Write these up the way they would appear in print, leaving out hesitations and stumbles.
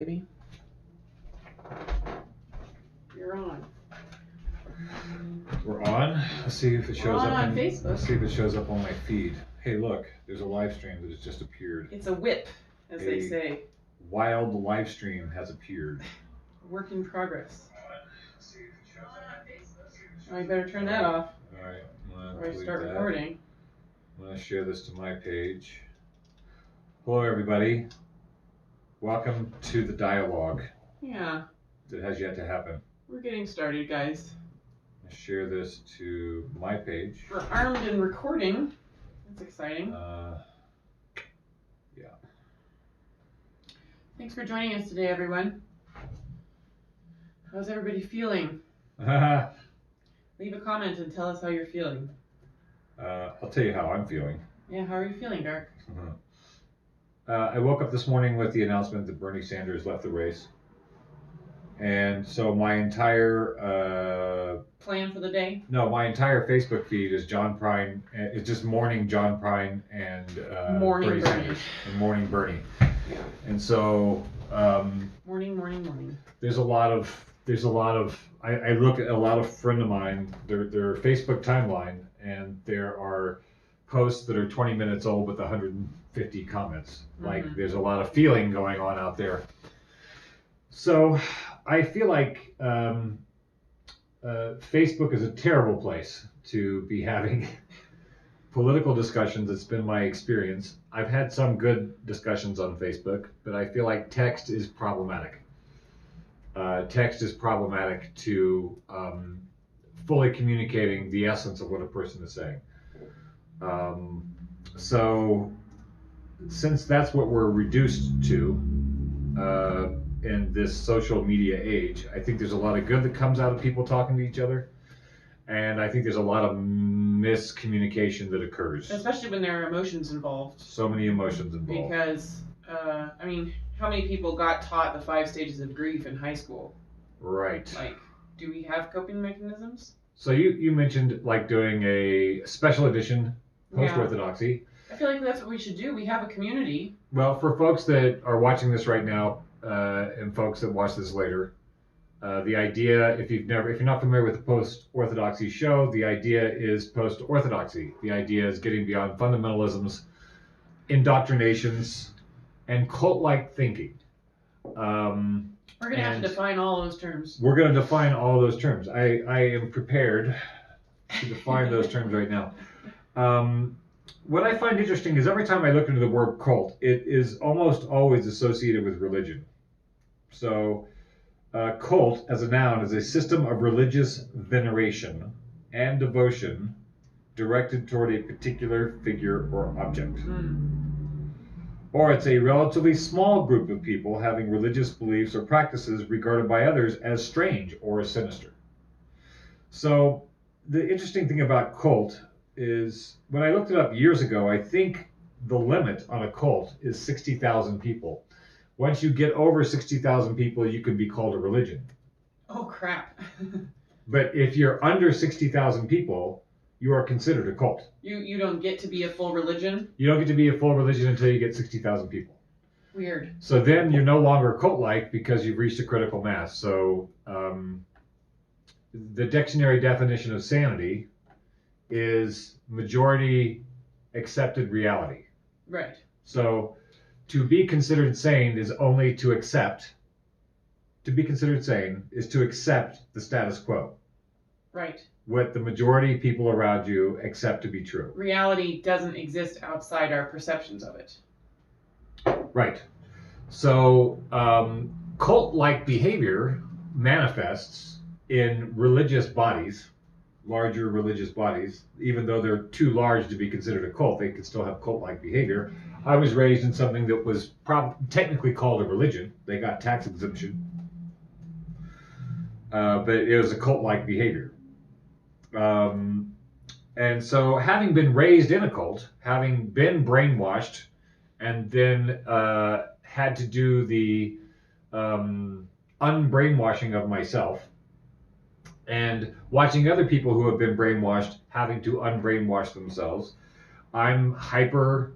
Baby. You're on. We're on. Let's see if it shows up on Facebook. Let's see if it shows up on my feed. Hey, look, there's a live stream that has just appeared. It's a whip, as they say. Wild live stream has appeared. Work in progress. Oh, I better turn that off. All right. Or I start recording. I'm going to share this to my page. Hello, everybody. Welcome to the dialogue. Yeah. That has yet to happen. We're getting started, guys. I'll share this to my page. We're armed and recording. That's exciting. Yeah. Thanks for joining us today, everyone. How's everybody feeling? Leave a comment and tell us how you're feeling. I'll tell you how I'm feeling. Yeah, how are you feeling, Dark? I woke up this morning with the announcement that Bernie Sanders left the race. And so my entire plan for the day? No, my entire Facebook feed is John Prine. It's just morning John Prine and morning Bernie. And morning Bernie. Yeah. And so morning. There's a lot of I look at a lot of friend of mine, their Facebook timeline, and there are posts that are 20 minutes old with 150 comments. Like there's a lot of feeling going on out there. So I feel like Facebook is a terrible place to be having political discussions. It's been my experience. I've had some good discussions on Facebook, but I feel like text is problematic. Text is problematic to fully communicating the essence of what a person is saying. So since that's what we're reduced to in this social media age, I think there's a lot of good that comes out of people talking to each other. And I think there's a lot of miscommunication that occurs. Especially when there are emotions involved. So many emotions involved. Because, how many people got taught the 5 stages of grief in high school? Right. Like, do we have coping mechanisms? So you mentioned like doing a special edition Post-Orthodoxy. I feel like that's what we should do. We have a community. Well, for folks that are watching this right now, and folks that watch this later, the idea, if you're not familiar with the Post-Orthodoxy show, the idea is Post-Orthodoxy. The idea is getting beyond fundamentalisms, indoctrinations, and cult-like thinking. We're going to have to define all those terms. We're going to define all those terms. I am prepared to define those terms right now. What I find interesting is every time I look into the word cult, it is almost always associated with religion. So, cult as a noun is a system of religious veneration and devotion directed toward a particular figure or object. Or it's a relatively small group of people having religious beliefs or practices regarded by others as strange or sinister. So, the interesting thing about cult is when I looked it up years ago, I think the limit on a cult is 60,000 people. Once you get over 60,000 people, you can be called a religion. Oh, crap. But if you're under 60,000 people, you are considered a cult. You don't get to be a full religion? You don't get to be a full religion until you get 60,000 people. Weird. So then you're no longer cult-like because you've reached a critical mass. So the dictionary definition of sanity is majority accepted reality. Right. So to be considered sane is only to accept. To be considered sane is to accept the status quo. Right. What the majority of people around you accept to be true. Reality doesn't exist outside our perceptions of it. Right. So cult-like behavior manifests in religious bodies, larger religious bodies. Even though they're too large to be considered a cult, they could still have cult-like behavior. I was raised in something that was technically called a religion. They got tax exemption. But it was a cult-like behavior. And so having been raised in a cult, having been brainwashed, and then had to do the unbrainwashing of myself, and watching other people who have been brainwashed having to unbrainwash themselves, I'm hyper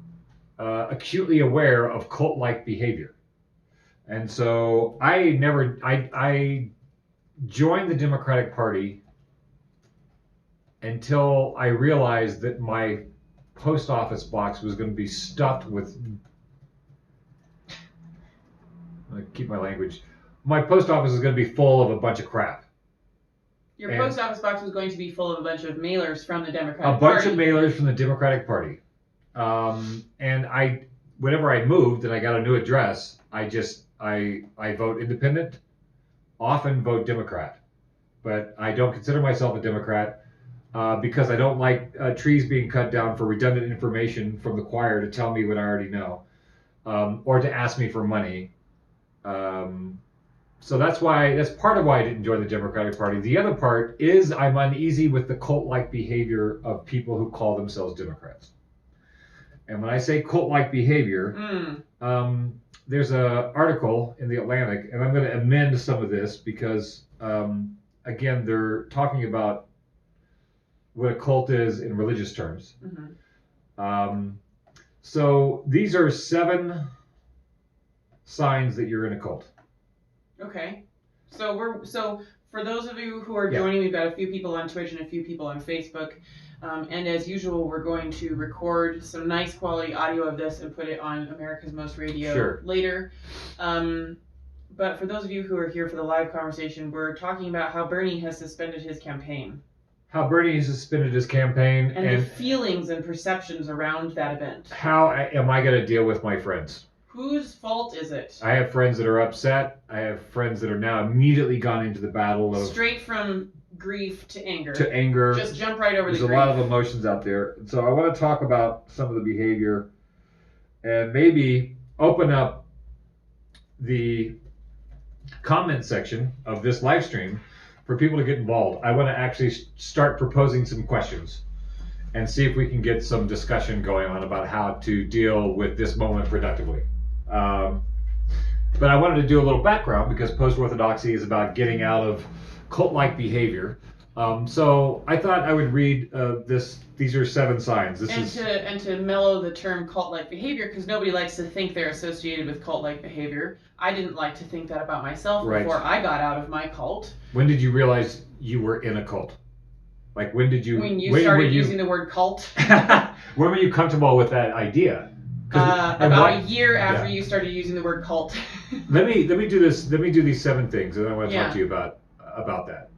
acutely aware of cult-like behavior. And so I joined the Democratic Party until I realized that my post office box was going to be stuffed with, keep my language, my post office is going to be full of a bunch of crap. Your post office box was going to be full of a bunch of mailers from the Democratic Party. A bunch of mailers from the Democratic Party. And whenever I moved and I got a new address, I vote independent, often vote Democrat. But I don't consider myself a Democrat because I don't like trees being cut down for redundant information from the choir to tell me what I already know, or to ask me for money. So that's part of why I didn't join the Democratic Party. The other part is I'm uneasy with the cult-like behavior of people who call themselves Democrats. And when I say cult-like behavior, there's an article in the Atlantic, and I'm going to amend some of this because, again, they're talking about what a cult is in religious terms. So these are 7 signs that you're in a cult. Okay. So for those of you who are joining, we've got a few people on Twitch and a few people on Facebook. And as usual, we're going to record some nice quality audio of this and put it on America's Most Radio later. But for those of you who are here for the live conversation, we're talking about how Bernie has suspended his campaign. And the feelings and perceptions around that event. How am I going to deal with my friends? Whose fault is it? I have friends that are upset. I have friends that are now immediately gone into the battle of... Straight from grief to anger. Just jump right over the grief. There's a lot of emotions out there. So I want to talk about some of the behavior and maybe open up the comment section of this live stream for people to get involved. I want to actually start proposing some questions and see if we can get some discussion going on about how to deal with this moment productively. But I wanted to do a little background because Post-Orthodoxy is about getting out of cult-like behavior. So I thought I would read this. These are 7 signs. And to mellow the term cult-like behavior, because nobody likes to think they're associated with cult-like behavior. I didn't like to think that about myself before I got out of my cult. When did you realize you were in a cult? Like when did you? When you started using the word cult. When were you comfortable with that idea? About a year after you started using the word cult. Let me do this. Let me do these 7 things, and I want to talk to you about that.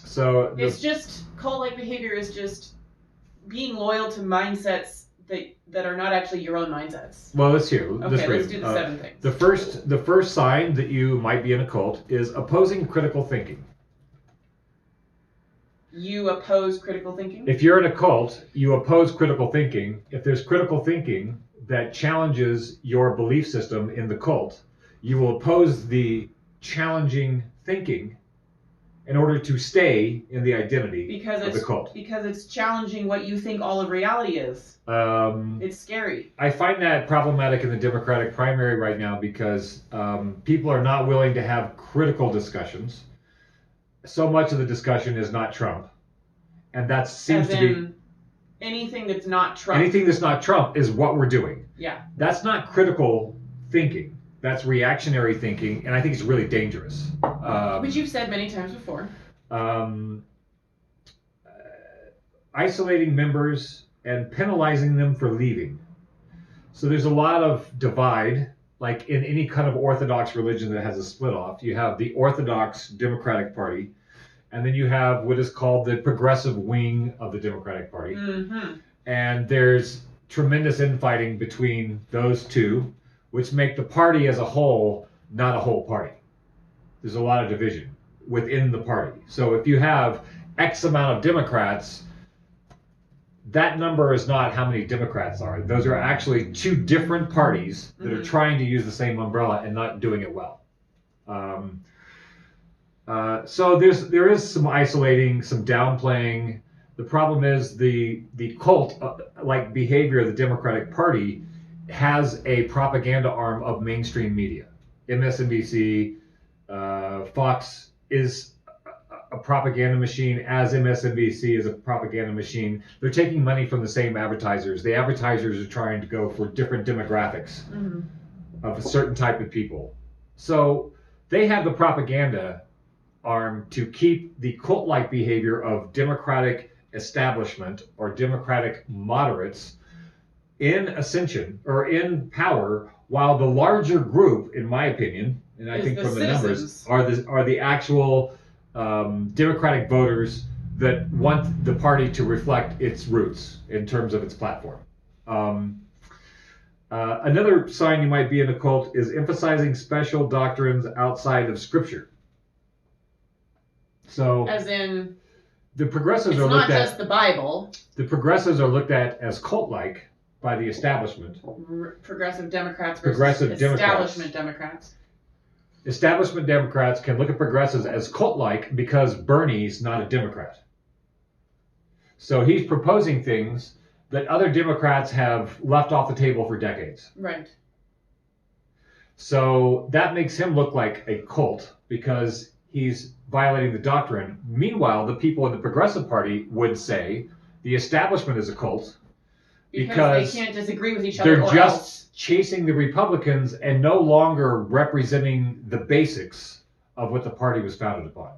So it's just cult-like behavior is just being loyal to mindsets that are not actually your own mindsets. Well, let's hear. Okay, let's do the 7 things. The first sign that you might be in a cult is opposing critical thinking. You oppose critical thinking? If you're in a cult, you oppose critical thinking. If there's critical thinking that challenges your belief system in the cult, you will oppose the challenging thinking in order to stay in the identity of the cult. Because it's challenging what you think all of reality is. It's scary. I find that problematic in the Democratic primary right now because people are not willing to have critical discussions. So much of the discussion is not Trump. And that seems to be... Anything that's not Trump. Anything that's not Trump is what we're doing. Yeah. That's not critical thinking. That's reactionary thinking, and I think it's really dangerous. Which you've said many times before. Isolating members and penalizing them for leaving. So there's a lot of divide, like in any kind of Orthodox religion that has a split off. You have the Orthodox Democratic Party, and then you have what is called the progressive wing of the Democratic Party. Mm-hmm. And there's tremendous infighting between those two, which make the party as a whole not a whole party. There's a lot of division within the party. So if you have X amount of Democrats, that number is not how many Democrats are. Those are actually 2 different parties that are trying to use the same umbrella and not doing it well. So there is some isolating, some downplaying. The problem is the cult-like behavior of the Democratic Party has a propaganda arm of mainstream media. MSNBC, Fox is a propaganda machine, as MSNBC is a propaganda machine. They're taking money from the same advertisers. The advertisers are trying to go for different demographics. of a certain type of people. So they have the propaganda arm to keep the cult-like behavior of Democratic establishment or Democratic moderates in ascension or in power, while the larger group, in my opinion, and I think from the numbers, are the actual Democratic voters that want the party to reflect its roots in terms of its platform. Another sign you might be in a cult is emphasizing special doctrines outside of Scripture. So, as in, the progressives it's are not looked just at. the Bible. The progressives are looked at as cult-like by the establishment. Progressive Democrats versus establishment Democrats. Establishment Democrats can look at progressives as cult-like because Bernie's not a Democrat. So he's proposing things that other Democrats have left off the table for decades. Right. So that makes him look like a cult because he's violating the doctrine. Meanwhile, the people in the Progressive Party would say the establishment is a cult because they can't disagree with each other. They're just chasing the Republicans and no longer representing the basics of what the party was founded upon.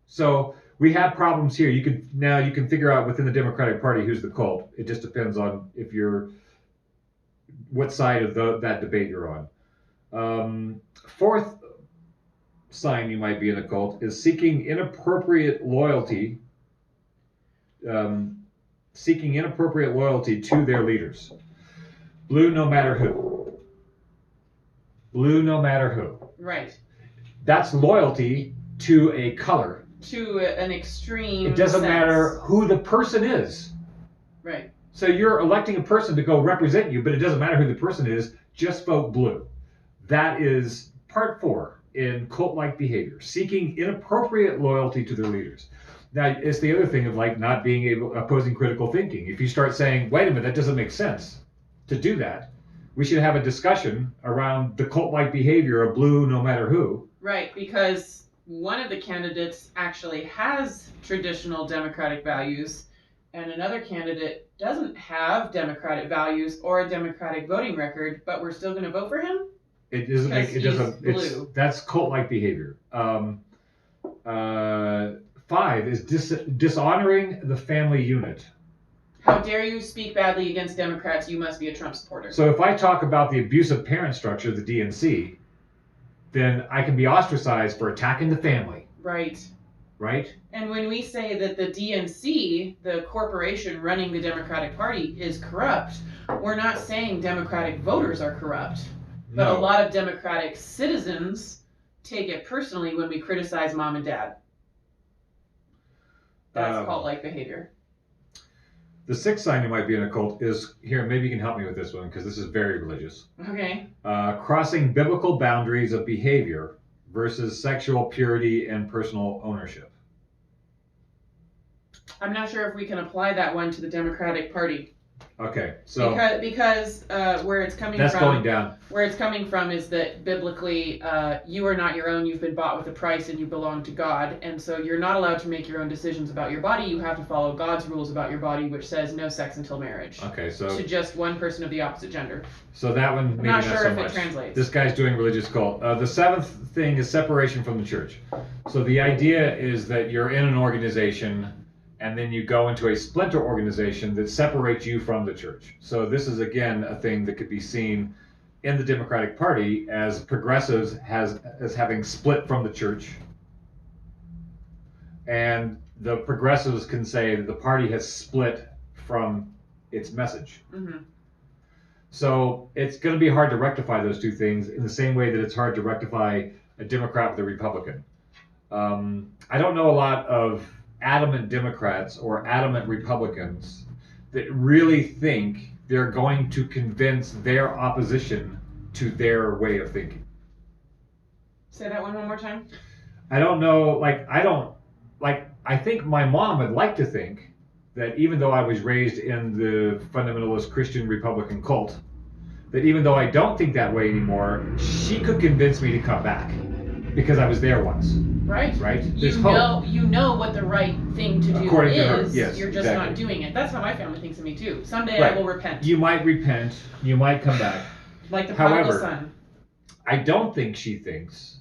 So we have problems here. You can figure out within the Democratic Party who's the cult. It just depends on what side of that debate you're on. Fourth sign you might be in a cult is seeking inappropriate loyalty. Seeking inappropriate loyalty to their leaders. Blue no matter who. Blue no matter who. Right. That's loyalty to a color. To an extreme It doesn't sense. matter who the person is. Right. So you're electing a person to go represent you, but it doesn't matter who the person is, just vote blue. That is part 4 in cult-like behavior, seeking inappropriate loyalty to their leaders. Now, it's the other thing of not being opposing critical thinking. If you start saying, wait a minute, that doesn't make sense to do that, we should have a discussion around the cult-like behavior of blue no matter who. Right, because one of the candidates actually has traditional Democratic values, and another candidate doesn't have Democratic values or a Democratic voting record, but we're still going to vote for him? That's cult-like behavior. 5 is dishonoring the family unit. How dare you speak badly against Democrats? You must be a Trump supporter. So if I talk about the abusive parent structure, the DNC, then I can be ostracized for attacking the family. Right. Right? And when we say that the DNC, the corporation running the Democratic Party, is corrupt, we're not saying Democratic voters are corrupt. But No. a lot of Democratic citizens take it personally when we criticize mom and dad. That's cult-like behavior. The 6th sign you might be in a cult is, here, maybe you can help me with this one, because this is very religious. Okay. Crossing biblical boundaries of behavior versus sexual purity and personal ownership. I'm not sure if we can apply that one to the Democratic Party. Okay, so because where it's coming that's from, going down. Where it's coming from is that biblically, you are not your own. You've been bought with a price, and you belong to God. And so you're not allowed to make your own decisions about your body. You have to follow God's rules about your body, which says no sex until marriage. Okay, so to just one person of the opposite gender. So that one, maybe not not sure so if much. It translates. This guy's doing religious cult. The 7th thing is separation from the church. So the idea is that you're in an organization, and then you go into a splinter organization that separates you from the church. So this is, again, a thing that could be seen in the Democratic Party as progressives as having split from the church. And the progressives can say that the party has split from its message. Mm-hmm. So it's going to be hard to rectify those two things in the same way that it's hard to rectify a Democrat with a Republican. I don't know a lot of adamant Democrats or adamant Republicans that really think they're going to convince their opposition to their way of thinking. Say that one more time. I don't know, I think my mom would like to think that even though I was raised in the fundamentalist Christian Republican cult, that even though I don't think that way anymore, she could convince me to come back because I was there once. Right. Right? You know what the right thing to do According is. to her, yes, you're just exactly. not doing it. That's how my family thinks of me too. Someday Right. I will repent. You might repent. You might come back. Like the prodigal However, son. I don't think she thinks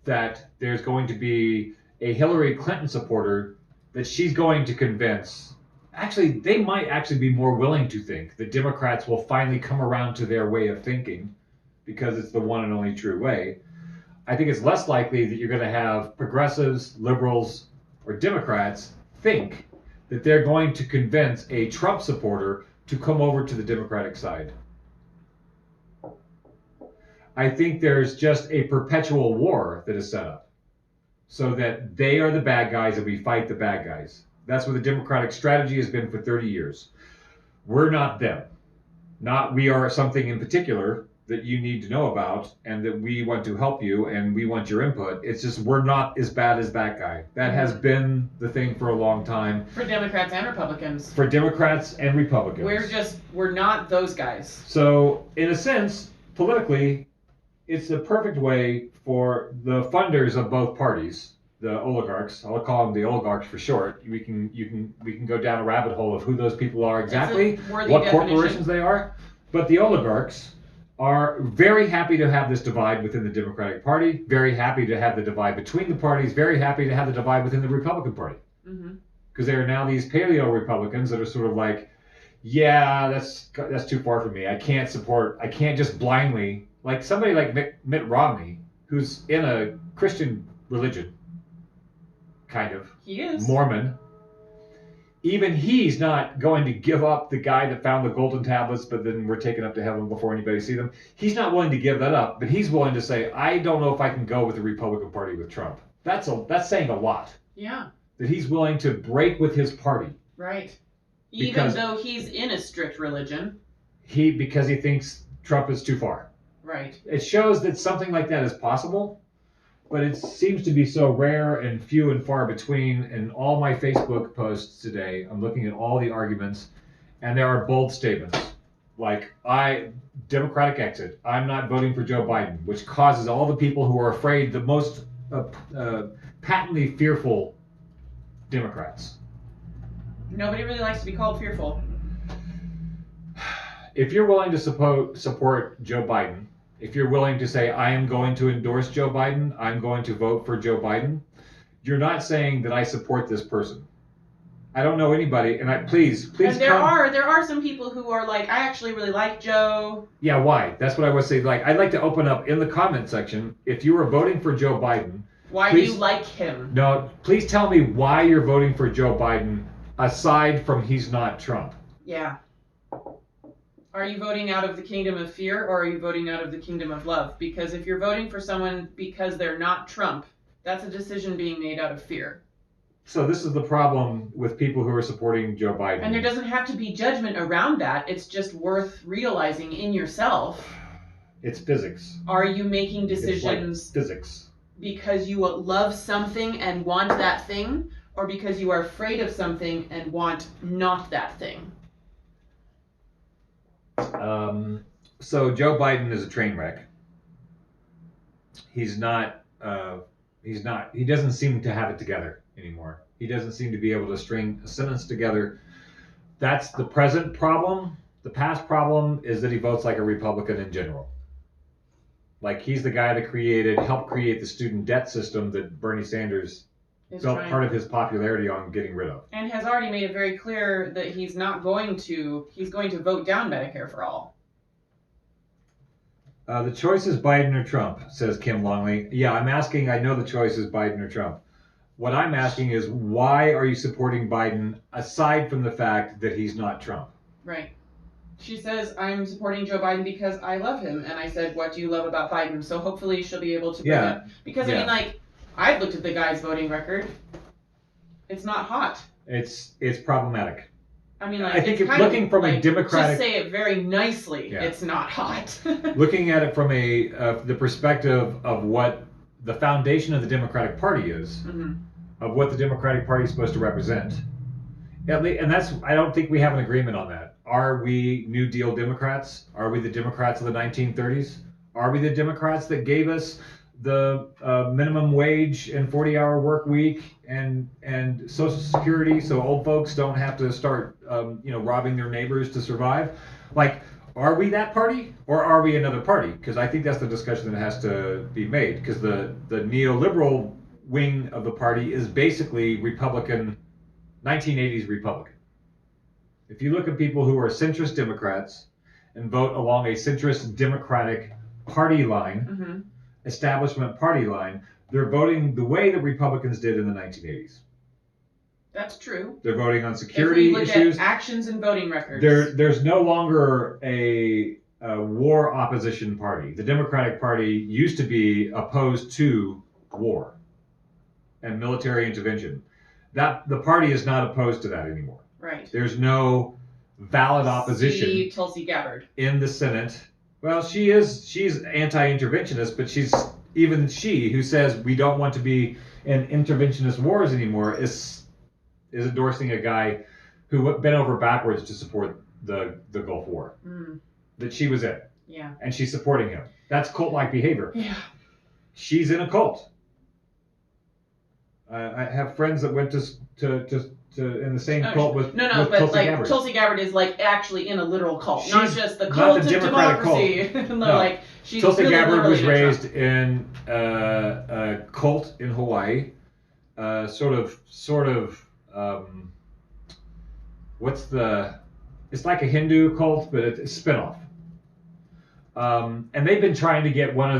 that there's going to be a Hillary Clinton supporter that she's going to convince. Actually, they might actually be more willing to think that Democrats will finally come around to their way of thinking because it's the one and only true way. I think it's less likely that you're going to have progressives, liberals, or Democrats think that they're going to convince a Trump supporter to come over to the Democratic side. I think there's just a perpetual war that is set up so that they are the bad guys and we fight the bad guys. That's what the Democratic strategy has been for 30 years. We're not them. Not we are something in particular that you need to know about and that we want to help you and we want your input. It's just we're not as bad as that guy. That has been the thing for a long time. For Democrats and Republicans. For Democrats and Republicans. We're not those guys. So in a sense, politically, it's the perfect way for the funders of both parties, the oligarchs. I'll call them the oligarchs for short. We can go down a rabbit hole of who those people are exactly, what corporations they are. But the oligarchs are very happy to have this divide within the Democratic Party, very happy to have the divide between the parties, very happy to have the divide within the Republican Party. Because there are now these paleo Republicans that are sort of like, yeah, that's too far for me. I can't just blindly, like somebody like Mitt Romney, who's in a Christian religion, kind of. He is. Mormon. Even he's not going to give up the guy that found the golden tablets, but then were taken up to heaven before anybody see them. He's not willing to give that up, but he's willing to say, I don't know if I can go with the Republican Party with Trump. That's saying a lot. Yeah. That he's willing to break with his party. Right. Even though he's in a strict religion. Because he thinks Trump is too far. Right. It shows that something like that is possible, but it seems to be so rare and few and far between. In all my Facebook posts today, I'm looking at all the arguments, and there are bold statements like, Democratic exit, I'm not voting for Joe Biden, which causes all the people who are afraid, the most patently fearful Democrats. Nobody really likes to be called fearful. If you're willing to support Joe Biden, if you're willing to say, I am going to endorse Joe Biden, I'm going to vote for Joe Biden, you're not saying that I support this person. I don't know anybody, and please and there are some people who are like, I actually really like Joe. Yeah, why? That's what I would say. Like, I'd like to open up in the comment section, if you are voting for Joe Biden, why do you like him? No, please tell me why you're voting for Joe Biden, aside from he's not Trump. Yeah. Are you voting out of the kingdom of fear, or are you voting out of the kingdom of love? Because if you're voting for someone because they're not Trump, that's a decision being made out of fear. So this is the problem with people who are supporting Joe Biden. And there doesn't have to be judgment around that. It's just worth realizing in yourself. It's physics. Are you making decisions it's like physics because you love something and want that thing, or because you are afraid of something and want not that thing? So Joe Biden is a train wreck. He doesn't seem to have it together anymore. He doesn't seem to be able to string a sentence together. That's the present problem. The past problem is that he votes like a Republican in general. Like, he's the guy that helped create the student debt system that Bernie Sanders built part of his popularity on getting rid of. And has already made it very clear that he's going to vote down Medicare for all. The choice is Biden or Trump, says Kim Longley. Yeah, I know the choice is Biden or Trump. What I'm asking is, why are you supporting Biden aside from the fact that he's not Trump? Right. She says, I'm supporting Joe Biden because I love him. And I said, what do you love about Biden? So hopefully she'll be able to bring it. Because, I mean, I've looked at the guy's voting record. It's not hot. It's problematic. I mean, I think looking from a Democratic... Just say it very nicely, it's not hot. Looking at it from the perspective of what the foundation of the Democratic Party is, of what the Democratic Party is supposed to represent. And I don't think we have an agreement on that. Are we New Deal Democrats? Are we the Democrats of the 1930s? Are we the Democrats that gave us the minimum wage and 40-hour work week and Social Security, so old folks don't have to start robbing their neighbors to survive? Like, are we that party or are we another party? Because I think that's the discussion that has to be made. Because the neoliberal wing of the party is basically Republican, 1980s Republican. If you look at people who are centrist Democrats and vote along a centrist Democratic party line, Mm-hmm. establishment party line, they're voting the way that Republicans did in the 1980s. That's true. They're voting on security if we look issues. At actions and voting records. There's no longer a war opposition party. The Democratic Party used to be opposed to war and military intervention. The party is not opposed to that anymore. Right. There's no valid opposition. See Tulsi Gabbard in the Senate. Well, she's anti-interventionist, but she who says we don't want to be in interventionist wars anymore is endorsing a guy who bent over backwards to support the Gulf War that she was in. Yeah. And she's supporting him. That's cult-like behavior. Yeah. She's in a cult. I have friends that went to in the same cult with but Tulsi like Gabbard. Tulsi Gabbard is like actually in a literal cult, She's not just the cult not the of Democratic democracy. Cult. No, like she's Tulsi really Gabbard was literally in a raised in a cult in Hawaii, sort of. It's like a Hindu cult, but it's a spinoff. And they've been trying to get one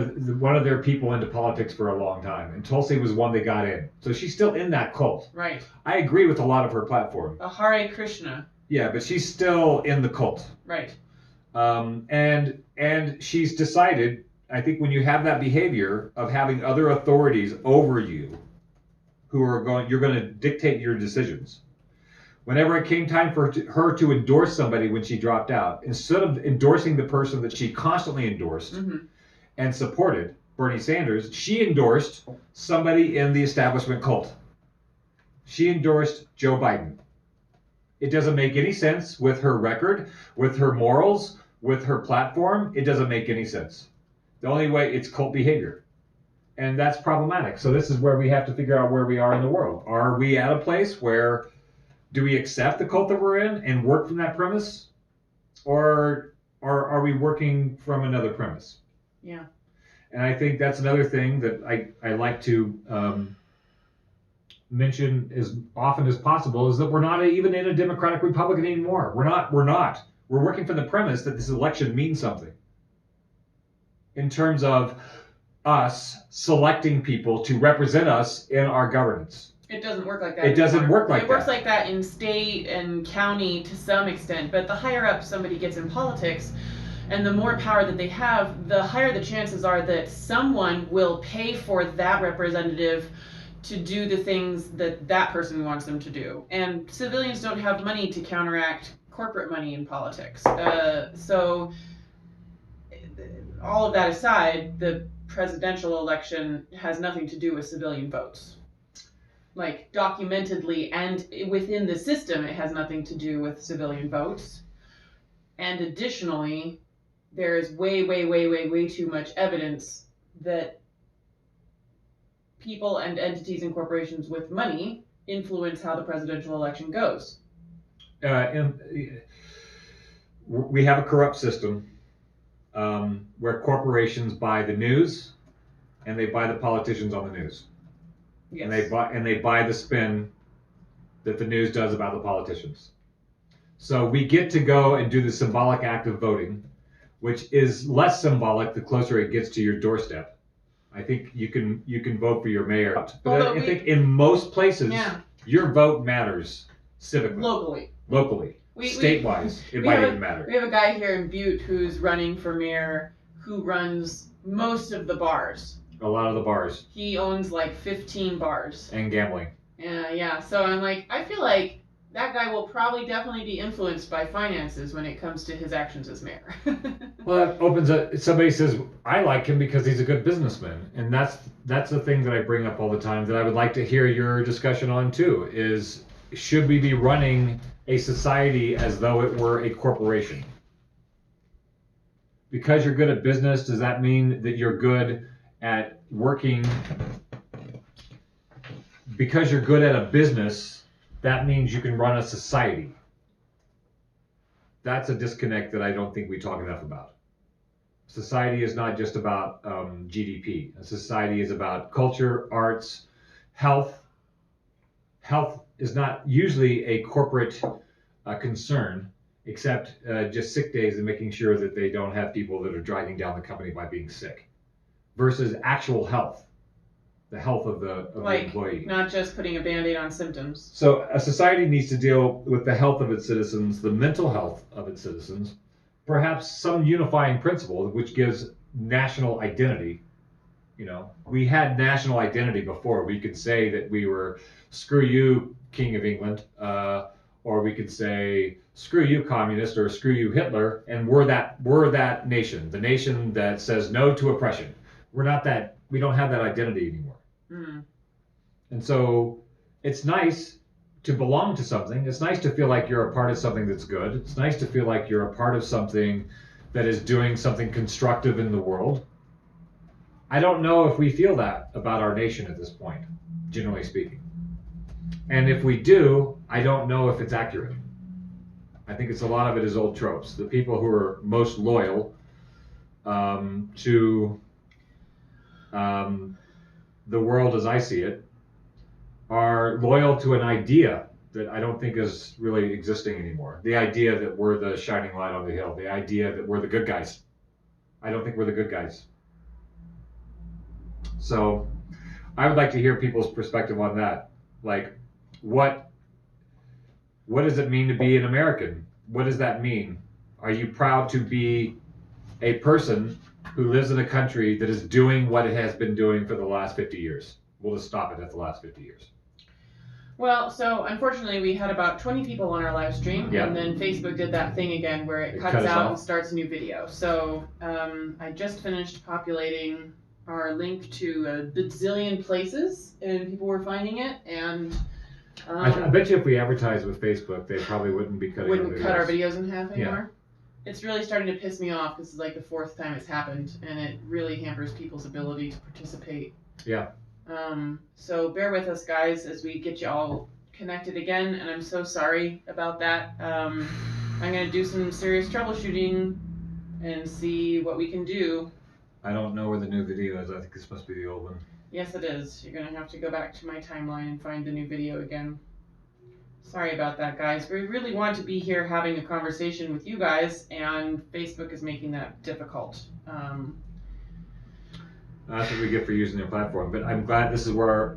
of their people into politics for a long time, and Tulsi was one that got in. So she's still in that cult. Right. I agree with a lot of her platform. A Hare Krishna. Yeah, but she's still in the cult. Right. And she's decided, I think when you have that behavior of having other authorities over you who are you're going to dictate your decisions. Whenever it came time for her to endorse somebody when she dropped out, instead of endorsing the person that she constantly endorsed and supported, Bernie Sanders, she endorsed somebody in the establishment cult. She endorsed Joe Biden. It doesn't make any sense with her record, with her morals, with her platform. It doesn't make any sense. The only way, it's cult behavior. And that's problematic. So this is where we have to figure out where we are in the world. Are we at a place where do we accept the cult that we're in and work from that premise? Or are we working from another premise? Yeah. And I think that's another thing that I like to mention as often as possible is that we're not even in a Democratic Republican anymore. We're not. We're working from the premise that this election means something in terms of us selecting people to represent us in our governance. It doesn't work like that. It doesn't anymore. work like that. It works like that in state and county to some extent, but the higher up somebody gets in politics, and the more power that they have, the higher the chances are that someone will pay for that representative to do the things that that person wants them to do. And civilians don't have money to counteract corporate money in politics. So all of that aside, the presidential election has nothing to do with civilian votes. Like, documentedly and within the system, it has nothing to do with civilian votes. And additionally, there is way too much evidence that people and entities and corporations with money influence how the presidential election goes. We have a corrupt system where corporations buy the news and they buy the politicians on the news. Yes. And they buy the spin that the news does about the politicians. So we get to go and do the symbolic act of voting, which is less symbolic the closer it gets to your doorstep. I think you can vote for your mayor, but I think in most places your vote matters civically, locally, state-wise. It might even matter. We have a guy here in Butte who's running for mayor who runs most of the bars. A lot of the bars. He owns like 15 bars. And gambling. Yeah. So I'm like, I feel like that guy will probably definitely be influenced by finances when it comes to his actions as mayor. Well, that opens up. Somebody says, I like him because he's a good businessman. And that's the thing that I bring up all the time that I would like to hear your discussion on too, is should we be running a society as though it were a corporation? Because you're good at business, does that mean that you're good at working? Because you're good at a business, that means you can run a society. that's a disconnect that I don't think we talk enough about. Society is not just about GDP. Society is about culture, arts, health. Health is not usually a corporate concern, except just sick days and making sure that they don't have people that are dragging down the company by being sick, versus actual health, the health of the employee. Not just putting a Band-Aid on symptoms. So a society needs to deal with the health of its citizens, the mental health of its citizens, perhaps some unifying principle which gives national identity. You know, we had national identity before. We could say that we were, screw you, King of England, or we could say, screw you, communist, or screw you, Hitler, and we're that nation, the nation that says no to oppression. We're not that. We don't have that identity anymore. Mm. And so it's nice to belong to something. It's nice to feel like you're a part of something that's good. It's nice to feel like you're a part of something that is doing something constructive in the world. I don't know if we feel that about our nation at this point, generally speaking. And if we do, I don't know if it's accurate. I think it's a lot of it is old tropes. The people who are most loyal to the world as I see it are loyal to an idea that I don't think is really existing anymore. The idea that we're the shining light on the hill, the idea that we're the good guys. I don't think we're the good guys. So I would like to hear people's perspective on that. Like, what does it mean to be an American? What does that mean? Are you proud to be a person who lives in a country that is doing what it has been doing for the last 50 years? We'll just stop it at the last 50 years. Well, so unfortunately we had about 20 people on our live stream, and then Facebook did that thing again where it cuts out and starts a new video. So I just finished populating our link to a bazillion places, and people were finding it, and I bet you if we advertised with Facebook, they probably wouldn't be cutting our videos in half anymore. Yeah. It's really starting to piss me off. This is like the 4th time it's happened, and it really hampers people's ability to participate. Yeah. So bear with us, guys, as we get you all connected again, and I'm so sorry about that. I'm going to do some serious troubleshooting and see what we can do. I don't know where the new video is. I think this must be the old one. Yes, it is. You're going to have to go back to my timeline and find the new video again. Sorry about that, guys. We really want to be here having a conversation with you guys, and Facebook is making that difficult. That's what we get for using their platform. But I'm glad this is where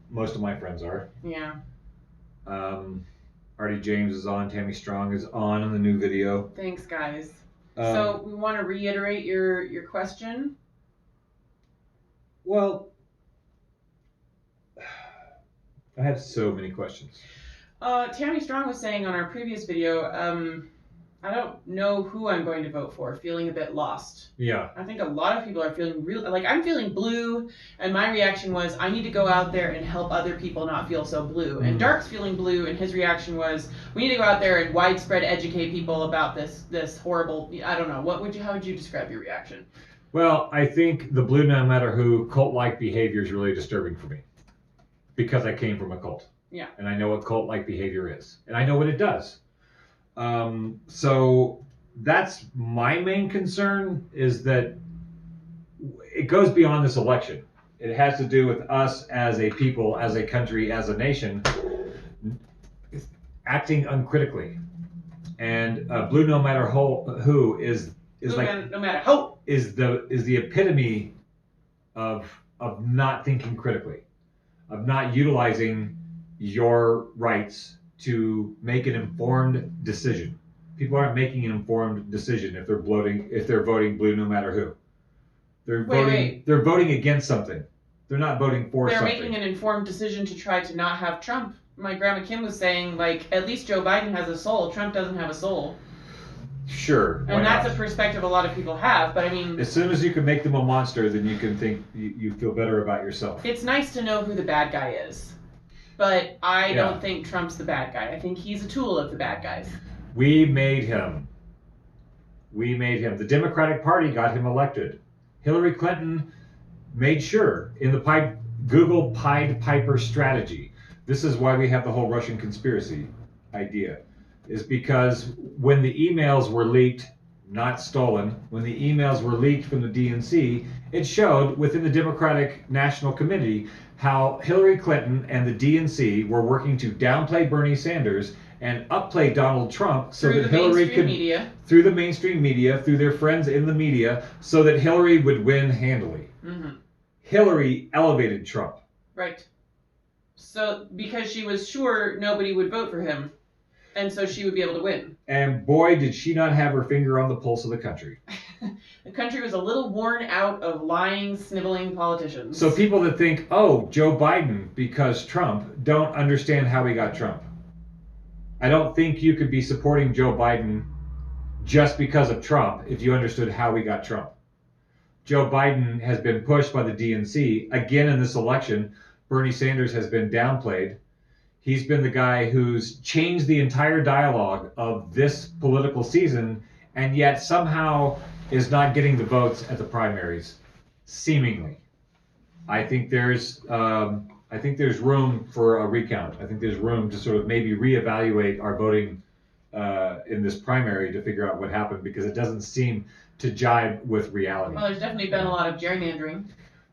most of my friends are. Yeah. Artie James is on. Tammy Strong is on the new video. Thanks, guys. So we want to reiterate your question. Well, I have so many questions. Tammy Strong was saying on our previous video, I don't know who I'm going to vote for, feeling a bit lost. Yeah. I think a lot of people are feeling I'm feeling blue, and my reaction was, I need to go out there and help other people not feel so blue. And Dark's feeling blue, and his reaction was, we need to go out there and widespread educate people about this horrible, I don't know, how would you describe your reaction? Well, I think the blue no matter who cult-like behavior is really disturbing for me, because I came from a cult. Yeah. And I know what cult-like behavior is, and I know what it does. So that's my main concern, is that it goes beyond this election. It has to do with us as a people, as a country, as a nation, acting uncritically. And blue no matter who is blue like no matter who is the epitome of not thinking critically, of not utilizing your rights to make an informed decision. People aren't making an informed decision if they're voting blue no matter who. They're voting against something. They're not voting for something. They're making an informed decision to try to not have Trump. My grandma Kim was saying, like, at least Joe Biden has a soul. Trump doesn't have a soul. Sure. And that's a perspective a lot of people have, but I mean, as soon as you can make them a monster, then you can think you feel better about yourself. It's nice to know who the bad guy is. But I don't think Trump's the bad guy. I think he's a tool of the bad guys. We made him. The Democratic Party got him elected. Hillary Clinton made sure in the Google Pied Piper strategy. This is why we have the whole Russian conspiracy idea. is because when the emails were leaked, not stolen, when the emails were leaked from the DNC, it showed within the Democratic National Committee how Hillary Clinton and the DNC were working to downplay Bernie Sanders and upplay Donald Trump so that Hillary could, through the mainstream media, through their friends in the media, so that Hillary would win handily. Mm-hmm. Hillary elevated Trump. Right. So, because she was sure nobody would vote for him, and so she would be able to win. And boy, did she not have her finger on the pulse of the country. The country was a little worn out of lying, sniveling politicians. So people that think, oh, Joe Biden because Trump, don't understand how he got Trump. I don't think you could be supporting Joe Biden just because of Trump if you understood how we got Trump. Joe Biden has been pushed by the DNC. Again, in this election, Bernie Sanders has been downplayed. He's been the guy who's changed the entire dialogue of this political season, and yet somehow is not getting the votes at the primaries, seemingly. I think there's room for a recount. I think there's room to sort of maybe reevaluate our voting in this primary to figure out what happened, because it doesn't seem to jibe with reality. Well, there's definitely been a lot of gerrymandering.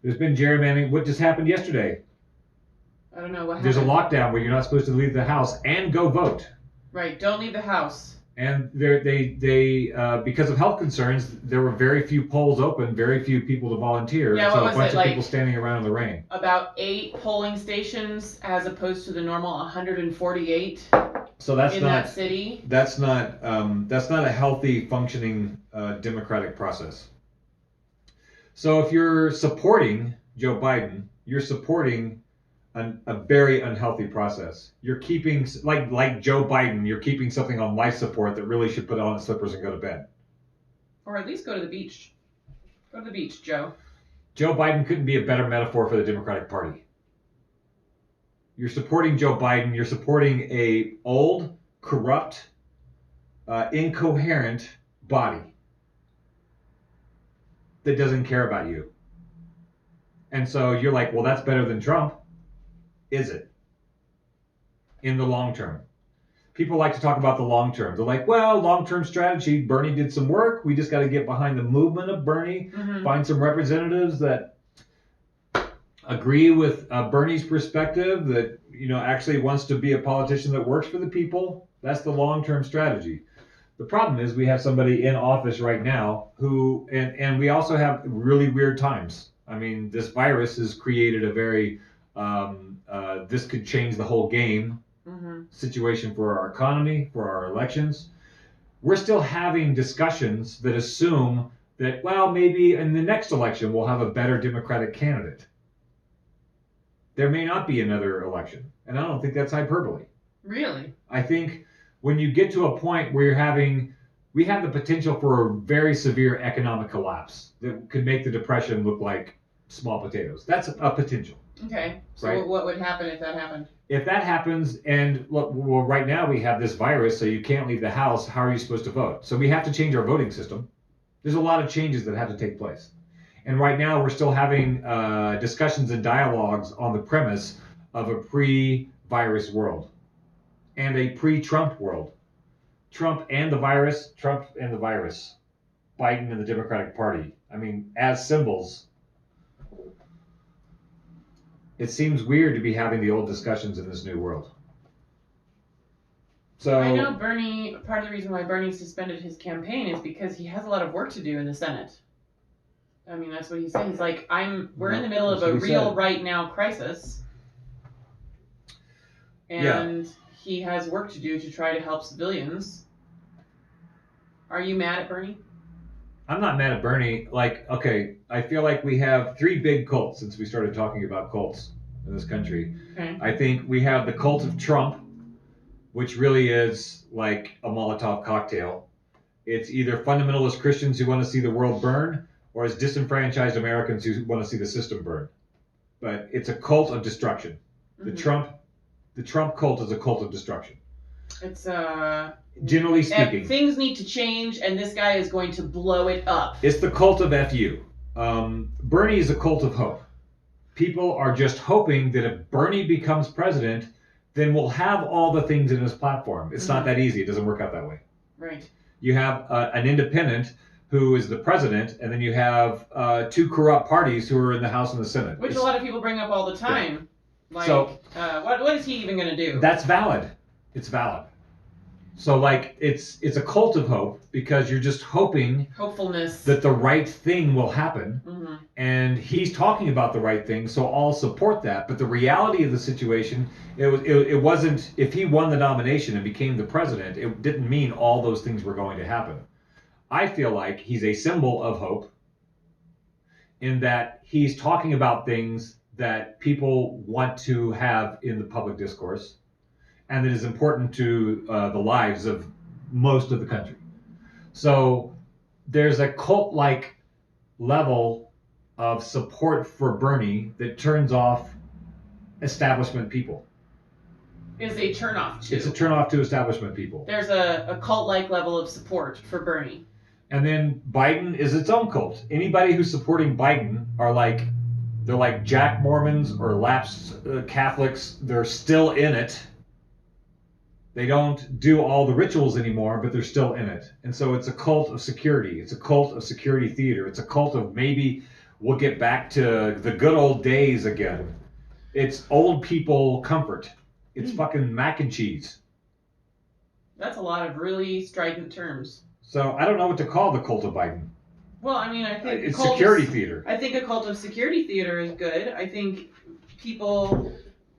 There's been gerrymandering. What just happened yesterday? I don't know what happened. There's a lockdown where you're not supposed to leave the house and go vote. Right, don't leave the house. And they because of health concerns, there were very few polls open, very few people to volunteer. Yeah, so a bunch of people standing around in the rain. About 8 polling stations as opposed to the normal 148. So that's in not that city. That's not a healthy, functioning democratic process. So if you're supporting Joe Biden, you're supporting a very unhealthy process. You're keeping, like Joe Biden, you're keeping something on life support that really should put on its slippers and go to bed. Or at least go to the beach. Go to the beach, Joe. Joe Biden couldn't be a better metaphor for the Democratic Party. You're supporting Joe Biden. You're supporting a old, corrupt, incoherent body that doesn't care about you. And so you're like, well, that's better than Trump. Is it? In the long term. People like to talk about the long term. They're like, well, long-term strategy, Bernie did some work. We just got to get behind the movement of Bernie, find some representatives that agree with Bernie's perspective, that actually wants to be a politician that works for the people. That's the long-term strategy. The problem is we have somebody in office right now who, and we also have really weird times. I mean, this virus has created a very this could change the whole game situation for our economy, for our elections. We're still having discussions that assume that, well, maybe in the next election we'll have a better Democratic candidate. There may not be another election, and I don't think that's hyperbole. Really? I think when you get to a point where we have the potential for a very severe economic collapse that could make the Depression look like small potatoes. That's a potential. Okay. So right? What would happen if that happened? If that happens, and look, well, right now we have this virus, so you can't leave the house. How are you supposed to vote? So we have to change our voting system. There's a lot of changes that have to take place. And right now we're still having discussions and dialogues on the premise of a pre-virus world and a pre-Trump world. Trump and the virus, Biden and the Democratic Party. I mean, as symbols, it seems weird to be having the old discussions in this new world. So I know Bernie, part of the reason why Bernie suspended his campaign is because he has a lot of work to do in the Senate. I mean, that's what he's saying. He's like, we're in the middle of a real right now crisis. And he has work to do to try to help civilians. Are you mad at Bernie? I'm not mad at Bernie. Like, okay, I feel like we have 3 big cults since we started talking about cults in this country. Okay. I think we have the cult of Trump, which really is like a Molotov cocktail. It's either fundamentalist Christians who want to see the world burn, or it's disenfranchised Americans who want to see the system burn. But it's a cult of destruction. The Trump cult is a cult of destruction. It's generally speaking, things need to change, and this guy is going to blow it up. It's the cult of FU. Bernie is a cult of hope. People are just hoping that if Bernie becomes president, then we'll have all the things in his platform. It's not that easy. It doesn't work out that way. Right. You have an independent who is the president, and then you have two corrupt parties who are in the House and the Senate. Which a lot of people bring up all the time. Yeah. Like, so, what is he even going to do? That's valid. It's valid. So, like, it's a cult of hope because you're just hoping hopefulness that the right thing will happen. Mm-hmm. And he's talking about the right thing, so I'll support that. But the reality of the situation, it wasn't, if he won the nomination and became the president, it didn't mean all those things were going to happen. I feel like he's a symbol of hope in that he's talking about things that people want to have in the public discourse and that is important to the lives of most of the country. So there's a cult-like level of support for Bernie that turns off establishment people. Is a turnoff to. It's a turnoff to establishment people. There's a cult-like level of support for Bernie. And then Biden is its own cult. Anybody who's supporting Biden they're like Jack Mormons or lapsed Catholics. They're still in it. They don't do all the rituals anymore, but they're still in it. And so it's a cult of security. It's a cult of security theater. It's a cult of maybe we'll get back to the good old days again. It's old people comfort. It's fucking mac and cheese. That's a lot of really strident terms. So I don't know what to call the cult of Biden. Well, I mean, I think it's security theater. I think a cult of security theater is good. I think people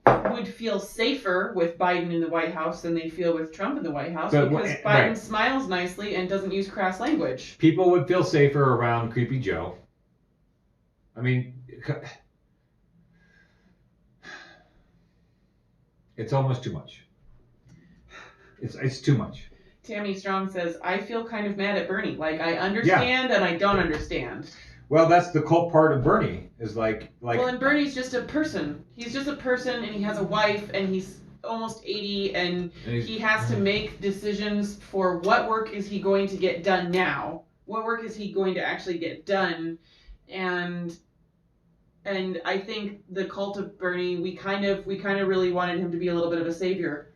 would feel safer with Biden in the White House than they feel with Trump in the White House because Biden smiles nicely and doesn't use crass language. People would feel safer around Creepy Joe. I mean, it's almost too much. It's too much. Tammy Strong says, I feel kind of mad at Bernie. Like, I understand and I don't understand. Well, that's the cult part of Bernie, is like. Well, and Bernie's just a person. He's just a person, and he has a wife, and he's almost 80, and he has to make decisions for what work is he going to get done now. What work is he going to actually get done? And I think the cult of Bernie, we kind of really wanted him to be a little bit of a savior.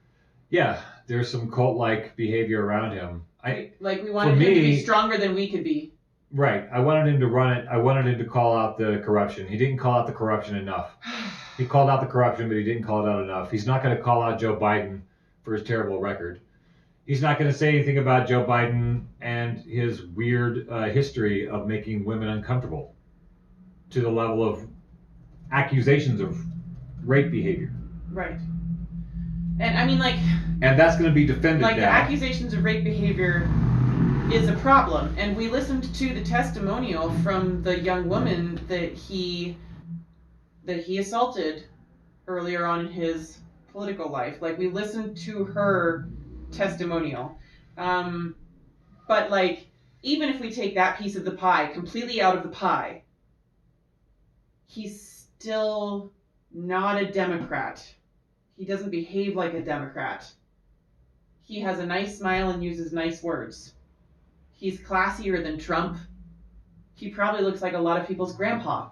Yeah, there's some cult-like behavior around him. We wanted him to be stronger than we could be. Right. I wanted him to run it. I wanted him to call out the corruption. He didn't call out the corruption enough. He called out the corruption, but he didn't call it out enough. He's not going to call out Joe Biden for his terrible record. He's not going to say anything about Joe Biden and his weird history of making women uncomfortable to the level of accusations of rape behavior. Right. And I mean, and that's going to be defended now. The accusations of rape behavior is a problem. And we listened to the testimonial from the young woman that he assaulted earlier on in his political life. We listened to her testimonial. But even if we take that piece of the pie completely out of the pie, he's still not a Democrat. He doesn't behave like a Democrat. He has a nice smile and uses nice words. He's classier than Trump. He probably looks like a lot of people's grandpa.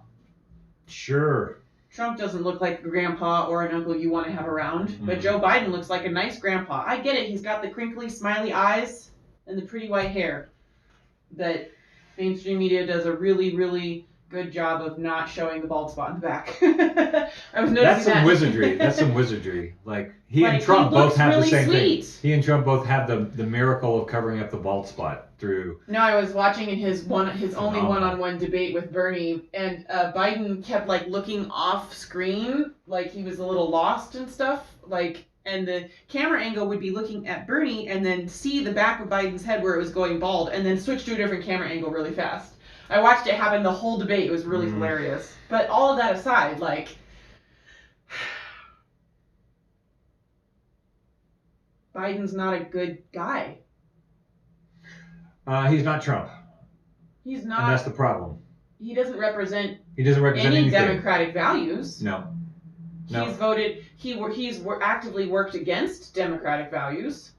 Sure. Trump doesn't look like a grandpa or an uncle you want to have around, but Joe Biden looks like a nice grandpa. I get it. He's got the crinkly, smiley eyes and the pretty white hair that mainstream media does a really, really good job of not showing the bald spot in the back. I was noticing That's some wizardry. That's some wizardry. He and Trump both have really the same thing. He and Trump both have the miracle of covering up the bald spot through. No, I was watching his only one-on-one debate with Bernie, and Biden kept looking off screen, he was a little lost and stuff, and the camera angle would be looking at Bernie and then see the back of Biden's head where it was going bald, and then switch to a different camera angle really fast. I watched it happen the whole debate. It was really hilarious. But all of that aside, Biden's not a good guy. He's not Trump. He's not. And that's the problem. He doesn't represent. Any democratic values. No. He's voted. He's actively worked against democratic values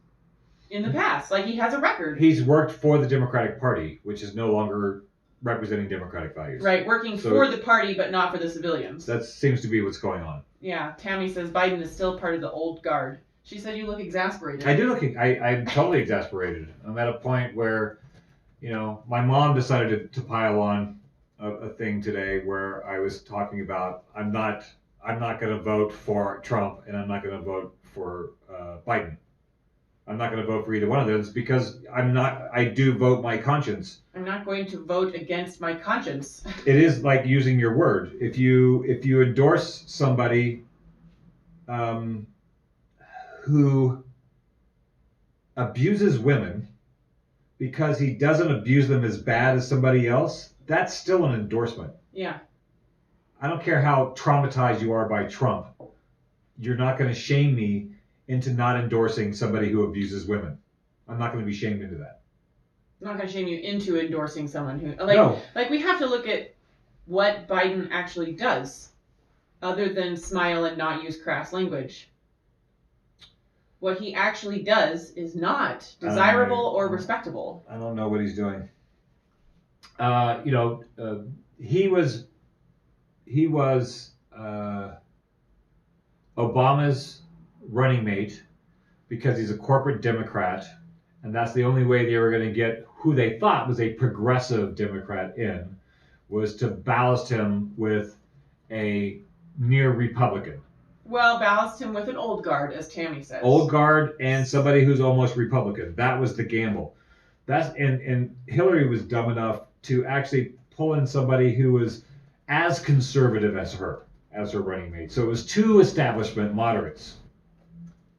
in the past. He has a record. He's worked for the Democratic Party, which is no longer representing democratic values. Right, working for the party but not for the civilians. That seems to be what's going on. Yeah, Tammy says Biden is still part of the old guard. She said you look exasperated. I do look. I'm totally exasperated. I'm at a point where, my mom decided to pile on a thing today where I was talking about I'm not going to vote for Trump and I'm not going to vote for Biden. I'm not going to vote for either one of those because I do vote my conscience. I'm not going to vote against my conscience. It is like using your word. If you endorse somebody who abuses women because he doesn't abuse them as bad as somebody else, that's still an endorsement. Yeah. I don't care how traumatized you are by Trump. You're not going to shame me into not endorsing somebody who abuses women. I'm not going to be shamed into that. I'm not going to shame you into endorsing someone who No. Like we have to look at what Biden actually does, other than smile and not use crass language. What he actually does is not desirable or respectable. I don't know what he's doing. He was Obama's running mate because he's a corporate Democrat, and that's the only way they were going to get who they thought was a progressive Democrat in, was to ballast him with a near Republican. Well, ballast him with an old guard, as Tammy says. Old guard and somebody who's almost Republican. That was the gamble. And Hillary was dumb enough to actually pull in somebody who was as conservative as her running mate. So it was two establishment moderates.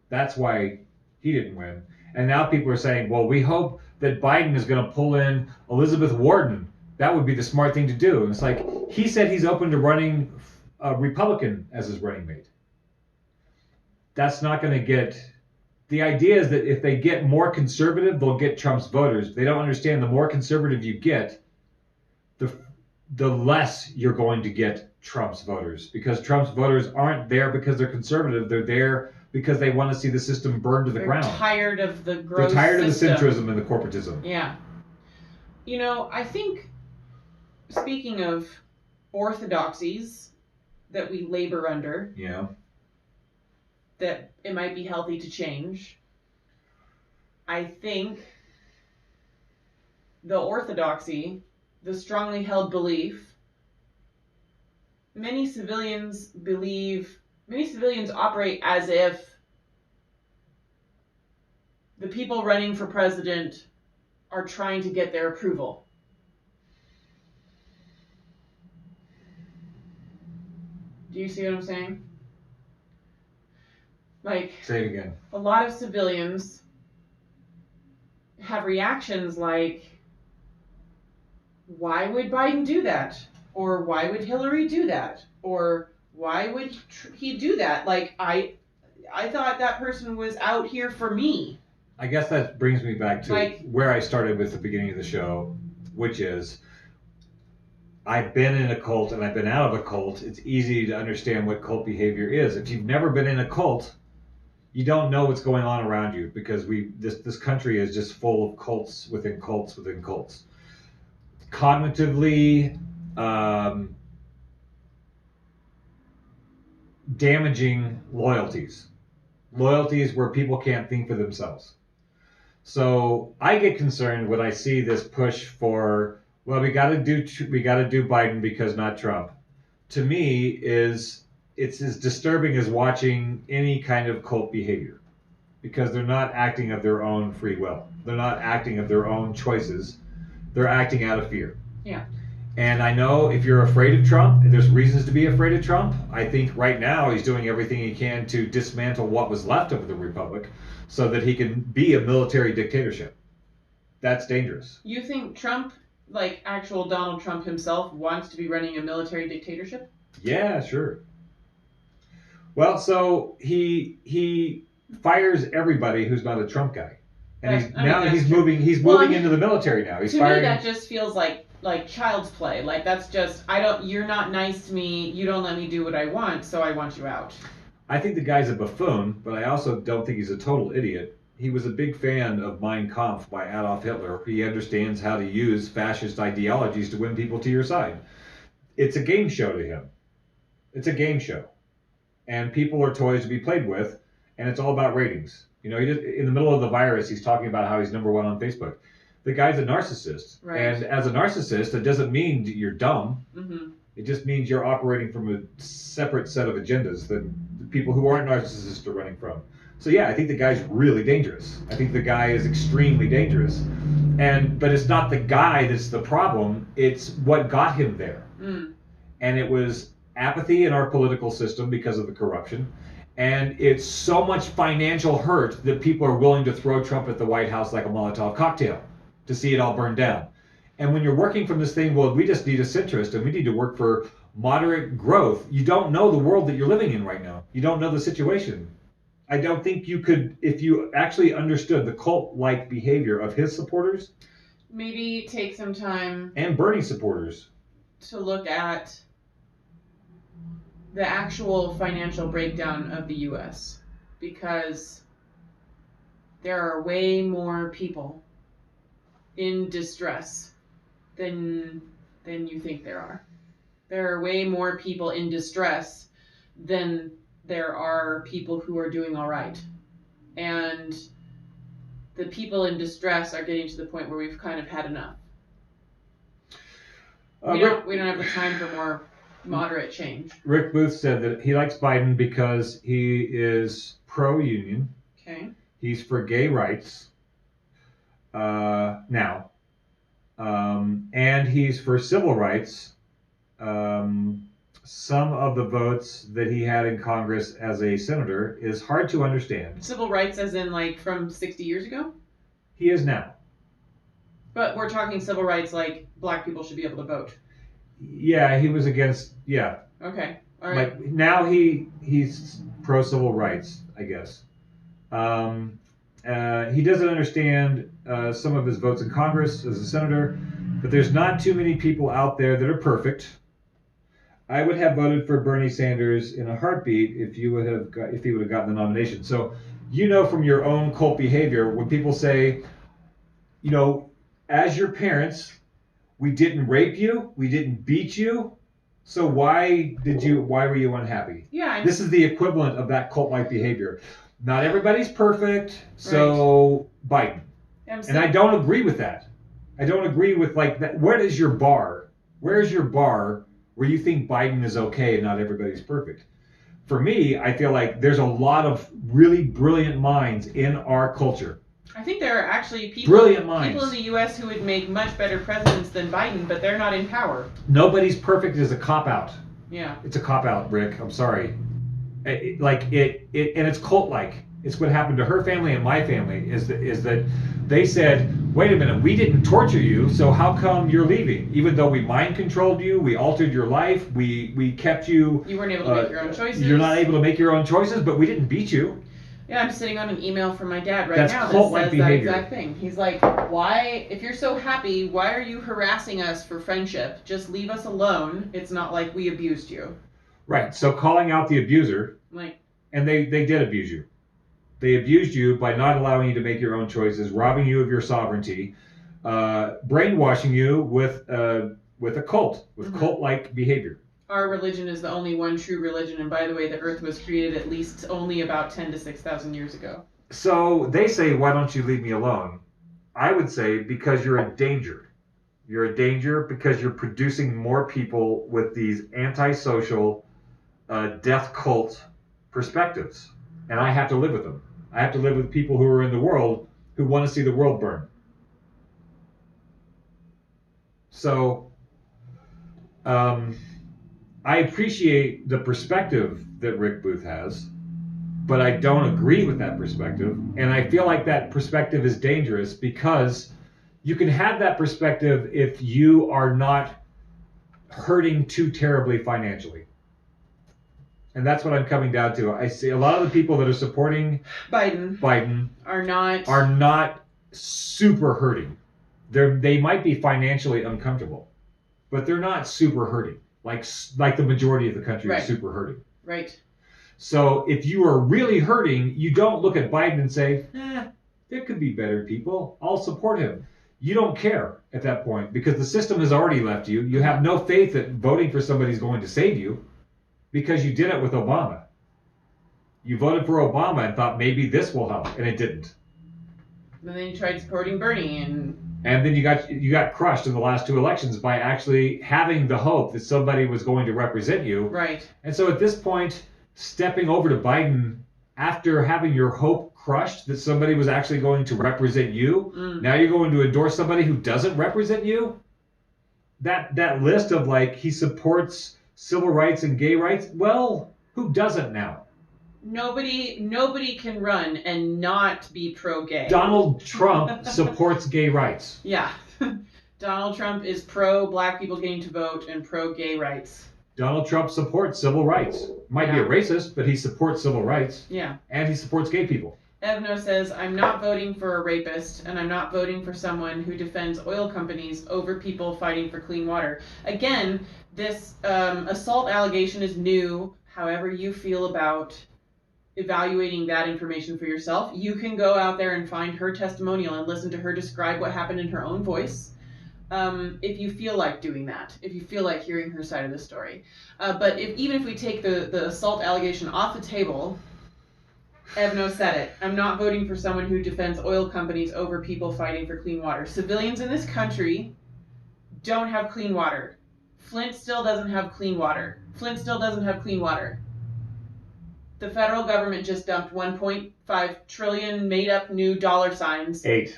That's why he didn't win. And now people are saying, well, we hope that Biden is going to pull in Elizabeth Warren. That would be the smart thing to do. And it's like, he said he's open to running a Republican as his running mate. That's not going to get... The idea is that if they get more conservative, they'll get Trump's voters. They don't understand the more conservative you get, the less you're going to get Trump's voters. Because Trump's voters aren't there because they're conservative. They're there because they want to see the system burned to the ground. They're tired of the gross They're tired system. of the centrism and the corporatism. Yeah. I think, speaking of orthodoxies that we labor under, Yeah. that it might be healthy to change, I think the orthodoxy, the strongly held belief, many civilians operate as if the people running for president are trying to get their approval. Do you see what I'm saying? Say it again. A lot of civilians have reactions like, why would Biden do that? Or why would Hillary do that? Or why would he do that? I thought that person was out here for me. I guess that brings me back to where I started with the beginning of the show, which is I've been in a cult and I've been out of a cult. It's easy to understand what cult behavior is. If you've never been in a cult, you don't know what's going on around you because this country is just full of cults within cults within cults. Cognitively damaging loyalties where people can't think for themselves. So I get concerned when I see this push for, well, we got to do Biden because not Trump. To me, it's as disturbing as watching any kind of cult behavior, because they're not acting of their own free will. They're not acting of their own choices. They're acting out of fear. Yeah. And I know if you're afraid of Trump, and there's reasons to be afraid of Trump, I think right now he's doing everything he can to dismantle what was left of the republic so that he can be a military dictatorship. That's dangerous. You think Trump, like actual Donald Trump himself, wants to be running a military dictatorship? Yeah, sure. Well, so he fires everybody who's not a Trump guy. And he's moving into the military now. He's firing. Me, that just feels like child's play. Like, that's just, you're not nice to me, you don't let me do what I want, so I want you out. I think the guy's a buffoon, but I also don't think he's a total idiot. He was a big fan of Mein Kampf by Adolf Hitler. He understands how to use fascist ideologies to win people to your side. It's a game show to him. It's a game show. and people are toys to be played with, and it's all about ratings. You know, he just, in the middle of the virus, he's talking about how he's #1 on Facebook. The guy's a narcissist, Right. and as a narcissist, it doesn't mean you're dumb. Mm-hmm. It just means you're operating from a separate set of agendas that the people who aren't narcissists are running from. So yeah, I think the guy's really dangerous. I think the guy is extremely dangerous. But it's not the guy that's the problem, it's what got him there. Mm. And it was apathy in our political system because of the corruption. And it's so much financial hurt that people are willing to throw Trump at the White House like a Molotov cocktail to see it all burn down. And when you're working from this thing, well, we just need a centrist and we need to work for moderate growth. You don't know the world that you're living in right now. You don't know the situation. I don't think you could, if you actually understood the cult-like behavior of his supporters. Maybe take some time. And Bernie supporters. To look at the actual financial breakdown of the U.S. Because there are way more people in distress than you think there are. There are way more people in distress than there are people who are doing all right. And the people in distress are getting to the point where we've kind of had enough. We don't have the time for more moderate change. Rick Booth said that he likes Biden because he is pro-union. Okay. He's for gay rights now. And he's for civil rights. Some of the votes that he had in Congress as a senator is hard to understand. Civil rights as in like from 60 years ago? He is now. But we're talking civil rights like black people should be able to vote. Yeah, he was against, yeah. Okay, all right. But now he's pro-civil rights, I guess. He doesn't understand some of his votes in Congress as a senator, but there's not too many people out there that are perfect. I would have voted for Bernie Sanders in a heartbeat if he would have gotten the nomination. So, you know, from your own cult behavior, when people say, you know, as your parents, we didn't rape you, we didn't beat you, so why were you unhappy? Yeah. This is the equivalent of that cult-like behavior. Not everybody's perfect, so right. Biden. And I don't agree with that. I don't agree with like that. Where is your bar? Where is your bar where you think Biden is okay and not everybody's perfect? For me, I feel like there's a lot of really brilliant minds in our culture. I think there are actually people in the U.S. who would make much better presidents than Biden, but they're not in power. Nobody's perfect is a cop-out. Yeah. It's a cop-out, Rick. I'm sorry. And it's cult-like. It's what happened to her family and my family is that they said, wait a minute, we didn't torture you, so how come you're leaving? Even though we mind controlled you, we altered your life, we kept you. You weren't able to make your own choices. You're not able to make your own choices, but we didn't beat you. Yeah, I'm sitting on an email from my dad now that says behavior. That exact thing. He's like, why, if you're so happy, why are you harassing us for friendship? Just leave us alone. It's not like we abused you. Right, so calling out the abuser, and they did abuse you. They abused you by not allowing you to make your own choices, robbing you of your sovereignty, brainwashing you with a cult, with cult-like behavior. Our religion is the only one true religion, and by the way, the earth was created at least only about 10 to 6,000 years ago. So they say, why don't you leave me alone? I would say, because you're a danger. You're a danger because you're producing more people with these antisocial, death cult perspectives. And I have to live with them. I have to live with people who are in the world who want to see the world burn. So, I appreciate the perspective that Rick Booth has, but I don't agree with that perspective. And I feel like that perspective is dangerous because you can have that perspective if you are not hurting too terribly financially. And that's what I'm coming down to. I see a lot of the people that are supporting Biden are not super hurting. They might be financially uncomfortable, but they're not super hurting. Like the majority of the country is super hurting. Right. So if you are really hurting, you don't look at Biden and say, there could be better people. I'll support him. You don't care at that point because the system has already left you. You have no faith that voting for somebody is going to save you because you did it with Obama. You voted for Obama and thought maybe this will help, and it didn't. And then you tried supporting Bernie, and then you got crushed in the last 2 elections by actually having the hope that somebody was going to represent you. Right. And so at this point, stepping over to Biden after having your hope crushed that somebody was actually going to represent you, now you're going to endorse somebody who doesn't represent you? That list of like he supports civil rights and gay rights, well, who doesn't now? Nobody can run and not be pro-gay. Donald Trump supports gay rights. Yeah. Donald Trump is pro-black people getting to vote and pro-gay rights. Donald Trump supports civil rights. Might be a racist, but he supports civil rights. Yeah. And he supports gay people. Evno says, I'm not voting for a rapist, and I'm not voting for someone who defends oil companies over people fighting for clean water. Again, this assault allegation is new. However you feel about evaluating that information for yourself, you can go out there and find her testimonial and listen to her describe what happened in her own voice. If you feel like doing that, if you feel like hearing her side of the story. But even if we take the assault allegation off the table, Evno said it. I'm not voting for someone who defends oil companies over people fighting for clean water. Civilians in this country don't have clean water. Flint still doesn't have clean water. Flint still doesn't have clean water. The federal government just dumped 1.5 trillion made-up new dollar signs. 8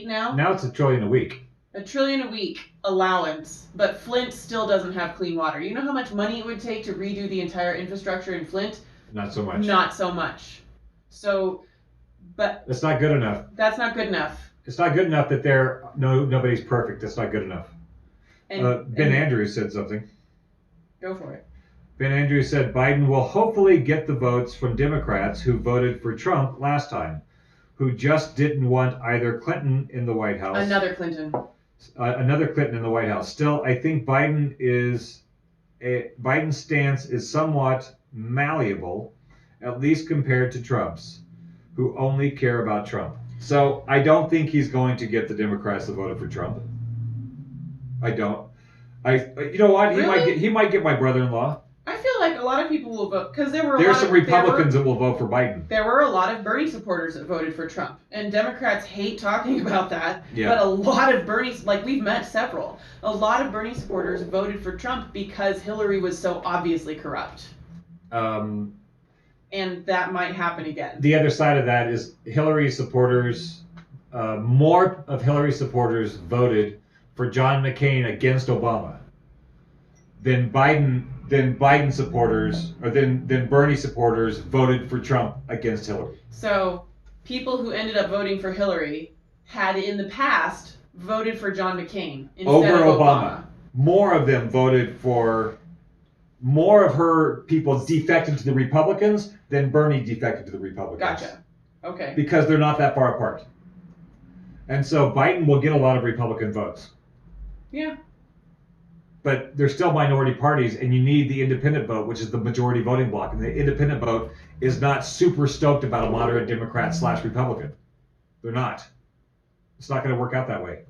now? Now it's $1 trillion a week. $1 trillion a week allowance, but Flint still doesn't have clean water. You know how much money it would take to redo the entire infrastructure in Flint? Not so much. Not so much. So, but that's not good enough. That's not good enough. It's not good enough that nobody's perfect. That's not good enough. Ben Andrews said something. Go for it. Ben Andrews said Biden will hopefully get the votes from Democrats who voted for Trump last time, who just didn't want either Clinton in the White House. Another Clinton in the White House. Still, I think Biden's stance is somewhat malleable, at least compared to Trump's, who only care about Trump. So I don't think he's going to get the Democrats that voted for Trump. I don't. You know what? Really? He might get my brother-in-law. I feel like a lot of people will vote because there are some Republicans that will vote for Biden. There were a lot of Bernie supporters that voted for Trump, and Democrats hate talking about that. Yeah. But a lot of Bernie, like we've met several, a lot of Bernie supporters voted for Trump because Hillary was so obviously corrupt. And that might happen again. The other side of that is Hillary supporters. More of Hillary supporters voted for John McCain against Obama than Biden supporters, or than Bernie supporters voted for Trump against Hillary. So people who ended up voting for Hillary had in the past voted for John McCain instead of Obama. More of them voted for, more of her people defected to the Republicans than Bernie defected to the Republicans. Gotcha. Okay. Because they're not that far apart. And so Biden will get a lot of Republican votes. Yeah. But they're still minority parties, and you need the independent vote, which is the majority voting bloc. And the independent vote is not super stoked about a moderate Democrat / Republican. They're not. It's not going to work out that way.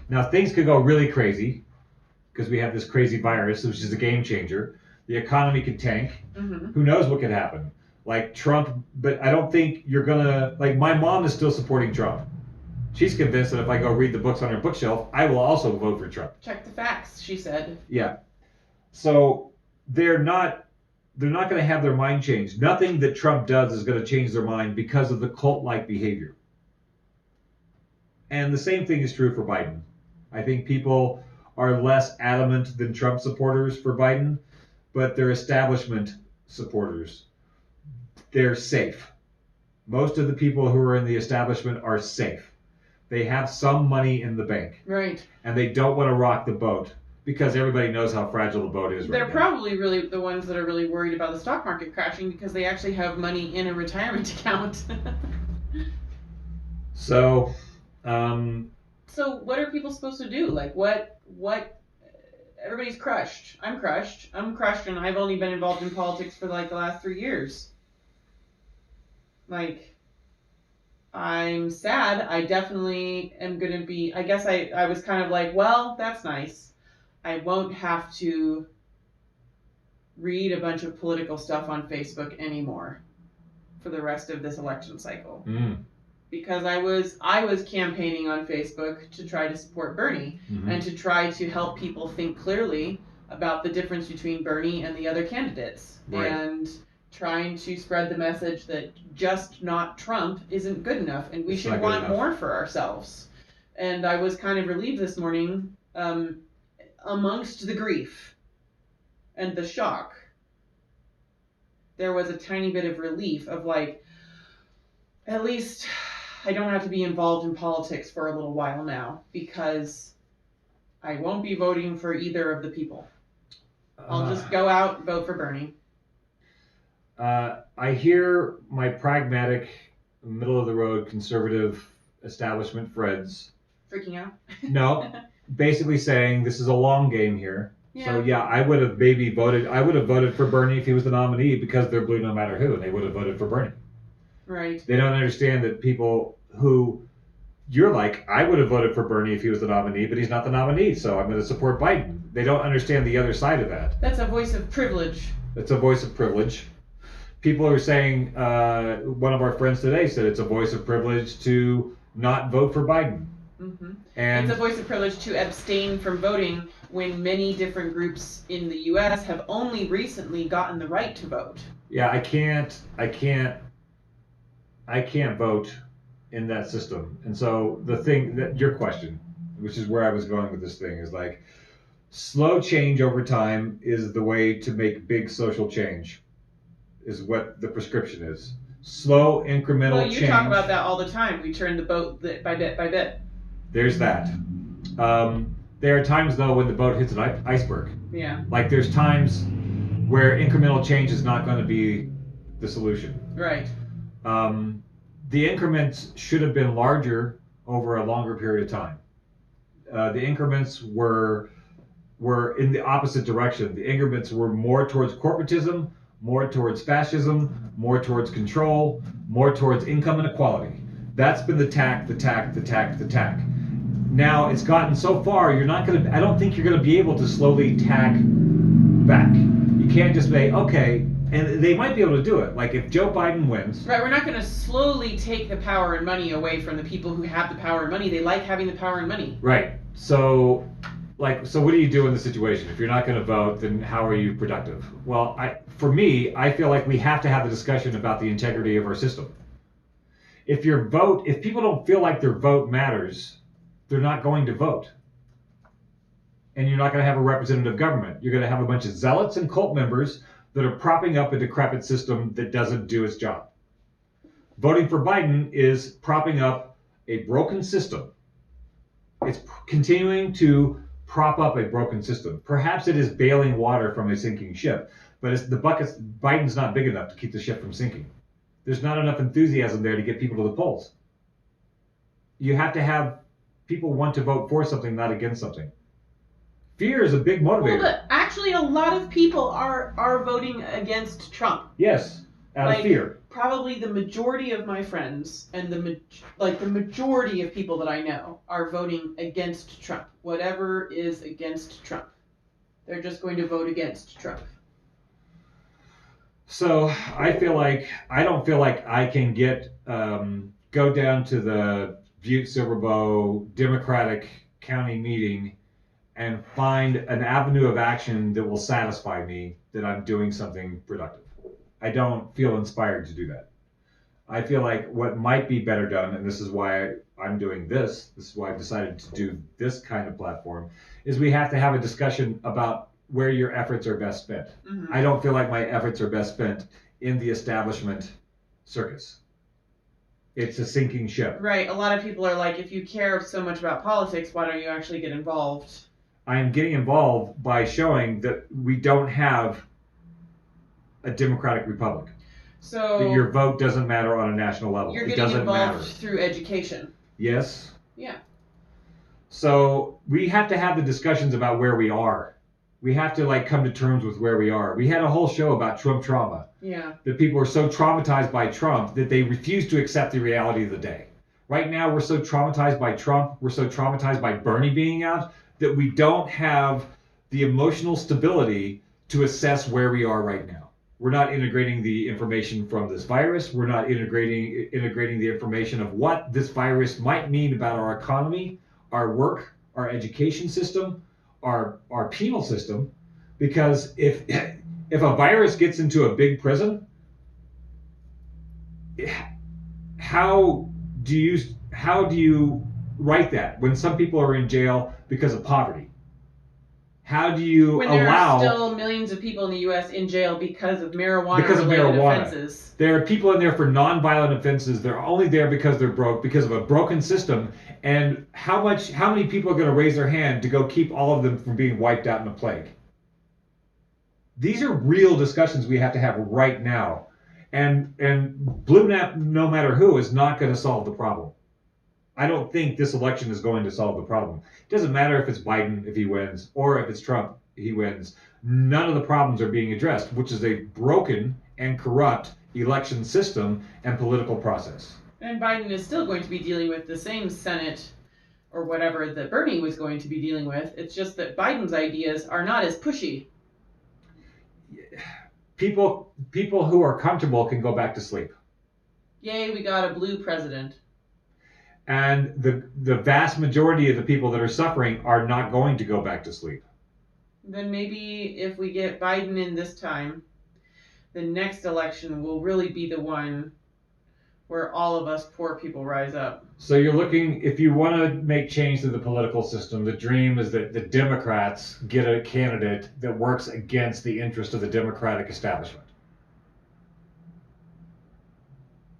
Now, things could go really crazy because we have this crazy virus, which is a game changer. The economy could tank. Mm-hmm. Who knows what could happen? Like Trump, but I don't think you're going to, like my mom is still supporting Trump. She's convinced that if I go read the books on her bookshelf, I will also vote for Trump. Check the facts, she said. Yeah. So they're not going to have their mind changed. Nothing that Trump does is going to change their mind because of the cult-like behavior. And the same thing is true for Biden. I think people are less adamant than Trump supporters for Biden, but they're establishment supporters. They're safe. Most of the people who are in the establishment are safe. They have some money in the bank. Right. And they don't want to rock the boat because everybody knows how fragile the boat is right now. They're probably really the ones that are really worried about the stock market crashing because they actually have money in a retirement account. So what are people supposed to do? Like what everybody's crushed. I'm crushed, and I've only been involved in politics for like the last 3 years. Like, I'm sad. I definitely am going to be, I guess I was kind of like, well, that's nice. I won't have to read a bunch of political stuff on Facebook anymore for the rest of this election cycle. Because I was campaigning on Facebook to try to support Bernie and to try to help people think clearly about the difference between Bernie and the other candidates, and trying to spread the message that just not Trump isn't good enough, and we should want more for ourselves. And I was kind of relieved this morning, amongst the grief and the shock, there was a tiny bit of relief of like, at least I don't have to be involved in politics for a little while now, because I won't be voting for either of the people. I'll just go out and vote for Bernie. I hear my pragmatic, middle-of-the-road, conservative establishment friends freaking out. No, basically saying this is a long game here. Yeah. So yeah, I would have voted for Bernie if he was the nominee, because they're blue no matter who, and they would have voted for Bernie. Right. They don't understand that people who, you're like, I would have voted for Bernie if he was the nominee, but he's not the nominee, so I'm going to support Biden. They don't understand the other side of that. That's a voice of privilege. It's a voice of privilege. People are saying, one of our friends today said it's a voice of privilege to not vote for Biden. And it's a voice of privilege to abstain from voting when many different groups in the U.S. have only recently gotten the right to vote. Yeah, I can't vote in that system. And so the thing that your question, which is where I was going with this thing, is like, slow change over time is the way to make big social change, is what the prescription is. Slow incremental change. Well, you talk about that all the time. We turn the boat by bit by bit. There's that. There are times, though, when the boat hits an iceberg. Yeah. Like, there's times where incremental change is not going to be the solution. Right. The increments should have been larger over a longer period of time. The increments were in the opposite direction. The increments were more towards corporatism, more towards fascism, more towards control, more towards income inequality. That's been the tack. Now it's gotten so far, I don't think you're going to be able to slowly tack back. You can't just say, okay, and they might be able to do it. Like if Joe Biden wins. Right, we're not going to slowly take the power and money away from the people who have the power and money. They like having the power and money. Right. So what do you do in the situation? If you're not going to vote, then how are you productive? Well, for me, I feel like we have to have a discussion about the integrity of our system. If people don't feel like their vote matters, they're not going to vote. And you're not going to have a representative government. You're going to have a bunch of zealots and cult members that are propping up a decrepit system that doesn't do its job. Voting for Biden is propping up a broken system. It's continuing to prop up a broken system. Perhaps it is bailing water from a sinking ship, but Biden's not big enough to keep the ship from sinking. There's not enough enthusiasm there to get people to the polls. You have to have people want to vote for something, not against something. Fear is a big motivator. Well, but actually, a lot of people are voting against Trump. Yes, out of fear. Probably the majority of my friends and the majority of people that I know are voting against Trump. Whatever is against Trump, they're just going to vote against Trump. So I don't feel like I can go down to the Butte Silverbow Democratic County meeting and find an avenue of action that will satisfy me that I'm doing something productive. I don't feel inspired to do that. I feel like what might be better done, and this is why I'm doing this is why I've decided to do this kind of platform, is we have to have a discussion about where your efforts are best spent. Mm-hmm. I don't feel like my efforts are best spent in the establishment circus. It's a sinking ship. Right. A lot of people are like, if you care so much about politics, why don't you actually get involved? I am getting involved by showing that we don't have a democratic republic. So that your vote doesn't matter on a national level. You're getting involved through education. Yes. Yeah. So we have to have the discussions about where we are. We have to come to terms with where we are. We had a whole show about Trump trauma. Yeah. That people are so traumatized by Trump that they refuse to accept the reality of the day. Right now, we're so traumatized by Trump, we're so traumatized by Bernie being out, that we don't have the emotional stability to assess where we are right now. We're not integrating the information from this virus. We're not integrating the information of what this virus might mean about our economy, our work, our education system, our penal system. Because if a virus gets into a big prison, how do you write that when some people are in jail because of poverty? How do you when there are still millions of people in the U.S. in jail because of marijuana-related offenses? There are people in there for non-violent offenses. They're only there because they're broke, because of a broken system. And how many people are going to raise their hand to go keep all of them from being wiped out in a plague? These are real discussions we have to have right now. And Blue Nap, no matter who, is not going to solve the problem. I don't think this election is going to solve the problem. It doesn't matter if it's Biden, if he wins, or if it's Trump, he wins. None of the problems are being addressed, which is a broken and corrupt election system and political process. And Biden is still going to be dealing with the same Senate or whatever that Bernie was going to be dealing with. It's just that Biden's ideas are not as pushy. People who are comfortable can go back to sleep. Yay, we got a blue president. And the vast majority of the people that are suffering are not going to go back to sleep. Then maybe if we get Biden in this time, the next election will really be the one where all of us poor people rise up. So you're looking, if you want to make change to the political system, the dream is that the Democrats get a candidate that works against the interest of the Democratic establishment.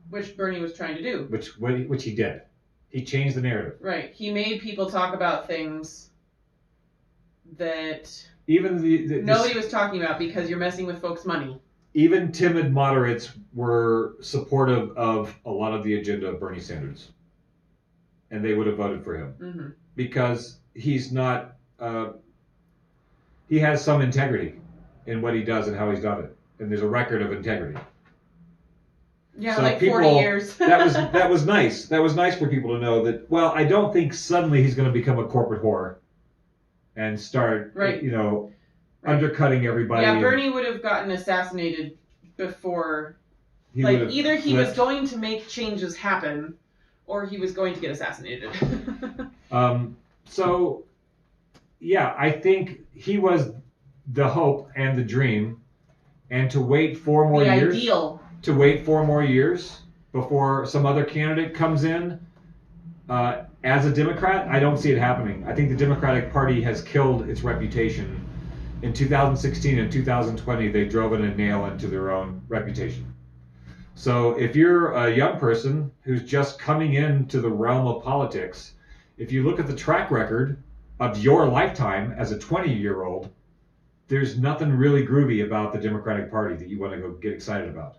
Which Bernie was trying to do. Which he did. He changed the narrative. Right. He made people talk about things that even nobody was talking about because you're messing with folks' money. Even timid moderates were supportive of a lot of the agenda of Bernie Sanders. And they would have voted for him. Mm-hmm. Because he's not, he has some integrity in what he does and how he's done it. And there's a record of integrity. Yeah, so like 40 years. that was nice. That was nice for people to know that, well, I don't think suddenly he's going to become a corporate whore and start, undercutting everybody. Yeah, Bernie would have gotten assassinated before. Either he was going to make changes happen or he was going to get assassinated. So, yeah, I think he was the hope and the dream. And to wait 4 more years. The ideal. To wait 4 more years before some other candidate comes in as a Democrat, I don't see it happening. I think the Democratic Party has killed its reputation. In 2016 and 2020, they drove in a nail into their own reputation. So if you're a young person who's just coming into the realm of politics, if you look at the track record of your lifetime as a 20-year-old, there's nothing really groovy about the Democratic Party that you want to go get excited about.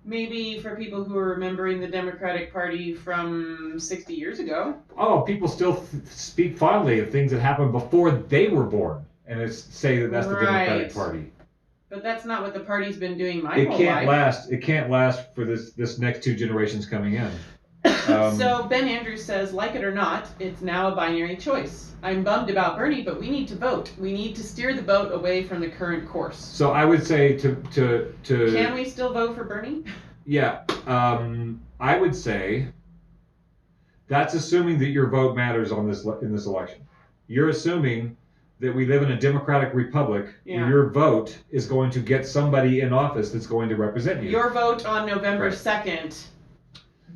Maybe for people who are remembering the Democratic Party from 60 years ago. Oh, people still speak fondly of things that happened before they were born, and say that that's the Democratic Party. But that's not what the party's been doing my whole life. It can't last for this next 2 generations coming in. So Ben Andrews says, like it or not, it's now a binary choice. I'm bummed about Bernie, but we need to vote. We need to steer the boat away from the current course. So I would say to Can we still vote for Bernie? Yeah, I would say that's assuming that your vote matters in this election. You're assuming that we live in a democratic republic where your vote is going to get somebody in office that's going to represent you. Your vote on November 2nd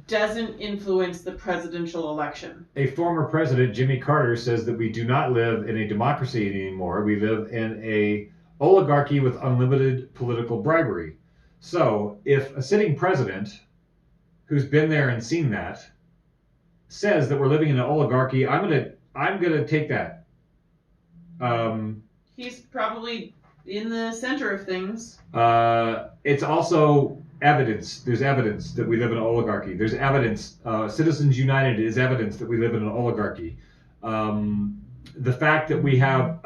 doesn't influence the presidential election. A former president, Jimmy Carter, says that we do not live in a democracy anymore. We live in a oligarchy with unlimited political bribery. So if a sitting president who's been there and seen that says that we're living in an oligarchy, I'm gonna take that. He's probably in the center of things. It's also evidence. There's evidence that we live in an oligarchy. There's evidence. Citizens United is evidence that we live in an oligarchy. The fact that we have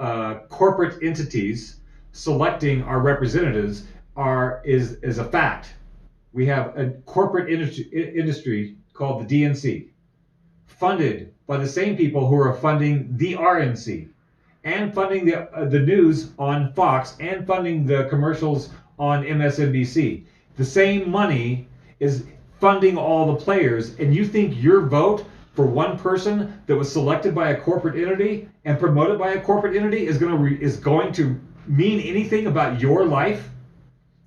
corporate entities selecting our representatives is a fact. We have a corporate industry called the DNC, funded by the same people who are funding the RNC. and funding the news on Fox and funding the commercials on MSNBC. The same money is funding all the players, and you think your vote for one person that was selected by a corporate entity and promoted by a corporate entity is going to mean anything about your life?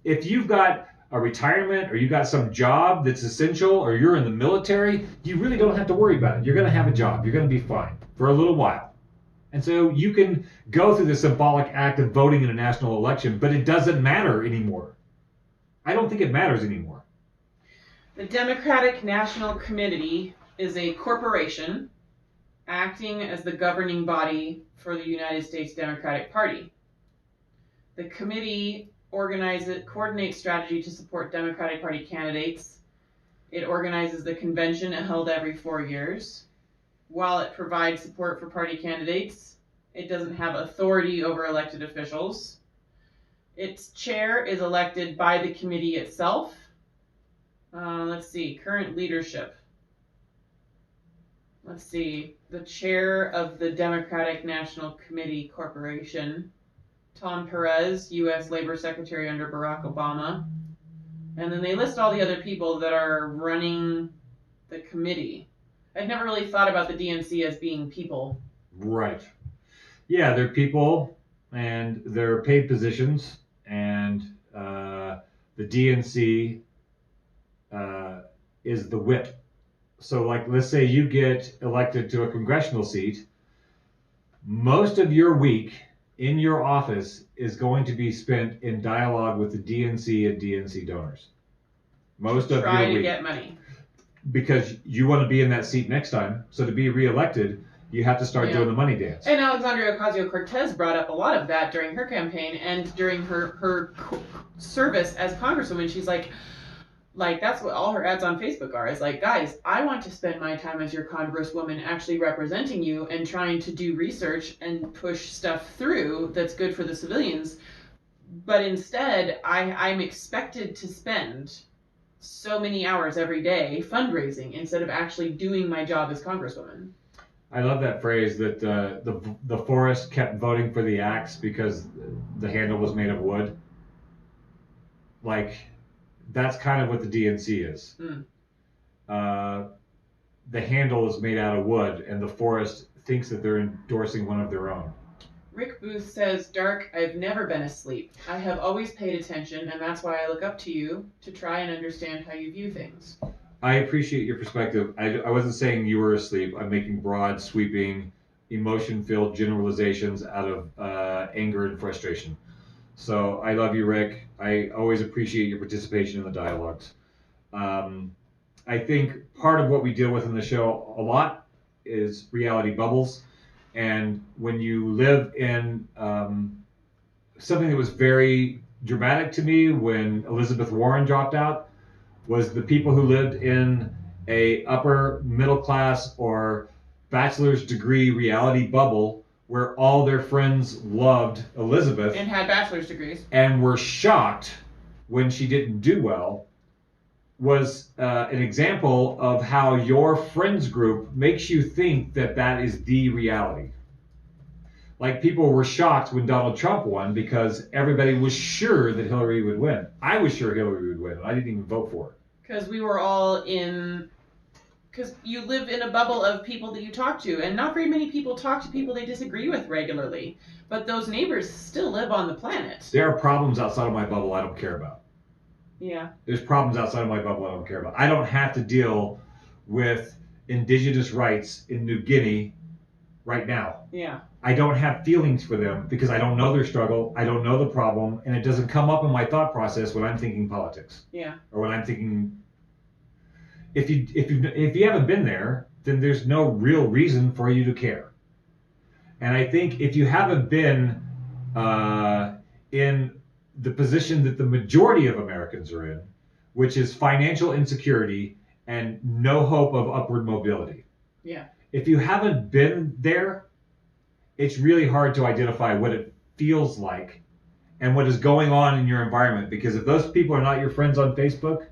If you've got a retirement or you got some job that's essential or you're in the military, you really don't have to worry about it. You're going to have a job. You're going to be fine for a little while. And so you can go through the symbolic act of voting in a national election, but it doesn't matter anymore. I don't think it matters anymore. The Democratic National Committee is a corporation acting as the governing body for the United States Democratic Party. The committee coordinates strategy to support Democratic Party candidates. It organizes the convention held every 4 years. While it provides support for party candidates, it doesn't have authority over elected officials. Its chair is elected by the committee itself. Let's see, current leadership. Let's see, the chair of the Democratic National Committee Corporation, Tom Perez, U.S. Labor Secretary under Barack Obama. And then they list all the other people that are running the committee. I've never really thought about the DNC as being people. Right. Yeah, they're people, and they're paid positions, and the DNC is the whip. So, like, let's say you get elected to a congressional seat. Most of your week in your office is going to be spent in dialogue with the DNC and DNC donors. Most of your week. Try to get money. Because you want to be in that seat next time. So to be reelected, you have to start doing the money dance. And Alexandria Ocasio-Cortez brought up a lot of that during her campaign and during her service as Congresswoman. She's like that's what all her ads on Facebook are. Is like, guys, I want to spend my time as your Congresswoman actually representing you and trying to do research and push stuff through that's good for the civilians. But instead, I'm expected to spend so many hours every day fundraising instead of actually doing my job as Congresswoman. I love that phrase that the forest kept voting for the axe because the handle was made of wood. Like, that's kind of what the DNC is. The handle is made out of wood, and the forest thinks that they're endorsing one of their own. Rick Booth says, Dark, I've never been asleep. I have always paid attention, and that's why I look up to you to try and understand how you view things. I appreciate your perspective. I wasn't saying you were asleep. I'm making broad, sweeping, emotion-filled generalizations out of anger and frustration. So I love you, Rick. I always appreciate your participation in the dialogues. I think part of what we deal with in the show a lot is reality bubbles. And when you live in something that was very dramatic to me when Elizabeth Warren dropped out was the people who lived in a upper middle class or bachelor's degree reality bubble where all their friends loved Elizabeth and had bachelor's degrees and were shocked when she didn't do well was an example of how your friends group makes you think that that is the reality. Like, people were shocked when Donald Trump won because everybody was sure that Hillary would win. I was sure Hillary would win. I didn't even vote for her. Because we were all because you live in a bubble of people that you talk to, and not very many people talk to people they disagree with regularly. But those neighbors still live on the planet. There are problems outside of my bubble I don't care about. Yeah. There's problems outside of my bubble I don't care about. I don't have to deal with indigenous rights in New Guinea right now. Yeah. I don't have feelings for them because I don't know their struggle, I don't know the problem, and it doesn't come up in my thought process when I'm thinking politics. Yeah. Or when I'm thinking, if you haven't been there, then there's no real reason for you to care. And I think if you haven't been in the position that the majority of Americans are in, which is financial insecurity and no hope of upward mobility. Yeah. If you haven't been there, it's really hard to identify what it feels like and what is going on in your environment. Because if those people are not your friends on Facebook,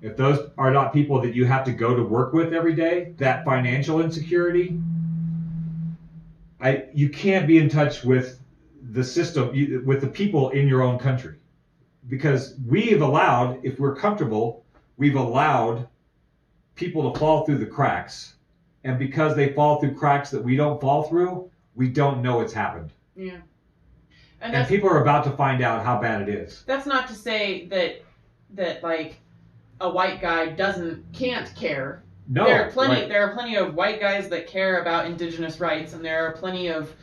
if those are not people that you have to go to work with every day, that financial insecurity, You can't be in touch with the system, with the people in your own country, because we've allowed, if we're comfortable, we've allowed people to fall through the cracks, and because they fall through cracks that we don't fall through, we don't know it's happened. Yeah. And people are about to find out how bad it is. That's not to say that like a white guy can't care. No, there are plenty of white guys that care about indigenous rights, and there are plenty of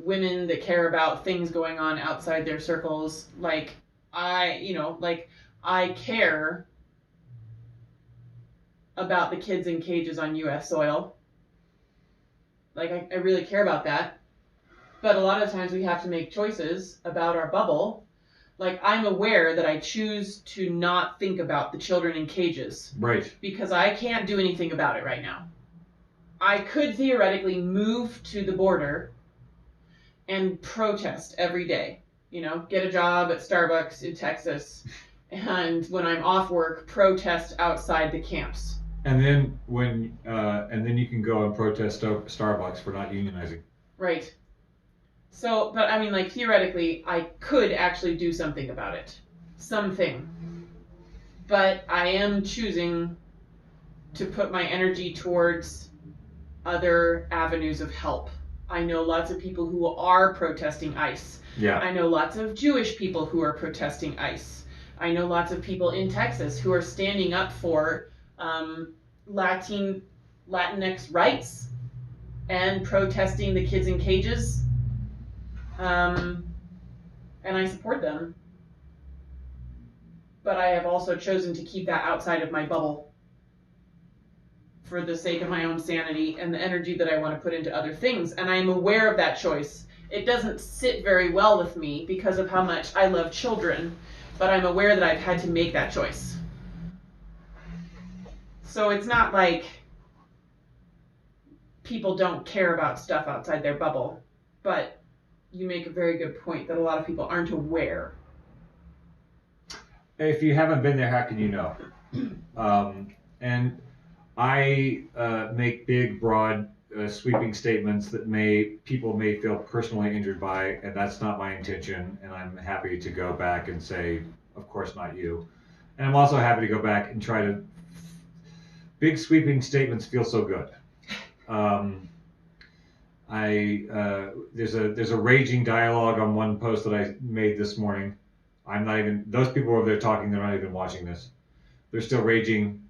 women that care about things going on outside their circles. Like I care about the kids in cages on U.S. soil. Like I really care about that. But a lot of times we have to make choices about our bubble. Like, I'm aware that I choose to not think about the children in cages. Right. Because I can't do anything about it right now. I could theoretically move to the border and protest every day. You know, get a job at Starbucks in Texas. And when I'm off work, protest outside the camps. And then you can go and protest Starbucks for not unionizing. Right. So, but I mean, like, theoretically, I could actually do something about it. Something. But I am choosing to put my energy towards other avenues of help. I know lots of people who are protesting ICE. Yeah. I know lots of Jewish people who are protesting ICE. I know lots of people in Texas who are standing up for Latinx rights and protesting the kids in cages. And I support them. But I have also chosen to keep that outside of my bubble for the sake of my own sanity and the energy that I want to put into other things. And I am aware of that choice. It doesn't sit very well with me because of how much I love children, but I'm aware that I've had to make that choice. So it's not like people don't care about stuff outside their bubble, but you make a very good point that a lot of people aren't aware. If you haven't been there, how can you know? And I make big, broad, sweeping statements that people may feel personally injured by, and that's not my intention. And I'm happy to go back and say, of course, not you. And I'm also happy to go back and try to. Big, sweeping statements feel so good. There's a raging dialogue on one post that I made this morning. Those people over there talking, they're not even watching this. They're still raging.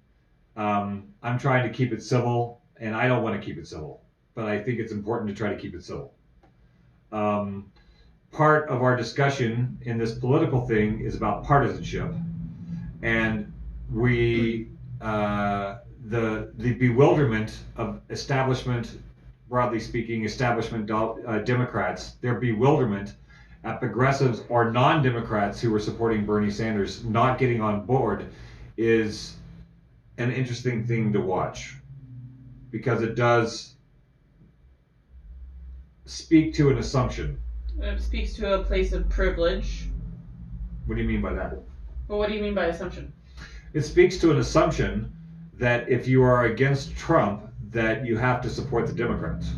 I'm trying to keep it civil, and I don't want to keep it civil, but I think it's important to try to keep it civil. Part of our discussion in this political thing is about partisanship, and the bewilderment of establishment, broadly speaking, establishment Democrats, their bewilderment at progressives or non-Democrats who were supporting Bernie Sanders not getting on board is an interesting thing to watch, because it does speak to an assumption. It speaks to a place of privilege. What do you mean by that? Well, what do you mean by assumption? It speaks to an assumption that if you are against Trump, that you have to support the Democrats.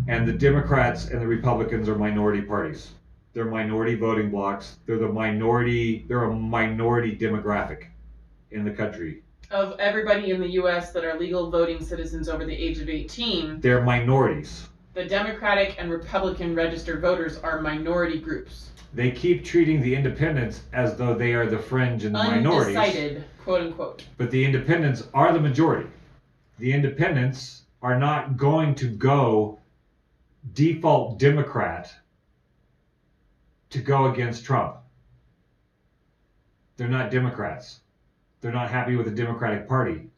And the Democrats and the Republicans are minority parties. They're minority voting blocks. They're a minority demographic in the country. Of everybody in the U.S. that are legal voting citizens over the age of 18. They're minorities. The Democratic and Republican registered voters are minority groups. They keep treating the independents as though they are the fringe and the minorities. Undecided, quote unquote. But the independents are the majority. The independents are not going to go default Democrat to go against Trump. They're not Democrats. They're not happy with the Democratic Party.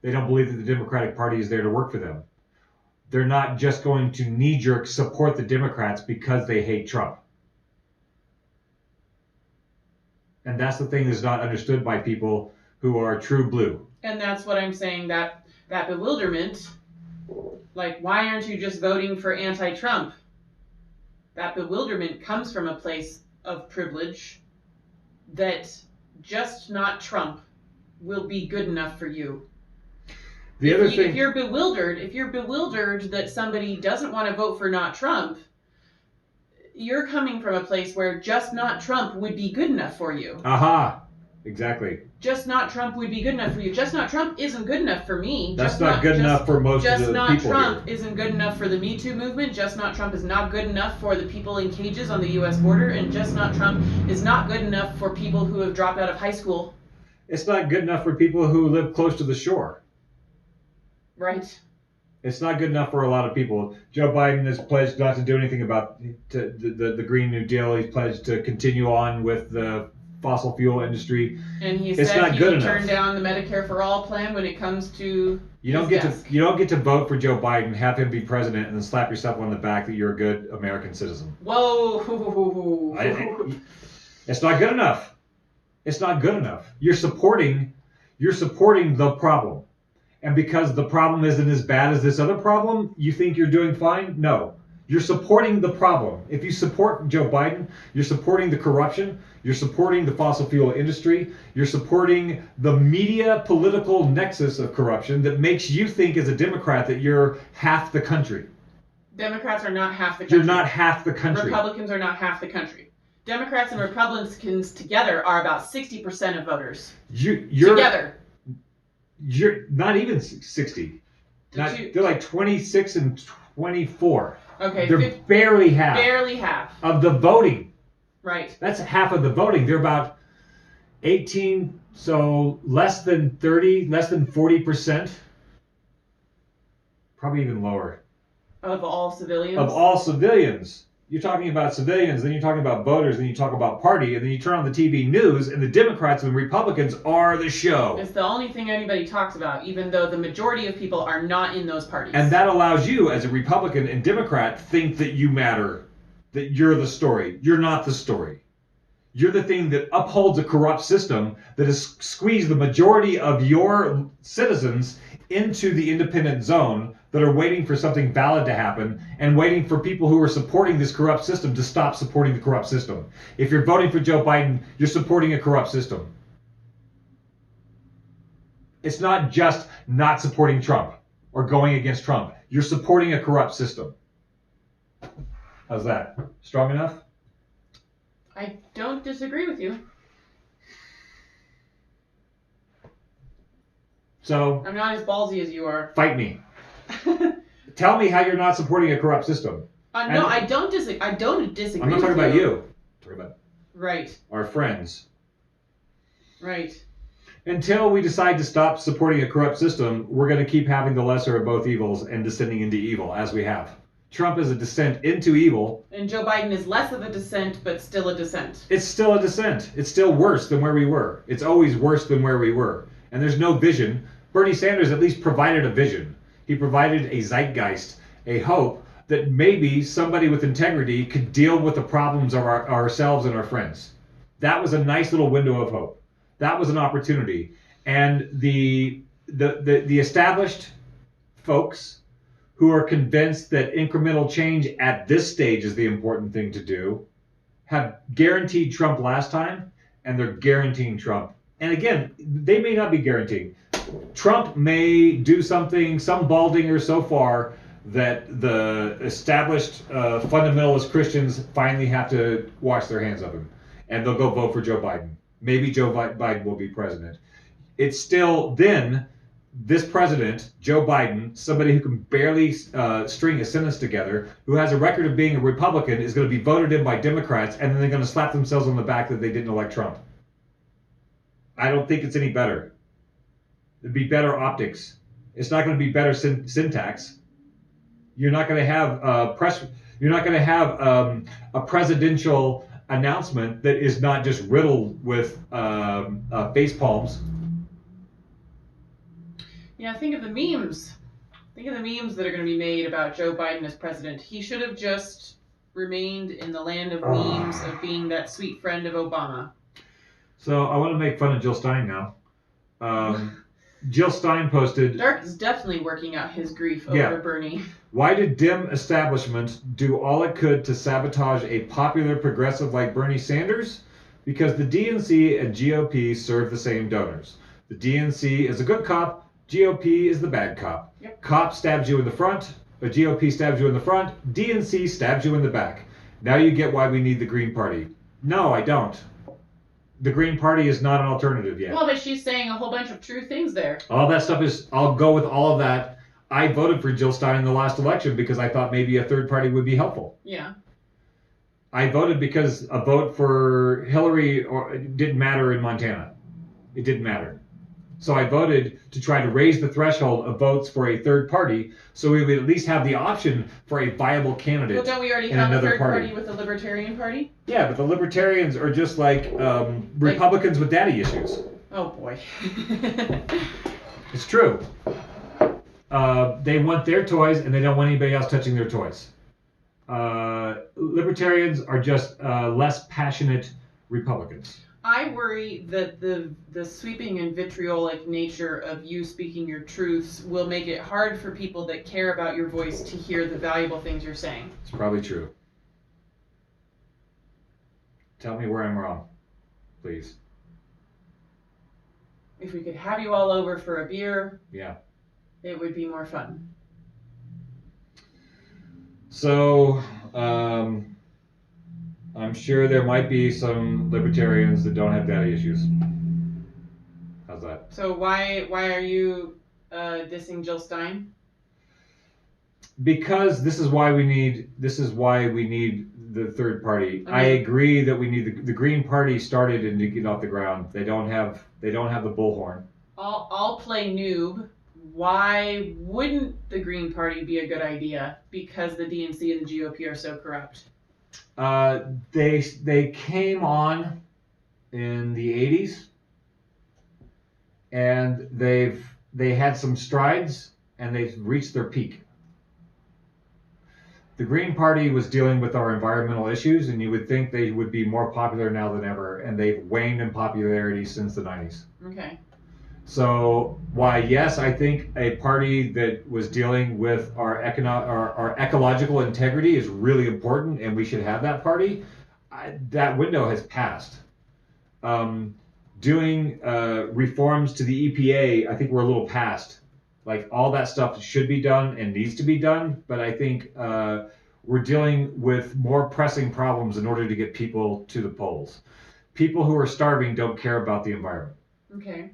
They don't believe that the Democratic Party is there to work for them. They're not just going to knee-jerk support the Democrats because they hate Trump. And that's the thing that's not understood by people who are true blue. And that's what I'm saying, that bewilderment, like, why aren't you just voting for anti-Trump? That bewilderment comes from a place of privilege that just not Trump will be good enough for you. The other thing, if you're bewildered that somebody doesn't want to vote for not Trump, you're coming from a place where just not Trump would be good enough for you. Aha, exactly. Just not Trump would be good enough for you. Just not Trump isn't good enough for me. That's not good enough for most of the people here. Just not Trump isn't good enough for the Me Too movement. Just not Trump is not good enough for the people in cages on the U.S. border. And just not Trump is not good enough for people who have dropped out of high school. It's not good enough for people who live close to the shore. Right. It's not good enough for a lot of people. Joe Biden has pledged not to do anything about the Green New Deal. He's pledged to continue on with the fossil fuel industry. And he said he would turn down the Medicare for All plan when it comes to you don't get to vote for Joe Biden, have him be president, and then slap yourself on the back that you're a good American citizen. Whoa! It's not good enough. It's not good enough. You're supporting the problem. And because the problem isn't as bad as this other problem, you think you're doing fine? No. You're supporting the problem. If you support Joe Biden, you're supporting the corruption, you're supporting the fossil fuel industry, you're supporting the media political nexus of corruption that makes you think as a Democrat that you're half the country. Democrats are not half the country. You're not half the country. Republicans are not half the country. Democrats and Republicans together are about 60% of voters. Together. You're not even 60. They're like 26 and 24. Okay. They're barely half. Barely half. Of the voting. Right. That's half of the voting. They're about 18, so less than 30, less than 40%. Probably even lower. Of all civilians? Of all civilians. You're talking about civilians, then you're talking about voters, then you talk about party, and then you turn on the TV news, and the Democrats and the Republicans are the show. It's the only thing anybody talks about, even though the majority of people are not in those parties. And that allows you, as a Republican and Democrat, think that you matter, that you're the story. You're not the story. You're the thing that upholds a corrupt system that has squeezed the majority of your citizens into the independent zone that are waiting for something valid to happen and waiting for people who are supporting this corrupt system to stop supporting the corrupt system. If you're voting for Joe Biden, you're supporting a corrupt system. It's not just not supporting Trump or going against Trump. You're supporting a corrupt system. How's that? Strong enough? I don't disagree with you. So I'm not as ballsy as you are. Fight me. Tell me how you're not supporting a corrupt system. No, I don't disagree. I don't disagree. I'm not talking about you. I'm talking about right. Our friends. Right. Until we decide to stop supporting a corrupt system, we're going to keep having the lesser of both evils and descending into evil as we have. Trump is a descent into evil. And Joe Biden is less of a descent, but still a descent. It's still a descent. It's still worse than where we were. It's always worse than where we were. And there's no vision. Bernie Sanders at least provided a vision. He provided a zeitgeist, a hope that maybe somebody with integrity could deal with the problems of ourselves and our friends. That was a nice little window of hope. That was an opportunity. And the established folks who are convinced that incremental change at this stage is the important thing to do have guaranteed Trump last time, and they're guaranteeing Trump. And again, they may not be guaranteeing. Trump may do something, some baldinger so far that the established fundamentalist Christians finally have to wash their hands of him, and they'll go vote for Joe Biden. Maybe Joe Biden will be president. It's still then this president, Joe Biden, somebody who can barely string a sentence together, who has a record of being a Republican, is going to be voted in by Democrats, and then they're going to slap themselves on the back that they didn't elect Trump. I don't think it's any better. It'd be better optics. It's not going to be better syntax. You're not going to have a presidential announcement that is not just riddled with face palms. Yeah, think of the memes. Think of the memes that are going to be made about Joe Biden as president. He should have just remained in the land of memes of being that sweet friend of Obama. So I want to make fun of Jill Stein now. Jill Stein posted... Dark is definitely working out his grief over Bernie. Why did Dem establishment do all it could to sabotage a popular progressive like Bernie Sanders? Because the DNC and GOP serve the same donors. The DNC is a good cop, GOP is the bad cop. Yep. Cop stabs you in the front. The GOP stabs you in the front. DNC stabs you in the back. Now you get why we need the Green Party. No, I don't. The Green Party is not an alternative yet. Well, but she's saying a whole bunch of true things there. All that stuff is, I'll go with all of that. I voted for Jill Stein in the last election because I thought maybe a third party would be helpful. Yeah. I voted because a vote for Hillary didn't matter in Montana. It didn't matter. So I voted to try to raise the threshold of votes for a third party so we would at least have the option for a viable candidate. Well, don't we already in have a another third party party with the Libertarian Party? Yeah, but the Libertarians are just like Republicans with daddy issues. Oh, boy. It's true. They want their toys and they don't want anybody else touching their toys. Libertarians are just less passionate Republicans. I worry that the sweeping and vitriolic nature of you speaking your truths will make it hard for people that care about your voice to hear the valuable things you're saying. It's probably true. Tell me where I'm wrong, please. If we could have you all over for a beer, yeah, it would be more fun. So, I'm sure there might be some libertarians that don't have daddy issues. How's that? So why are you dissing Jill Stein? Because this is why we need the third party. I agree that we need the Green Party started and to get off the ground. They don't have the bullhorn. I'll play noob. Why wouldn't the Green Party be a good idea? Because the DNC and the GOP are so corrupt. They came on in the 80s, and they had some strides, and they've reached their peak. The Green Party was dealing with our environmental issues, and you would think they would be more popular now than ever, and they've waned in popularity since the 90s. Okay. So, why, yes, I think a party that was dealing with our ecological integrity is really important, and we should have that party. That window has passed. Doing reforms to the EPA, I think we're a little past. Like, all that stuff should be done and needs to be done, but I think we're dealing with more pressing problems in order to get people to the polls. People who are starving don't care about the environment. Okay.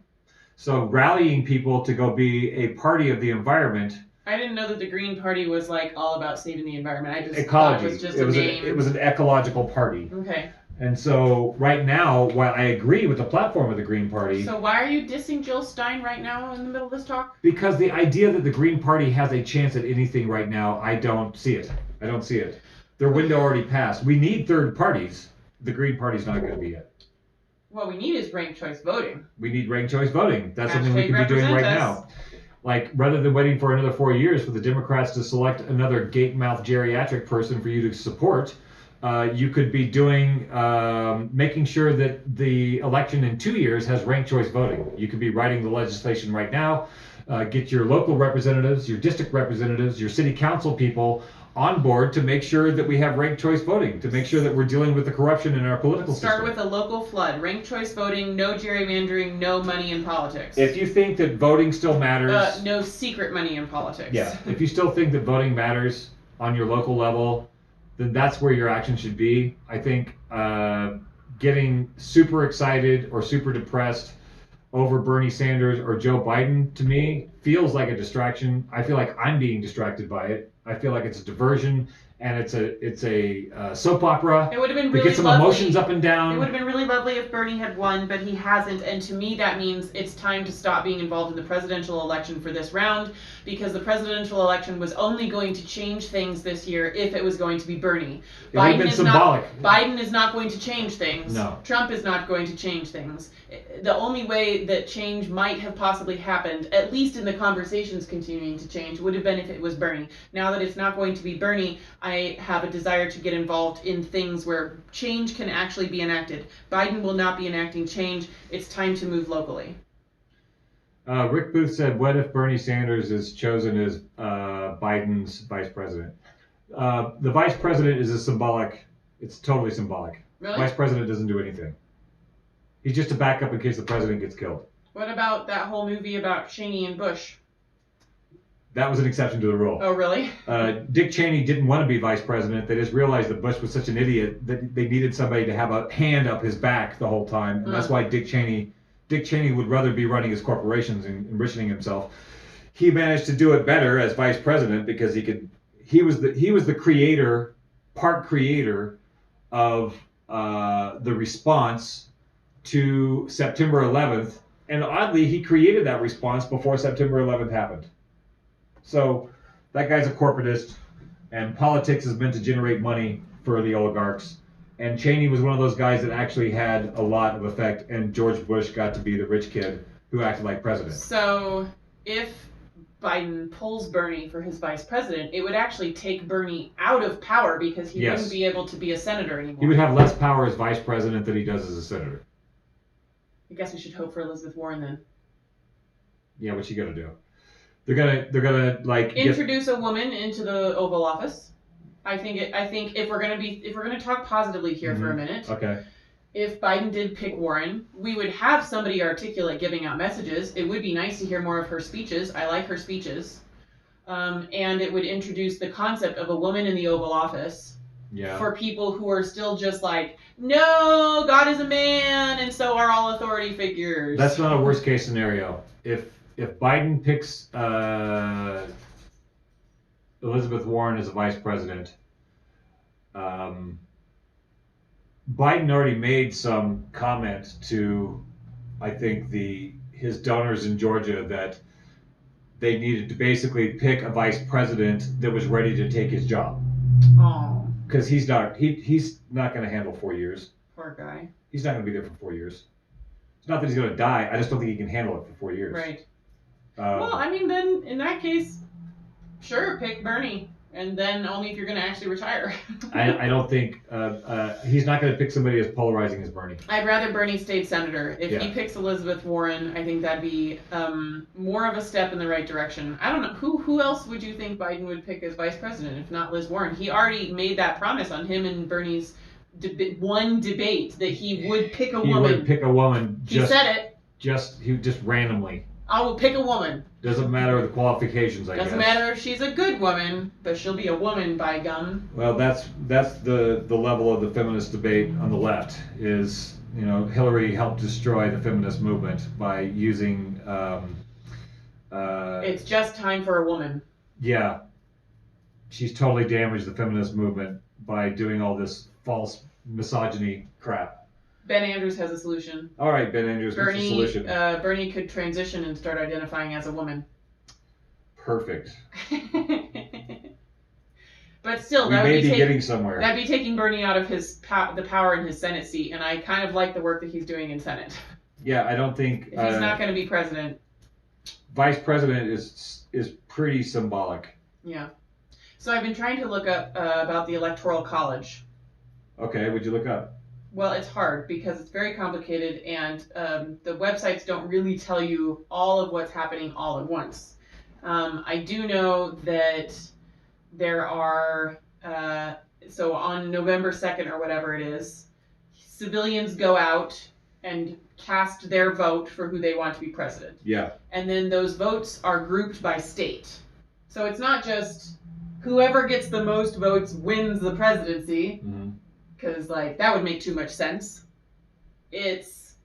So rallying people to go be a party of the environment. I didn't know that the Green Party was like all about saving the environment. I just ecology. Thought it was just a name. It was an ecological party. Okay. And so right now, while I agree with the platform of the Green Party. So why are you dissing Jill Stein right now in the middle of this talk? Because the idea that the Green Party has a chance at anything right now, I don't see it. I don't see it. Their window already passed. We need third parties. The Green Party's not going to be it. What we need is ranked choice voting. We need ranked choice voting. That's something we Hashtag can be doing right represent now. Like, rather than waiting for another 4 years for the Democrats to select another gate-mouthed geriatric person for you to support, you could be doing, making sure that the election in 2 years has ranked choice voting. You could be writing the legislation right now, get your local representatives, your district representatives, your city council people on board to make sure that we have ranked choice voting, to make sure that we're dealing with the corruption in our political system. Start with a local flood, ranked choice voting, no gerrymandering, no money in politics. If you think that voting still matters... no secret money in politics. Yeah, if you still think that voting matters on your local level, then that's where your action should be. I think getting super excited or super depressed over Bernie Sanders or Joe Biden, to me, feels like a distraction. I feel like I'm being distracted by it. I feel like it's a diversion, and it's a soap opera. It would have been really to get some lovely. Emotions up and down. It would have been really lovely if Bernie had won, but he hasn't. And to me, that means it's time to stop being involved in the presidential election for this round, because the presidential election was only going to change things this year if it was going to be Bernie. It would have been symbolic. Biden is not going to change things. No. Trump is not going to change things. The only way that change might have possibly happened, at least in the conversations continuing to change, would have been if it was Bernie. Now that it's not going to be Bernie, I have a desire to get involved in things where change can actually be enacted. Biden will not be enacting change. It's time to move locally. Rick Booth said, what if Bernie Sanders is chosen as Biden's vice president? The vice president is a symbolic, it's totally symbolic. Really? Vice president doesn't do anything. He's just a backup in case the president gets killed. What about that whole movie about Cheney and Bush? That was an exception to the rule. Oh, really? Dick Cheney didn't want to be vice president. They just realized that Bush was such an idiot that they needed somebody to have a hand up his back the whole time, and that's why Dick Cheney would rather be running his corporations and enriching himself. He managed to do it better as vice president because he was the creator, part creator of the response to September 11th, and oddly, he created that response before September 11th happened. So that guy's a corporatist, and politics is meant to generate money for the oligarchs. And Cheney was one of those guys that actually had a lot of effect, and George Bush got to be the rich kid who acted like president. So if Biden pulls Bernie for his vice president, it would actually take Bernie out of power because he wouldn't be able to be a senator anymore. He would have less power as vice president than he does as a senator. I guess we should hope for Elizabeth Warren then. Yeah, what you gonna do? They're gonna like introduce a woman into the Oval Office. I think if we're gonna talk positively here for a minute. Okay. If Biden did pick Warren, we would have somebody articulate giving out messages. It would be nice to hear more of her speeches. I like her speeches. And it would introduce the concept of a woman in the Oval Office. Yeah. For people who are still just like, no, God is a man, and so are all authority figures. That's not a worst case scenario. If Biden picks Elizabeth Warren as a vice president, Biden already made some comment to, I think, his donors in Georgia that they needed to basically pick a vice president that was ready to take his job. Oh. Because he's not going to handle 4 years. Poor guy. He's not going to be there for 4 years. It's not that he's going to die. I just don't think he can handle it for 4 years. Right. Well, I mean, then in that case, sure, pick Bernie, and then only if you're going to actually retire. I don't think he's not going to pick somebody as polarizing as Bernie. I'd rather Bernie stayed senator. If he picks Elizabeth Warren, I think that'd be more of a step in the right direction. I don't know who else would you think Biden would pick as vice president if not Liz Warren? He already made that promise on him and Bernie's one debate that he would pick a woman. He would pick a woman. He said it. Just randomly. I will pick a woman. Doesn't matter the qualifications, I guess. Doesn't matter if she's a good woman, but she'll be a woman by gum. Well, that's the level of the feminist debate on the left. Is Hillary helped destroy the feminist movement by using. It's just time for a woman. Yeah, she's totally damaged the feminist movement by doing all this false misogyny crap. Ben Andrews has a solution. All right, Ben Andrews has a solution. Bernie could transition and start identifying as a woman. Perfect. But still, we may be getting somewhere. That'd be taking Bernie out of the power in his Senate seat, and I kind of like the work that he's doing in Senate. Yeah, I don't think if he's not going to be president. Vice president is pretty symbolic. Yeah. So I've been trying to look up about the Electoral College. Okay, what'd you look up? Well, it's hard because it's very complicated, and the websites don't really tell you all of what's happening all at once. I do know that there are, so on November 2nd or whatever it is, civilians go out and cast their vote for who they want to be president. Yeah. And then those votes are grouped by state. So it's not just whoever gets the most votes wins the presidency. Mm-hmm. Because, that would make too much sense. It's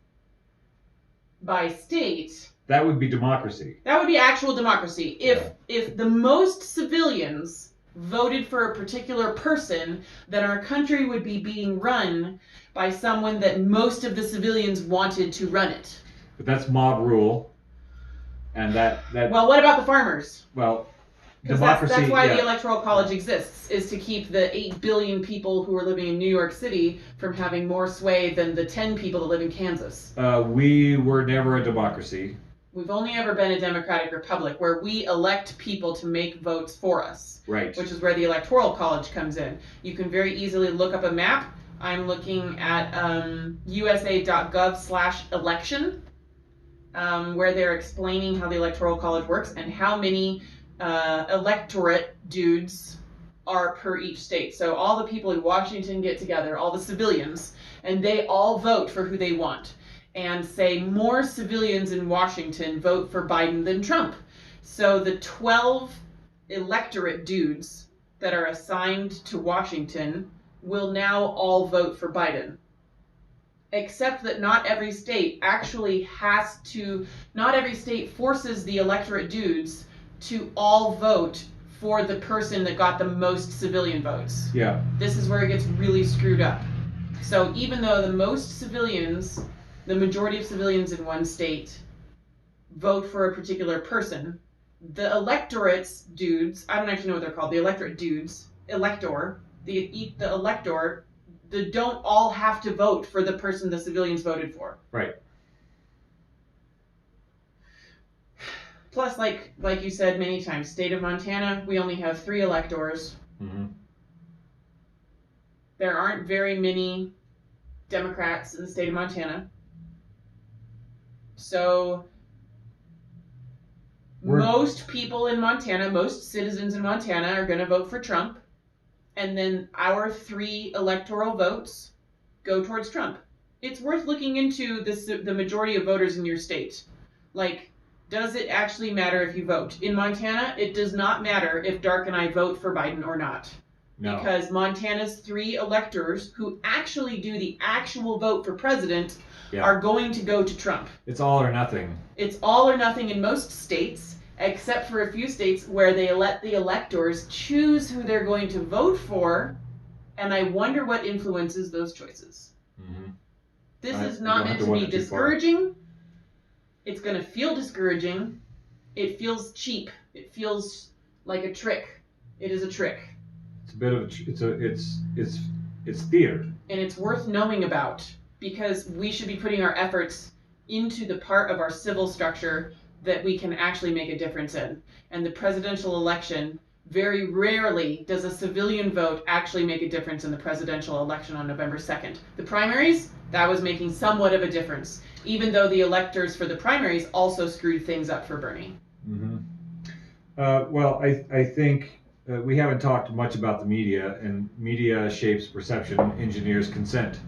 by state. That would be democracy. That would be actual democracy. If the most civilians voted for a particular person, then our country would be being run by someone that most of the civilians wanted to run it. But that's mob rule. And that Well, what about the farmers? Well, democracy. That's why the Electoral College exists, is to keep the 8 billion people who are living in New York City from having more sway than the 10 people that live in Kansas. We were never a democracy. We've only ever been a democratic republic where we elect people to make votes for us. Right. Which is where the Electoral College comes in. You can very easily look up a map. I'm looking at usa.gov/election, where they're explaining how the Electoral College works and how many electorate dudes are per each state. So all the people in Washington get together, all the civilians, and they all vote for who they want. and say more civilians in Washington vote for Biden than Trump. So the 12 electorate dudes that are assigned to Washington will now all vote for Biden. Except that not every state forces the electorate dudes to all vote for the person that got the most civilian votes. Yeah. This is where it gets really screwed up. So even though the majority of civilians in one state vote for a particular person, the electorate's dudes, I don't actually know what they're called, the electorate dudes, the elector, they don't all have to vote for the person the civilians voted for. Right. Plus, like you said many times, state of Montana, we only have 3 electors. Mm-hmm. There aren't very many Democrats in the state of Montana. So most people in Montana, most citizens in Montana are going to vote for Trump. And then our 3 electoral votes go towards Trump. It's worth looking into the majority of voters in your state. Like, does it actually matter if you vote? In Montana, it does not matter if Dark and I vote for Biden or not. No. Because Montana's 3 electors who actually do the actual vote for president are going to go to Trump. It's all or nothing. It's all or nothing in most states, except for a few states where they let the electors choose who they're going to vote for, and I wonder what influences those choices. Mm-hmm. This is not meant to be discouraging. It's going to feel discouraging. It feels cheap. It feels like a trick. It is a trick. It's a bit of it's theater. And it's worth knowing about, because we should be putting our efforts into the part of our civil structure that we can actually make a difference in. And the presidential election, very rarely does a civilian vote actually make a difference in the presidential election on November 2nd. The primaries, that was making somewhat of a difference, even though the electors for the primaries also screwed things up for Bernie. Mm-hmm. Well, I think we haven't talked much about the media, and media shapes perception, engineers consent.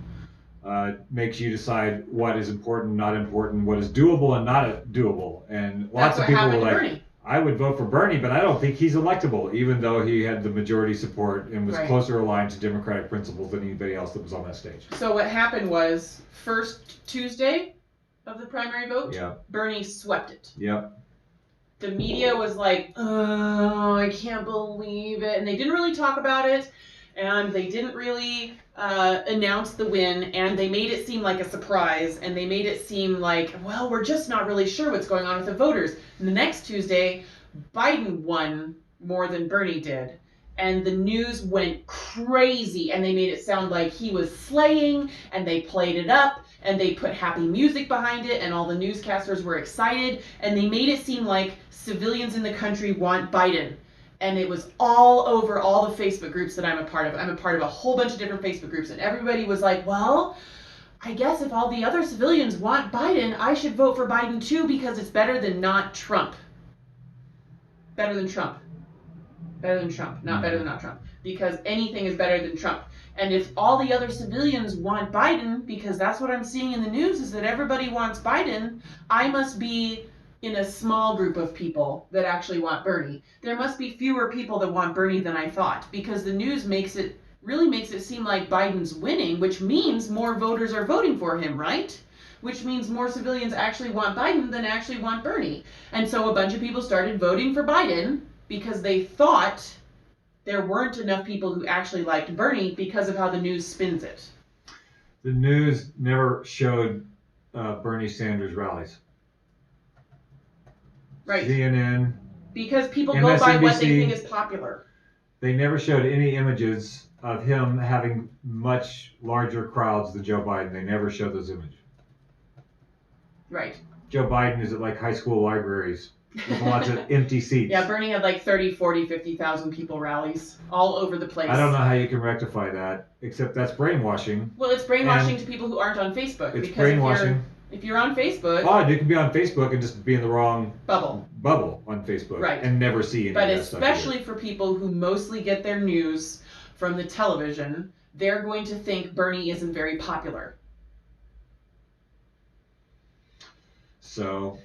Makes you decide what is important, not important, what is doable and not doable. And lots of people were like, Bernie. I would vote for Bernie, but I don't think he's electable, even though he had the majority support and was closer aligned to Democratic principles than anybody else that was on that stage. So what happened was, first Tuesday of the primary vote, Bernie swept it. Yep. The media was like, oh, I can't believe it. And they didn't really talk about it. And they didn't really announce the win, and they made it seem like a surprise, and they made it seem like, well, we're just not really sure what's going on with the voters. And the next Tuesday, Biden won more than Bernie did, and the news went crazy, and they made it sound like he was slaying, and they played it up, and they put happy music behind it, and all the newscasters were excited, and they made it seem like civilians in the country want Biden. And it was all over all the Facebook groups that I'm a part of. I'm a part of a whole bunch of different Facebook groups. And everybody was like, well, I guess if all the other civilians want Biden, I should vote for Biden too, because it's better than not Trump. Better than Trump. Better than Trump. Not better than not Trump. Because anything is better than Trump. And if all the other civilians want Biden, because that's what I'm seeing in the news, is that everybody wants Biden, I must be in a small group of people that actually want Bernie. There must be fewer people that want Bernie than I thought, because the news really makes it seem like Biden's winning, which means more voters are voting for him, right? Which means more civilians actually want Biden than actually want Bernie. And so a bunch of people started voting for Biden because they thought there weren't enough people who actually liked Bernie because of how the news spins it. The news never showed Bernie Sanders rallies. Right. CNN. Because people go by what they think is popular. They never showed any images of him having much larger crowds than Joe Biden. They never showed those images. Right. Joe Biden is at like high school libraries with lots of empty seats. Yeah, Bernie had like 30, 40, 50,000 people rallies all over the place. I don't know how you can rectify that, except that's brainwashing. Well, it's brainwashing to people who aren't on Facebook. It's brainwashing. If you're on Facebook... Oh, you can be on Facebook and just be in the wrong... Bubble on Facebook. Right. And never see any of that stuff. But especially for people who mostly get their news from the television, they're going to think Bernie isn't very popular. So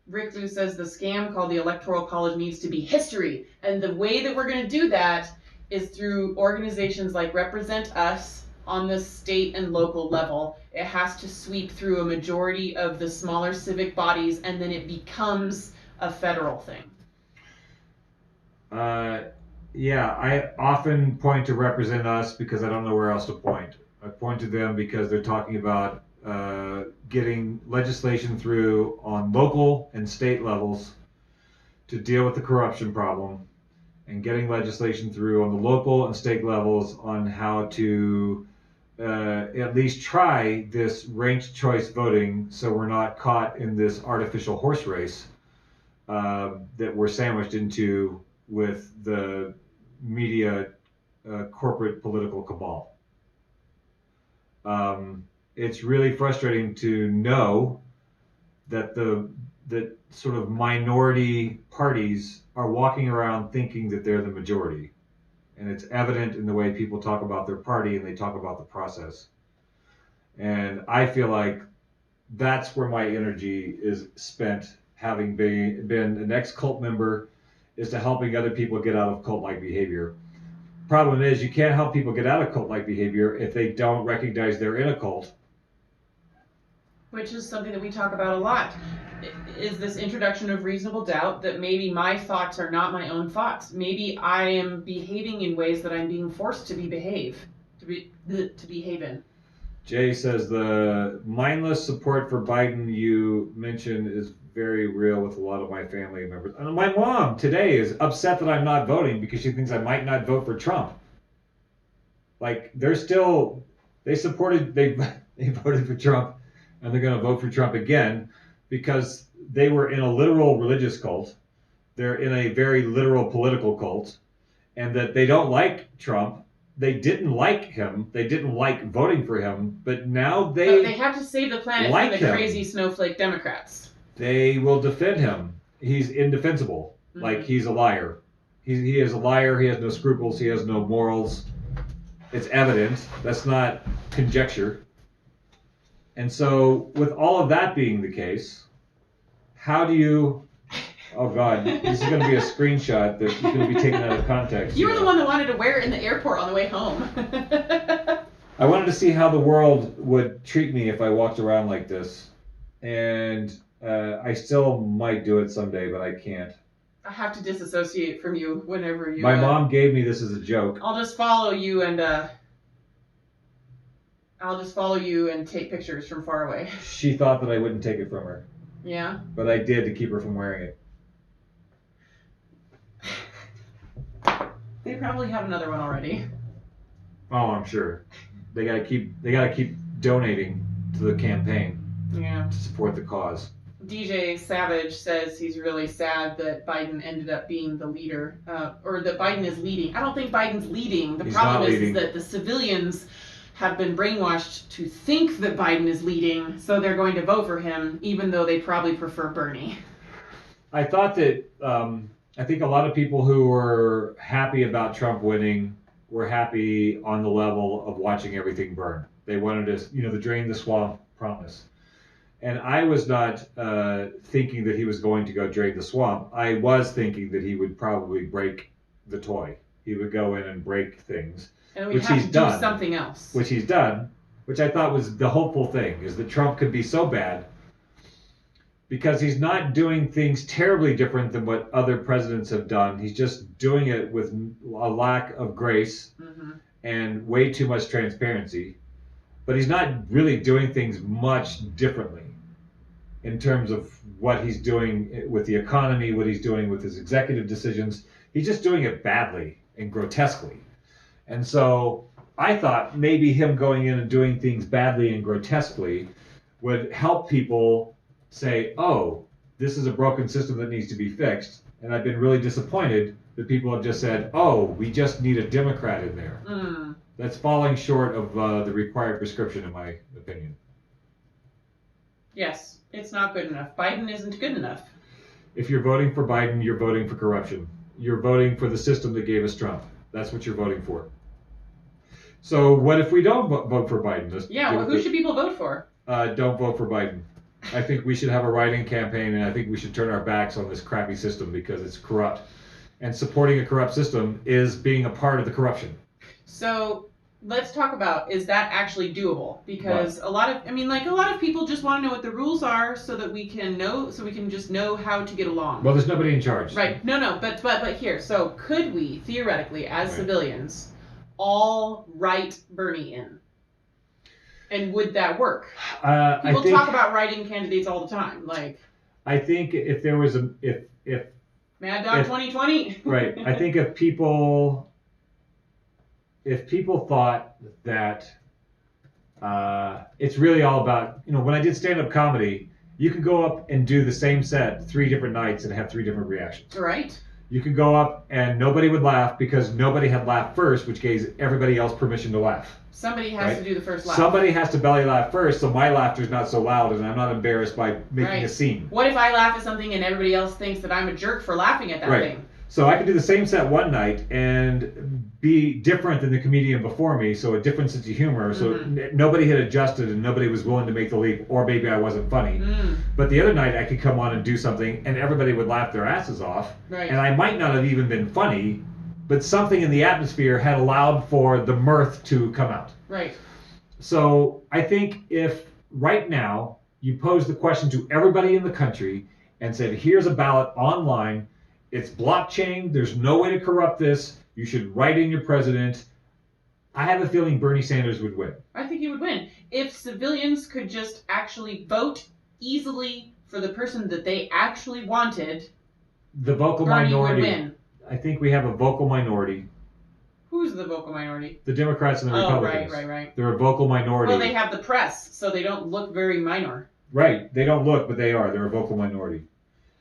Rick Lou says the scam called the Electoral College needs to be history. And the way that we're going to do that is through organizations like Represent Us on the state and local level. It has to sweep through a majority of the smaller civic bodies, and then it becomes a federal thing. Yeah, I often point to Represent Us because I don't know where else to point. I point to them because they're talking about getting legislation through on local and state levels to deal with the corruption problem, and getting legislation through on the local and state levels on how to at least try this ranked choice voting so we're not caught in this artificial horse race that we're sandwiched into with the media corporate political cabal. It's really frustrating to know that that sort of minority parties are walking around thinking that they're the majority. And it's evident in the way people talk about their party and they talk about the process. And I feel like that's where my energy is spent, having been an ex-cult member, is to helping other people get out of cult-like behavior. Problem is, you can't help people get out of cult-like behavior if they don't recognize they're in a cult. Which is something that we talk about a lot. Is this introduction of reasonable doubt that maybe my thoughts are not my own thoughts. Maybe I am behaving in ways that I'm being forced to behave in. Jay says the mindless support for Biden you mentioned is very real with a lot of my family members. And my mom today is upset that I'm not voting because she thinks I might not vote for Trump. Like they voted for Trump, and they're going to vote for Trump again because they were in a literal religious cult. They're in a very literal political cult, and that they don't like Trump. They didn't like him. They didn't like voting for him, but now they have to save the planet like from the crazy snowflake Democrats. They will defend him. He's indefensible. Mm-hmm. Like he's a liar. He is a liar. He has no scruples. He has no morals. It's evident. That's not conjecture. And so, with all of that being the case, how do you... Oh, God. This is going to be a screenshot that's going to be taken out of context. You were the one that wanted to wear it in the airport on the way home. I wanted to see how the world would treat me if I walked around like this. And I still might do it someday, but I can't. I have to disassociate from you whenever you... My mom gave me this as a joke. I'll just follow you and take pictures from far away. She thought that I wouldn't take it from her. Yeah? But I did to keep her from wearing it. They probably have another one already. Oh, I'm sure. They gotta keep donating to the campaign. Yeah. To support the cause. DJ Savage says he's really sad that Biden ended up being the leader, or that Biden is leading. I don't think Biden's leading. The problem is that the civilians have been brainwashed to think that Biden is leading, so they're going to vote for him, even though they probably prefer Bernie. I thought that, I think a lot of people who were happy about Trump winning were happy on the level of watching everything burn. They wanted to, the drain the swamp promise. And I was not thinking that he was going to go drain the swamp. I was thinking that he would probably break the toy. He would go in and break things. And we'd have to do something else. Which he's done, which I thought was the hopeful thing, is that Trump could be so bad because he's not doing things terribly different than what other presidents have done. He's just doing it with a lack of grace and way too much transparency. But he's not really doing things much differently in terms of what he's doing with the economy, what he's doing with his executive decisions. He's just doing it badly and grotesquely. And so I thought maybe him going in and doing things badly and grotesquely would help people say, oh, this is a broken system that needs to be fixed. And I've been really disappointed that people have just said, oh, we just need a Democrat in there. That's falling short of the required prescription, in my opinion. Yes, it's not good enough. Biden isn't good enough. If you're voting for Biden, you're voting for corruption. You're voting for the system that gave us Trump. That's what you're voting for. So what if we don't vote for Biden? Who should people vote for? Don't vote for Biden. I think we should have a write-in campaign, and I think we should turn our backs on this crappy system because it's corrupt. And supporting a corrupt system is being a part of the corruption. So let's talk about, is that actually doable? Because a lot of people just want to know what the rules are so that we can just know how to get along. Well, there's nobody in charge. Right. No, but here. So could we theoretically, as civilians, all write Bernie in? And would that work? People talk about write-in candidates all the time. Like, I think if there was if Mad Dog 2020. Right. I think if people thought that it's really all about, when I did stand-up comedy, you could go up and do the same set 3 different nights and have 3 different reactions. Right. You could go up and nobody would laugh because nobody had laughed first, which gave everybody else permission to laugh. Somebody has to do the first laugh. Somebody has to belly laugh first, so my laughter is not so loud and I'm not embarrassed by making a scene. What if I laugh at something and everybody else thinks that I'm a jerk for laughing at that thing? So I could do the same set one night and be different than the comedian before me, so a different sense of humor. So nobody had adjusted and nobody was willing to make the leap, or maybe I wasn't funny. But the other night I could come on and do something and everybody would laugh their asses off. Right. And I might not have even been funny, but something in the atmosphere had allowed for the mirth to come out. Right. So I think if right now you pose the question to everybody in the country and said, here's a ballot online, it's blockchain, there's no way to corrupt this, you should write in your president, I have a feeling Bernie Sanders would win. I think he would win. If civilians could just actually vote easily for the person that they actually wanted, the vocal Bernie minority would win. I think we have a vocal minority. Who's the vocal minority? The Democrats and the Republicans. Right. They're a vocal minority. Well, they have the press, so they don't look very minor. Right. They don't look, but they are. They're a vocal minority.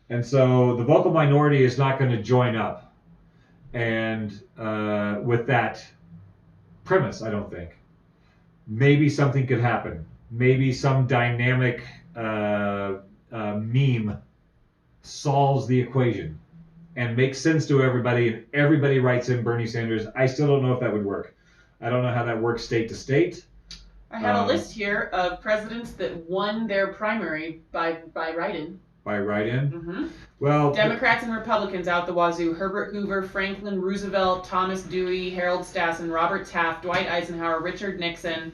And so the vocal minority is not going to join up. And with that premise, I don't think. Maybe something could happen. Maybe some dynamic meme solves the equation and makes sense to everybody, and everybody writes in Bernie Sanders. I still don't know if that would work. I don't know how that works state to state. I have a list here of presidents that won their primary by write-in. By write-in? Mm-hmm. Well, Democrats and Republicans out the wazoo: Herbert Hoover, Franklin Roosevelt, Thomas Dewey, Harold Stassen, Robert Taft, Dwight Eisenhower, Richard Nixon,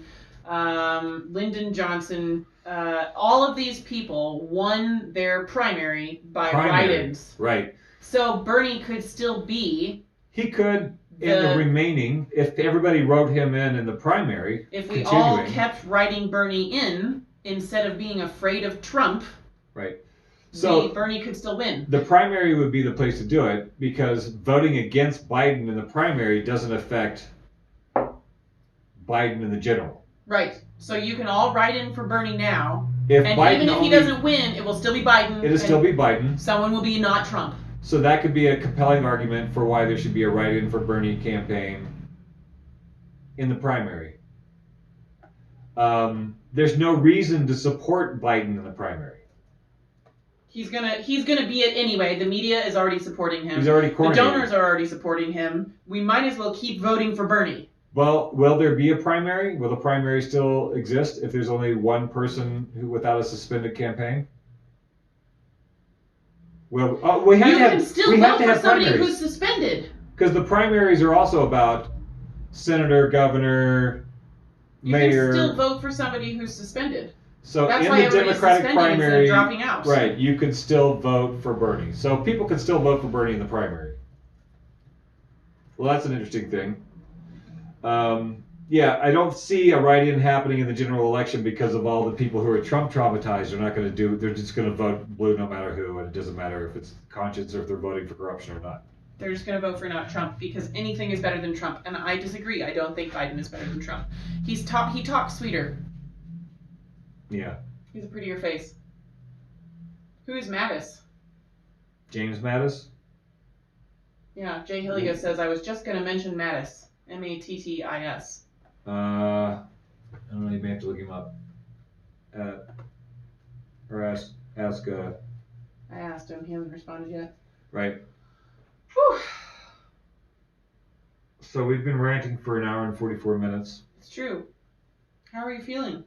Lyndon Johnson. All of these people won their primary by write-ins. Right. So Bernie could still be... He could, in the remaining, if everybody wrote him in the primary. If we all kept writing Bernie in, instead of being afraid of Trump, right. So Bernie could still win. The primary would be the place to do it, because voting against Biden in the primary doesn't affect Biden in the general. Right. So you can all write in for Bernie now, and even if he doesn't win, it will still be Biden. It'll still be Biden. Someone will be not Trump. So that could be a compelling argument for why there should be a write-in for Bernie campaign in the primary. There's no reason to support Biden in the primary. He's gonna be it anyway. The media is already supporting him. He's already coordinated. The donors are already supporting him. We might as well keep voting for Bernie. Well, will there be a primary? Will the primary still exist if there's only one person without a suspended campaign? Well, we have to have. You can still vote for somebody who's suspended. Because the primaries are also about senator, governor, mayor. You can still vote for somebody who's suspended. So that's in why the Democratic primary, dropping out. Right, you could still vote for Bernie. So people can still vote for Bernie in the primary. Well, that's an interesting thing. Yeah, I don't see a write-in happening in the general election because of all the people who are Trump traumatized. They're just going to vote blue no matter who, and it doesn't matter if it's conscience or if they're voting for corruption or not. They're just going to vote for not Trump because anything is better than Trump, and I disagree. I don't think Biden is better than Trump. He talks sweeter. Yeah. He's a prettier face. Who is Mattis? James Mattis? Yeah, Jay Hilliga says, I was just going to mention Mattis. Mattis. I don't know, you may have to look him up. Or ask. I asked him, he hasn't responded yet. Right. Whew. So we've been ranting for an hour and 44 minutes. It's true. How are you feeling?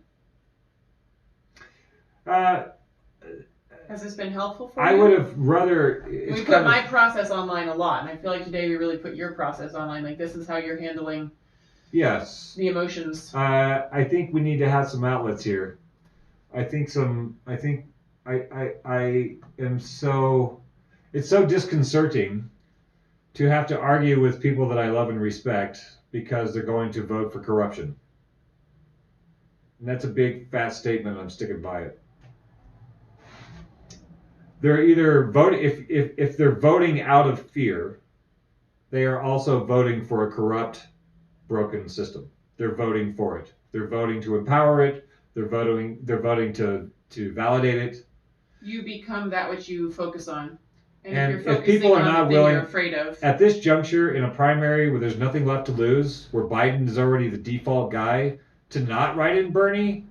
Has this been helpful for I you? would have rather. We put my process online a lot, and I feel like today we really put your process online. Like, this is how you're handling Yes. the emotions. I think we need to have some outlets here. I am so. It's so disconcerting to have to argue with people that I love and respect because they're going to vote for corruption. And that's a big fat statement. I'm sticking by it. They're either voting if they're voting out of fear, they are also voting for a corrupt, broken system. They're voting for it. They're voting to empower it. They're voting to validate it. You become that which you focus on. And if people are not willing, you're afraid of. At this juncture in a primary where there's nothing left to lose, where Biden is already the default guy, to not write in Bernie,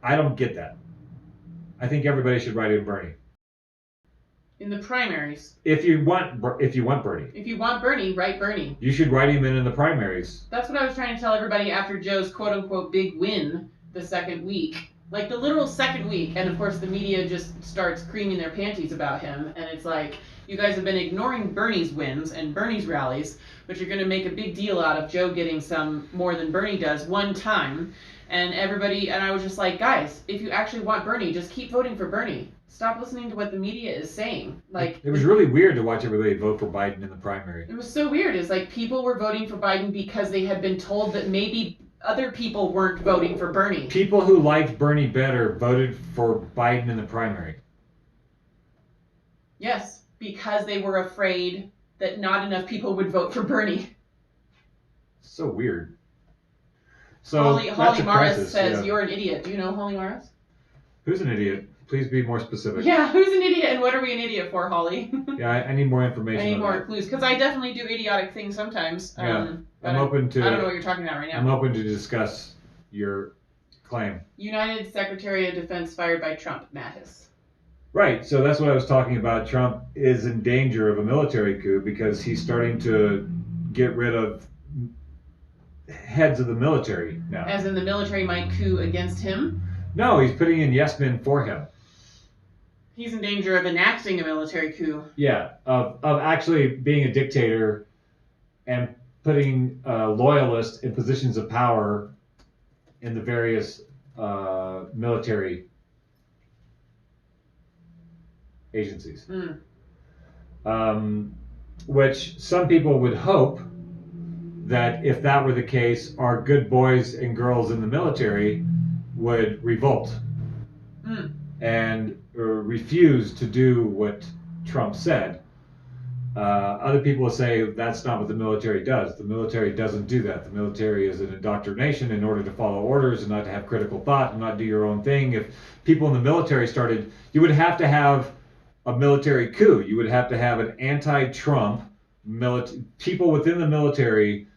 I don't get that. I think everybody should write in Bernie. In the primaries. If you want Bernie. If you want Bernie, write Bernie. You should write him in the primaries. That's what I was trying to tell everybody after Joe's quote unquote big win the second week. Like the literal second week, and of course the media just starts creaming their panties about him, and it's like, you guys have been ignoring Bernie's wins and Bernie's rallies, but you're going to make a big deal out of Joe getting some more than Bernie does one time, and everybody, and I was just like, guys, if you actually want Bernie, just keep voting for Bernie. Stop listening to what the media is saying. Like, it was really weird to watch everybody vote for Biden in the primary. It was so weird. It's like people were voting for Biden because they had been told that maybe other people weren't voting for Bernie. People who liked Bernie better voted for Biden in the primary. Yes, because they were afraid that not enough people would vote for Bernie. So weird. So Holly Morris says, you're an idiot. Do you know Holly Morris? Who's an idiot? Please be more specific. Yeah, who's an idiot and what are we an idiot for, Holly? Yeah, I need more information. I need more clues, because I definitely do idiotic things sometimes. Yeah, I'm open to. I don't know what you're talking about right now. I'm open to discuss your claim. United Secretary of Defense fired by Trump, Mattis. Right, so that's what I was talking about. Trump is in danger of a military coup because he's starting to get rid of heads of the military now. As in the military might coup against him? No, he's putting in yes men for him. He's in danger of enacting a military coup. Yeah, of actually being a dictator and putting loyalists in positions of power in the various military agencies. Which some people would hope that if that were the case, our good boys and girls in the military would revolt and refuse to do what Trump said. Other people will say that's not what the military does. The military doesn't do that. The military is an indoctrination in order to follow orders and not to have critical thought and not do your own thing. If people in the military started, you would have to have a military coup. You would have to have an anti-Trump people within the military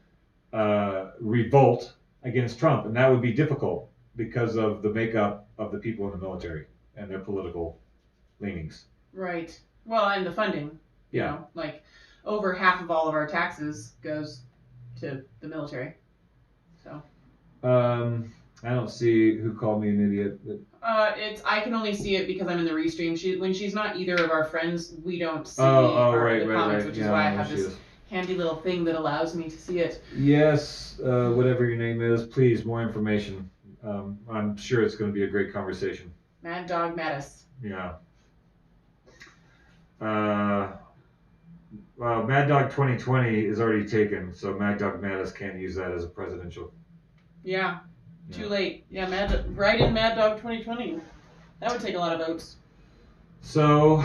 revolt against Trump, and that would be difficult because of the makeup of the people in the military and their political leanings. Right. Well, and the funding. Yeah. You know, like over half of all of our taxes goes to the military. So. I don't see who called me an idiot. But... I can only see it because I'm in the restream. When she's not either of our friends, we don't see the comments, right. which is why I have this handy little thing that allows me to see it. Yes, whatever your name is, please, more information. I'm sure it's going to be a great conversation. Mad Dog Mattis. Yeah. Well, Mad Dog 2020 is already taken, so Mad Dog Mattis can't use that as a presidential. Yeah. Too late. Yeah, write in Mad Dog 2020. That would take a lot of votes. So,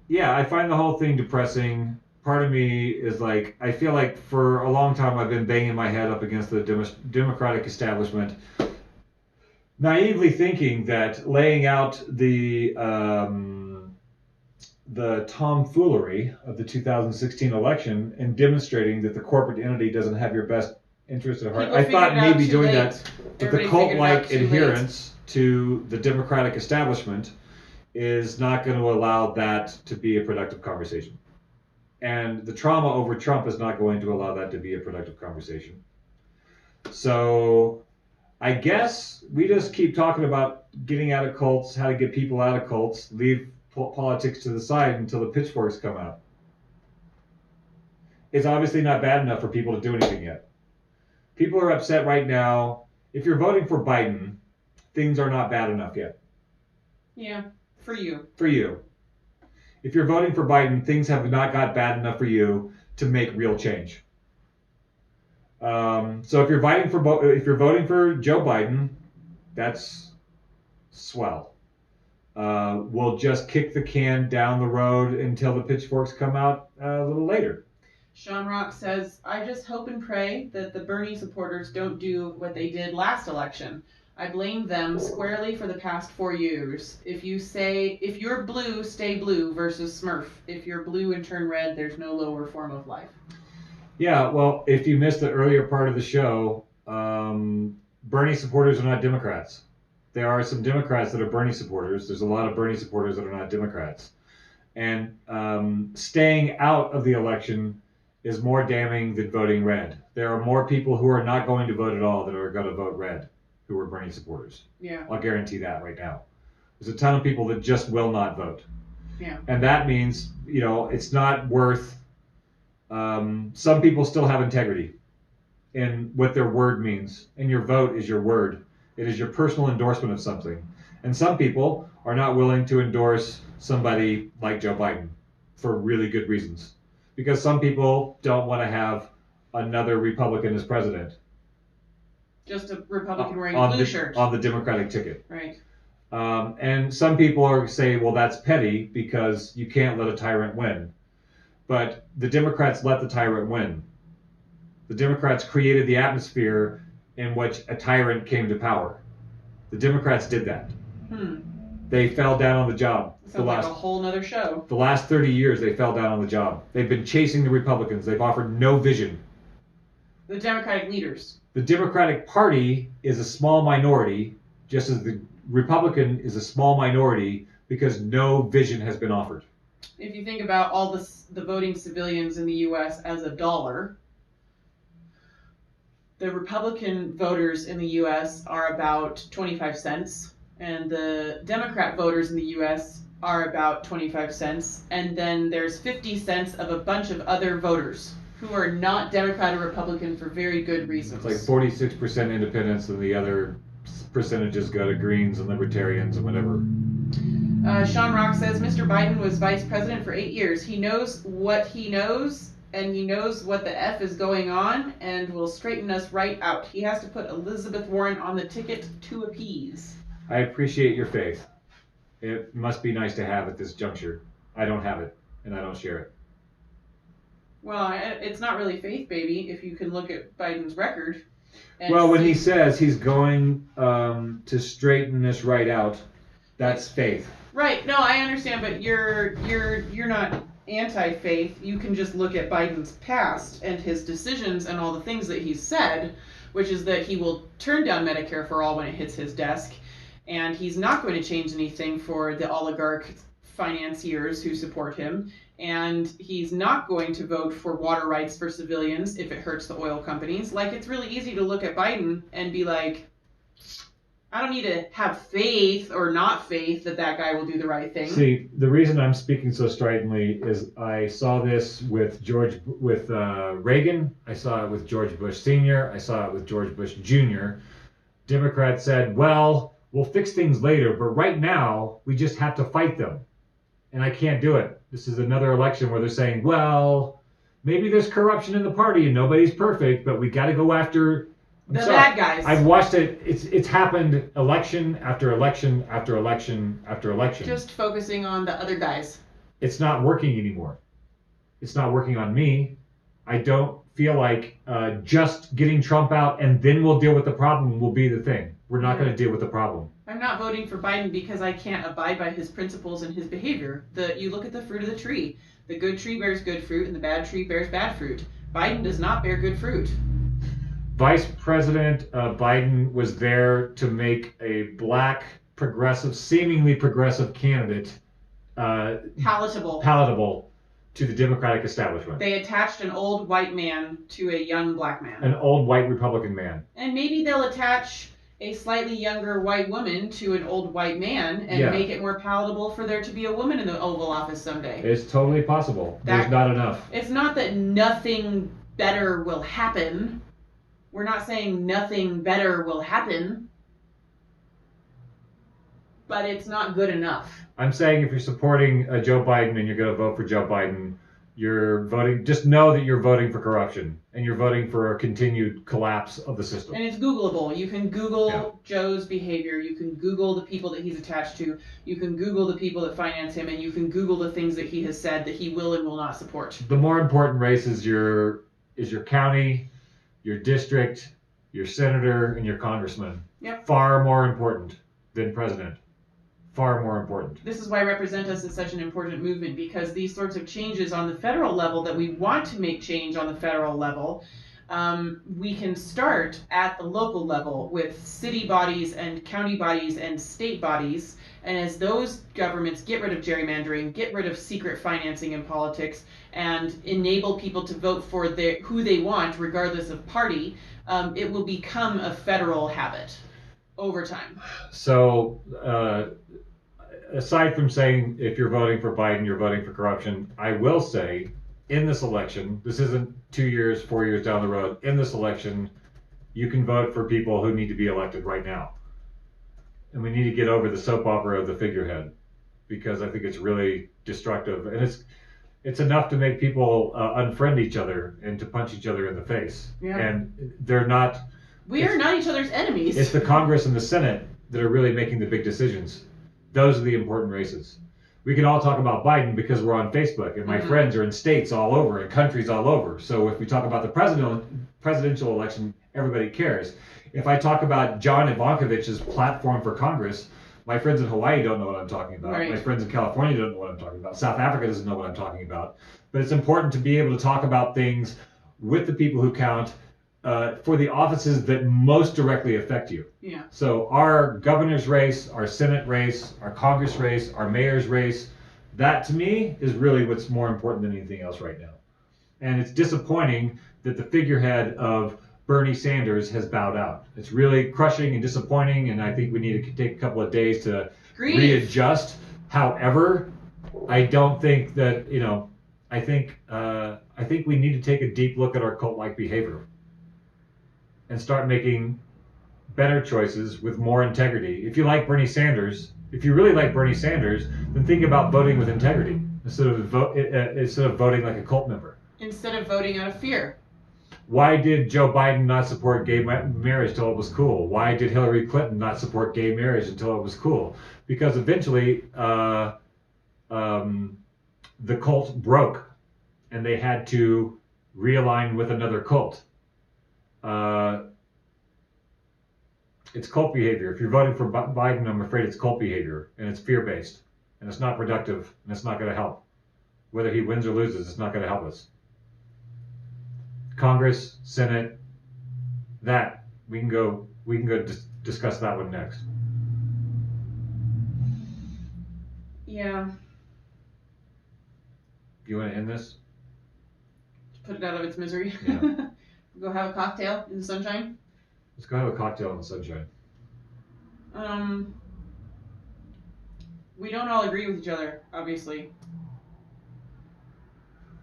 yeah, I find the whole thing depressing. Part of me is like, I feel like for a long time I've been banging my head up against the Democratic establishment, naively thinking that laying out the tomfoolery of the 2016 election and demonstrating that the corporate entity doesn't have your best interest at heart. I thought maybe doing that with the cult-like adherence to the Democratic establishment is not going to allow that to be a productive conversation. And the trauma over Trump is not going to allow that to be a productive conversation. So I guess we just keep talking about getting out of cults, how to get people out of cults, leave politics to the side until the pitchforks come out. It's obviously not bad enough for people to do anything yet. People are upset right now. If you're voting for Biden, things are not bad enough yet. Yeah, for you. For you. If you're voting for Biden, things have not got bad enough for you to make real change. So if you're voting for Joe Biden, that's swell. We'll just kick the can down the road until the pitchforks come out a little later. Sean Rock says, I just hope and pray that the Bernie supporters don't do what they did last election. I blame them squarely for the past 4 years. If you're blue, stay blue versus Smurf. If you're blue and turn red, there's no lower form of life. Yeah, well, if you missed the earlier part of the show, Bernie supporters are not Democrats. There are some Democrats that are Bernie supporters. There's a lot of Bernie supporters that are not Democrats. And staying out of the election is more damning than voting red. There are more people who are not going to vote at all that are going to vote red who are Bernie supporters. Yeah. I'll guarantee that right now. There's a ton of people that just will not vote. Yeah. And that means, it's not worth... some people still have integrity in what their word means, and your vote is your word. It is your personal endorsement of something. And some people are not willing to endorse somebody like Joe Biden for really good reasons, because some people don't want to have another Republican as president. Just a Republican wearing blue shirts on the Democratic ticket. Right. And some people say, well, that's petty because you can't let a tyrant win. But the Democrats let the tyrant win. The Democrats created the atmosphere in which a tyrant came to power. The Democrats did that. They fell down on the job. Sounds like a whole nother show. The last 30 years, they fell down on the job. They've been chasing the Republicans. They've offered no vision. The Democratic leaders. The Democratic Party is a small minority, just as the Republican is a small minority, because no vision has been offered. If you think about all the voting civilians in the U.S. as a dollar, the Republican voters in the U.S. are about 25 cents, and the Democrat voters in the U.S. are about 25 cents, and then there's 50 cents of a bunch of other voters who are not Democrat or Republican for very good reasons. It's like 46% independents, and the other percentages go to Greens and Libertarians and whatever. Sean Rock says, Mr. Biden was vice president for 8 years. He knows what he knows, and he knows what the F is going on, and will straighten us right out. He has to put Elizabeth Warren on the ticket to appease. I appreciate your faith. It must be nice to have at this juncture. I don't have it, and I don't share it. Well, it's not really faith, baby, if you can look at Biden's record. Well, when he says he's going to straighten this right out, that's faith. Right. No, I understand, but you're not anti-faith. You can just look at Biden's past and his decisions and all the things that he's said, which is that he will turn down Medicare for all when it hits his desk, and he's not going to change anything for the oligarch financiers who support him, and he's not going to vote for water rights for civilians if it hurts the oil companies. Like, it's really easy to look at Biden and be like, I don't need to have faith or not faith that guy will do the right thing. See, the reason I'm speaking so stridently is I saw this with Reagan. I saw it with George Bush Sr. I saw it with George Bush Jr. Democrats said, well, we'll fix things later, but right now we just have to fight them. And I can't do it. This is another election where they're saying, well, maybe there's corruption in the party and nobody's perfect, but we got to go after the bad guys. I've watched it. It's happened election after election after election after election. Just focusing on the other guys. It's not working anymore. It's not working on me. I don't feel like just getting Trump out and then we'll deal with the problem will be the thing. We're not going to deal with the problem. I'm not voting for Biden because I can't abide by his principles and his behavior. You look at the fruit of the tree. The good tree bears good fruit and the bad tree bears bad fruit. Biden does not bear good fruit. Vice President Biden was there to make a black, progressive, seemingly progressive candidate palatable to the Democratic establishment. They attached an old white man to a young black man. An old white Republican man. And maybe they'll attach a slightly younger white woman to an old white man and make it more palatable for there to be a woman in the Oval Office someday. It's totally possible. There's not enough. It's not that nothing better will happen. We're not saying nothing better will happen. But it's not good enough. I'm saying if you're supporting Joe Biden and you're going to vote for Joe Biden, you're voting, just know that you're voting for corruption and you're voting for a continued collapse of the system. And it's Googleable. You can Google Joe's behavior. You can Google the people that he's attached to. You can Google the people that finance him, and you can Google the things that he has said that he will and will not support. The more important race is your county, your district, your senator, and your congressman. Yep. Far more important than president. Far more important. This is why Represent Us is such an important movement, because these sorts of changes on the federal level that we want to make change on the federal level, we can start at the local level with city bodies and county bodies and state bodies. And as those governments get rid of gerrymandering, get rid of secret financing in politics, and enable people to vote for who they want, regardless of party, it will become a federal habit over time. So, aside from saying if you're voting for Biden, you're voting for corruption, I will say in this election, this isn't 2 years, 4 years down the road, in this election, you can vote for people who need to be elected right now. And we need to get over the soap opera of the figurehead, because I think it's really destructive. And it's enough to make people unfriend each other and to punch each other in the face. Yeah. And they're not... We are not each other's enemies. It's the Congress and the Senate that are really making the big decisions. Those are the important races. We can all talk about Biden because we're on Facebook, and my friends are in states all over and countries all over. So if we talk about the presidential election, everybody cares. If I talk about John Ivankovich's platform for Congress, my friends in Hawaii don't know what I'm talking about. Right. My friends in California don't know what I'm talking about. South Africa doesn't know what I'm talking about. But it's important to be able to talk about things with the people who count, for the offices that most directly affect you. Yeah. So our governor's race, our Senate race, our Congress race, our mayor's race, that to me is really what's more important than anything else right now. And it's disappointing that the figurehead of Bernie Sanders has bowed out. It's really crushing and disappointing, and I think we need to take a couple of days to readjust. However, I don't think that, I think we need to take a deep look at our cult-like behavior and start making better choices with more integrity. If you like Bernie Sanders, if you really like Bernie Sanders, then think about voting with integrity instead of voting like a cult member. Instead of voting out of fear. Why did Joe Biden not support gay marriage till it was cool? Why did Hillary Clinton not support gay marriage until it was cool? Because eventually the cult broke and they had to realign with another cult. It's cult behavior. If you're voting for Biden, I'm afraid it's cult behavior, and it's fear-based, and it's not productive, and it's not going to help. Whether he wins or loses, it's not going to help us. Congress, Senate, that we can go discuss that one next. Yeah. You want to end this? Put it out of its misery. Yeah. Go have a cocktail in the sunshine. Let's go have a cocktail in the sunshine. We don't all agree with each other, obviously.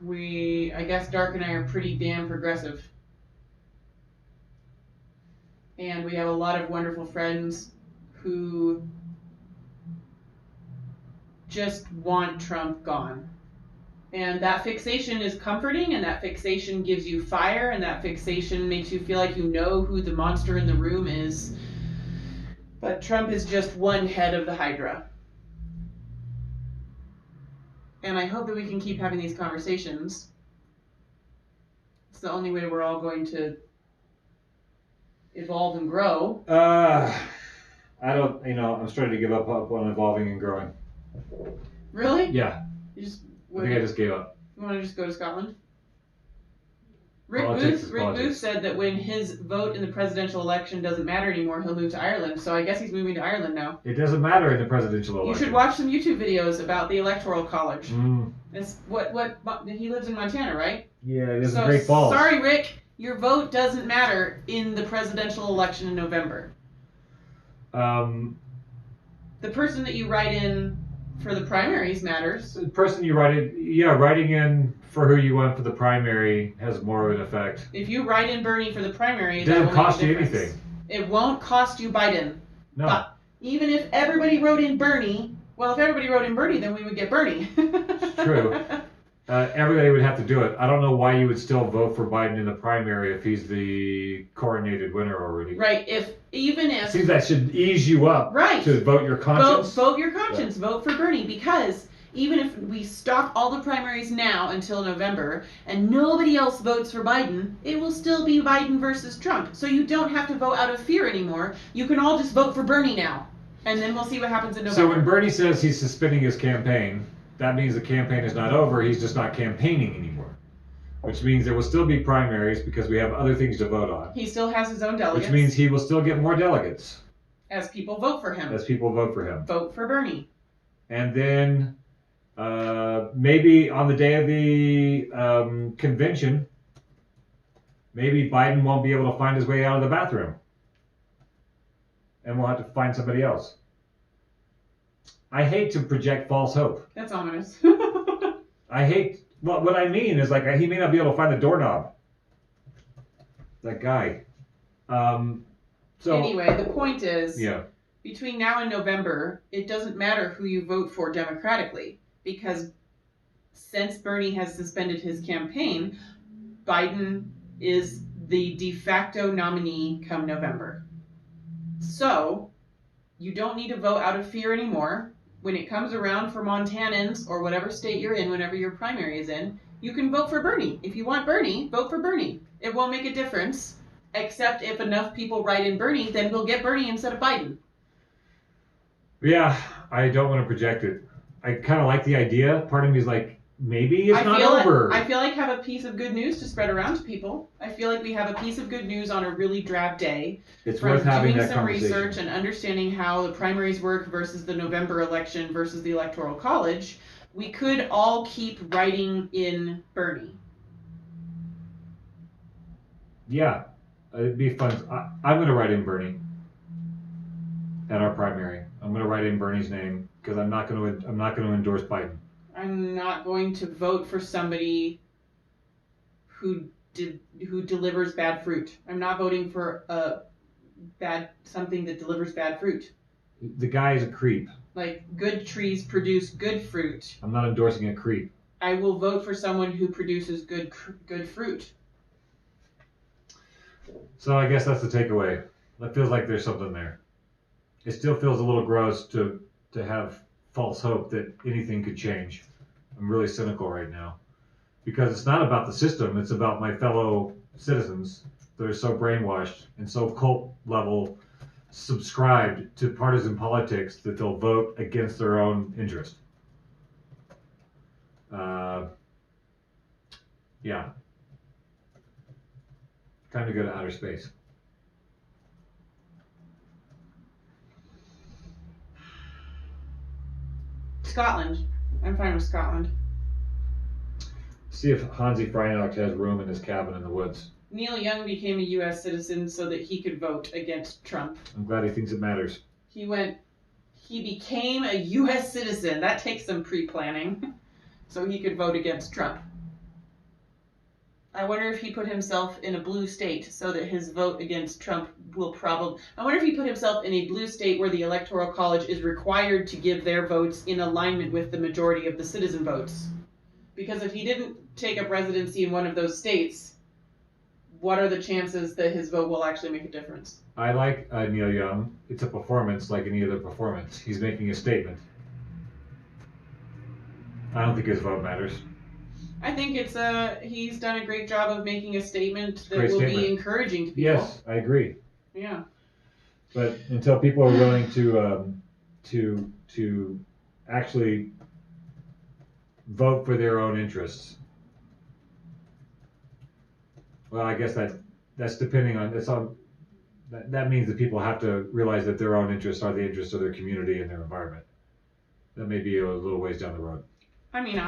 I guess Dark and I are pretty damn progressive. And we have a lot of wonderful friends who just want Trump gone. And that fixation is comforting, and that fixation gives you fire, and that fixation makes you feel like you know who the monster in the room is. But Trump is just one head of the Hydra. And I hope that we can keep having these conversations. It's the only way we're all going to evolve and grow. I'm starting to give up on evolving and growing. Really? Yeah. I think I just gave up. You want to just go to Scotland? Rick Booth said that when his vote in the presidential election doesn't matter anymore, he'll move to Ireland. So I guess he's moving to Ireland now. It doesn't matter in the presidential election. You should watch some YouTube videos about the Electoral College. It's what he lives in Montana, right? Yeah, it is a Great Falls. Sorry, Rick, your vote doesn't matter in the presidential election in November. The person that you write in for the primaries matters. The person you writing in for who you want for the primary has more of an effect. If you write in Bernie for the primary, it doesn't cost you anything. It won't cost you Biden. No. But even if everybody wrote in Bernie, well, if everybody wrote in Bernie, then we would get Bernie. It's true. Everybody would have to do it. I don't know why you would still vote for Biden in the primary if he's the coronated winner already. Right. Even if seems that should ease you up. Right. To vote your conscience. Vote your conscience. Yeah. Vote for Bernie, because even if we stop all the primaries now until November and nobody else votes for Biden, it will still be Biden versus Trump. So you don't have to vote out of fear anymore. You can all just vote for Bernie now, and then we'll see what happens in November. So when Bernie says he's suspending his campaign, that means the campaign is not over. He's just not campaigning anymore, which means there will still be primaries because we have other things to vote on. He still has his own delegates. Which means he will still get more delegates. As people vote for him. Vote for Bernie. And then maybe on the day of the convention, maybe Biden won't be able to find his way out of the bathroom. And we'll have to find somebody else. I hate to project false hope. That's ominous. What I mean is, like, he may not be able to find the doorknob. That guy. Anyway, the point is, yeah. Between now and November, it doesn't matter who you vote for democratically, because since Bernie has suspended his campaign, Biden is the de facto nominee come November. So you don't need to vote out of fear anymore. When it comes around for Montanans or whatever state you're in, whenever your primary is in, you can vote for Bernie. If you want Bernie, vote for Bernie. It won't make a difference, except if enough people write in Bernie, then we'll get Bernie instead of Biden. I don't want to project it. I kind of like the idea. Part of me is like, maybe it's not over. I feel like I have a piece of good news to spread around to people. I feel like we have a piece of good news on a really drab day. It's worth having that conversation. Doing some conversation. research and understanding how the primaries work versus the November election versus the Electoral College. We could all keep writing in Bernie. Yeah, it'd be fun. I'm going to write in Bernie at our primary. I'm going to write in Bernie's name because I'm not going to endorse Biden. I'm not going to vote for somebody who delivers bad fruit. I'm not voting for something that delivers bad fruit. The guy is a creep. Like, good trees produce good fruit. I'm not endorsing a creep. I will vote for someone who produces good fruit. So I guess that's the takeaway. That feels like there's something there. It still feels a little gross to have false hope that anything could change. I'm really cynical right now because it's not about the system. It's about my fellow citizens that are so brainwashed and so cult level subscribed to partisan politics that they'll vote against their own interest. Yeah. Time to go to outer space. Scotland. I'm fine with Scotland. See if Hansi Freinock has room in his cabin in the woods. Neil Young became a U.S. citizen so that he could vote against Trump. I'm glad he thinks it matters. He became a U.S. citizen. That takes some pre-planning. So he could vote against Trump. I wonder if he put himself in a blue state so that his vote against Trump will probably... I wonder if he put himself in a blue state where the Electoral College is required to give their votes in alignment with the majority of the citizen votes. Because if he didn't take up residency in one of those states, what are the chances that his vote will actually make a difference? I like Neil Young. It's a performance like any other performance. He's making a statement. I don't think his vote matters. I think he's done a great job of making a statement that will be encouraging to people. Yes, I agree. Yeah. But until people are willing to actually vote for their own interests, well, I guess that's depending on that means that people have to realize that their own interests are the interests of their community and their environment. That may be a little ways down the road. I mean,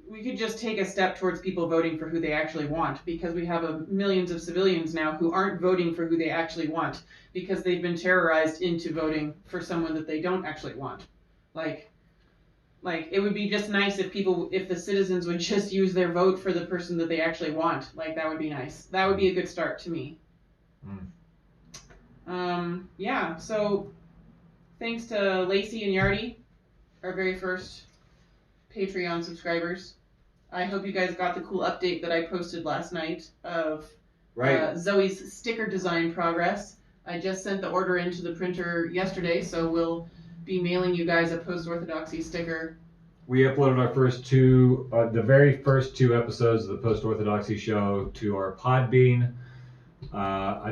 we could just take a step towards people voting for who they actually want, because we have millions of civilians now who aren't voting for who they actually want because they've been terrorized into voting for someone that they don't actually want. Like it would be just nice if the citizens would just use their vote for the person that they actually want. Like, that would be nice. That would be a good start to me. Yeah, so thanks to Lacey and Yardy, our very first Patreon subscribers. I hope you guys got the cool update that I posted last night of Zoe's sticker design progress. I just sent the order into the printer yesterday, so we'll be mailing you guys a Post-Orthodoxy sticker. We uploaded our the very first two episodes of the Post-Orthodoxy show to our Podbean.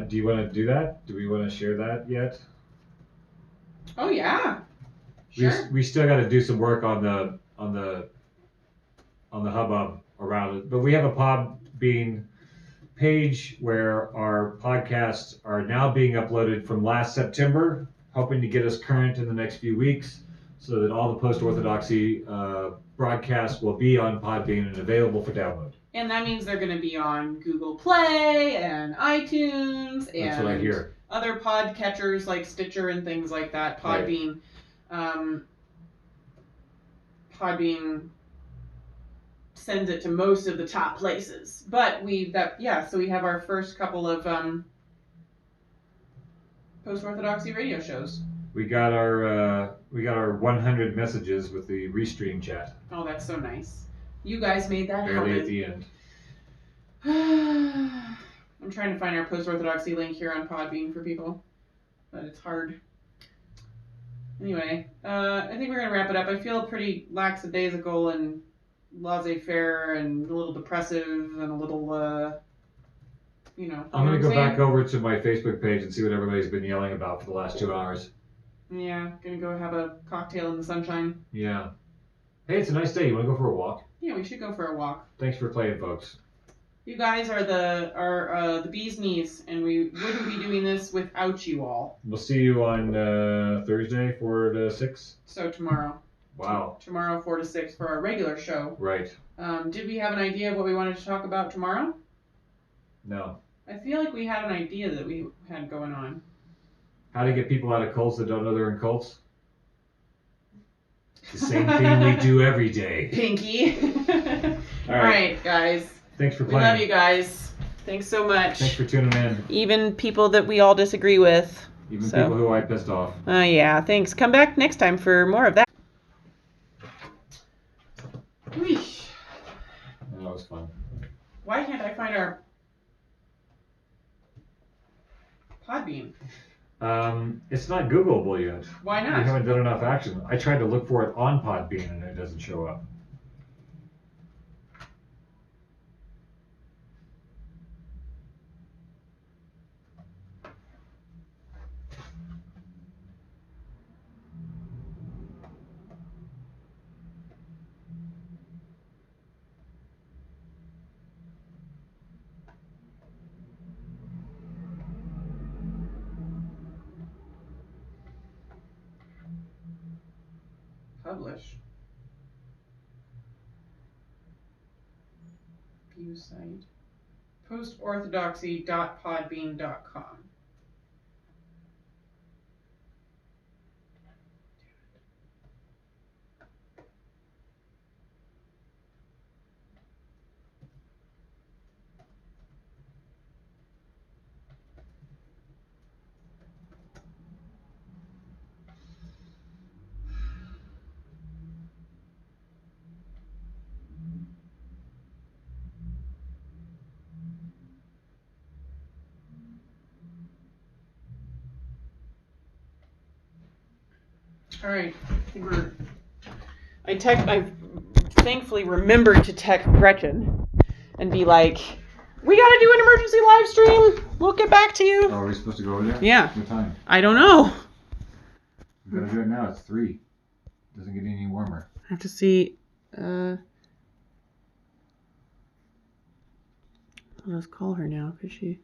Do you want to do that? Do we want to share that yet? Oh yeah, sure. We still got to do some work on the hubbub around it, but we have a Podbean page where our podcasts are now being uploaded from last September, hoping to get us current in the next few weeks, so that all the Post-Orthodoxy broadcasts will be on Podbean and available for download. And that means they're going to be on Google Play and iTunes and that's what I hear. Other podcatchers like Stitcher and things like that. Podbean. Right. Podbean sends it to most of the top places. But so we have our first couple of Post-Orthodoxy radio shows. We got our 100 messages with the Restream chat. Oh, that's so nice. You guys made that barely happen. At the end. I'm trying to find our Post-Orthodoxy link here on Podbean for people, but it's hard. Anyway, I think we're going to wrap it up. I feel pretty lackadaisical and laissez-faire and a little depressive and a little, I'm going to go back over to my Facebook page and see what everybody's been yelling about for the last 2 hours. Yeah, going to go have a cocktail in the sunshine. Yeah. Hey, it's a nice day. You want to go for a walk? Yeah, we should go for a walk. Thanks for playing, folks. You guys are the bee's knees, and we wouldn't be doing this without you all. We'll see you on Thursday 4 to 6. So tomorrow. Wow. Tomorrow 4 to 6 for our regular show. Right. Did we have an idea of what we wanted to talk about tomorrow? No. I feel like we had an idea that we had going on. How to get people out of cults that don't know they're in cults? The same thing we do every day. Pinky. All right, guys. Thanks for playing. We love you guys. Thanks so much. Thanks for tuning in. Even people that we all disagree with. Even people who I pissed off. Yeah, thanks. Come back next time for more of that. Wheesh. That was fun. Why can't I find our Podbean? It's not Googleable yet. Why not? We haven't done enough action. I tried to look for it on Podbean and it doesn't show up. Publish. View site. Postorthodoxy.podbean.com. All right, I thankfully remembered to text Gretchen and be like, we gotta do an emergency live stream. We'll get back to you. Oh, are we supposed to go over there? Yeah. What time? I don't know. We gotta do it now. It's 3. Doesn't get any warmer. I have to see. I'll just call her now because she.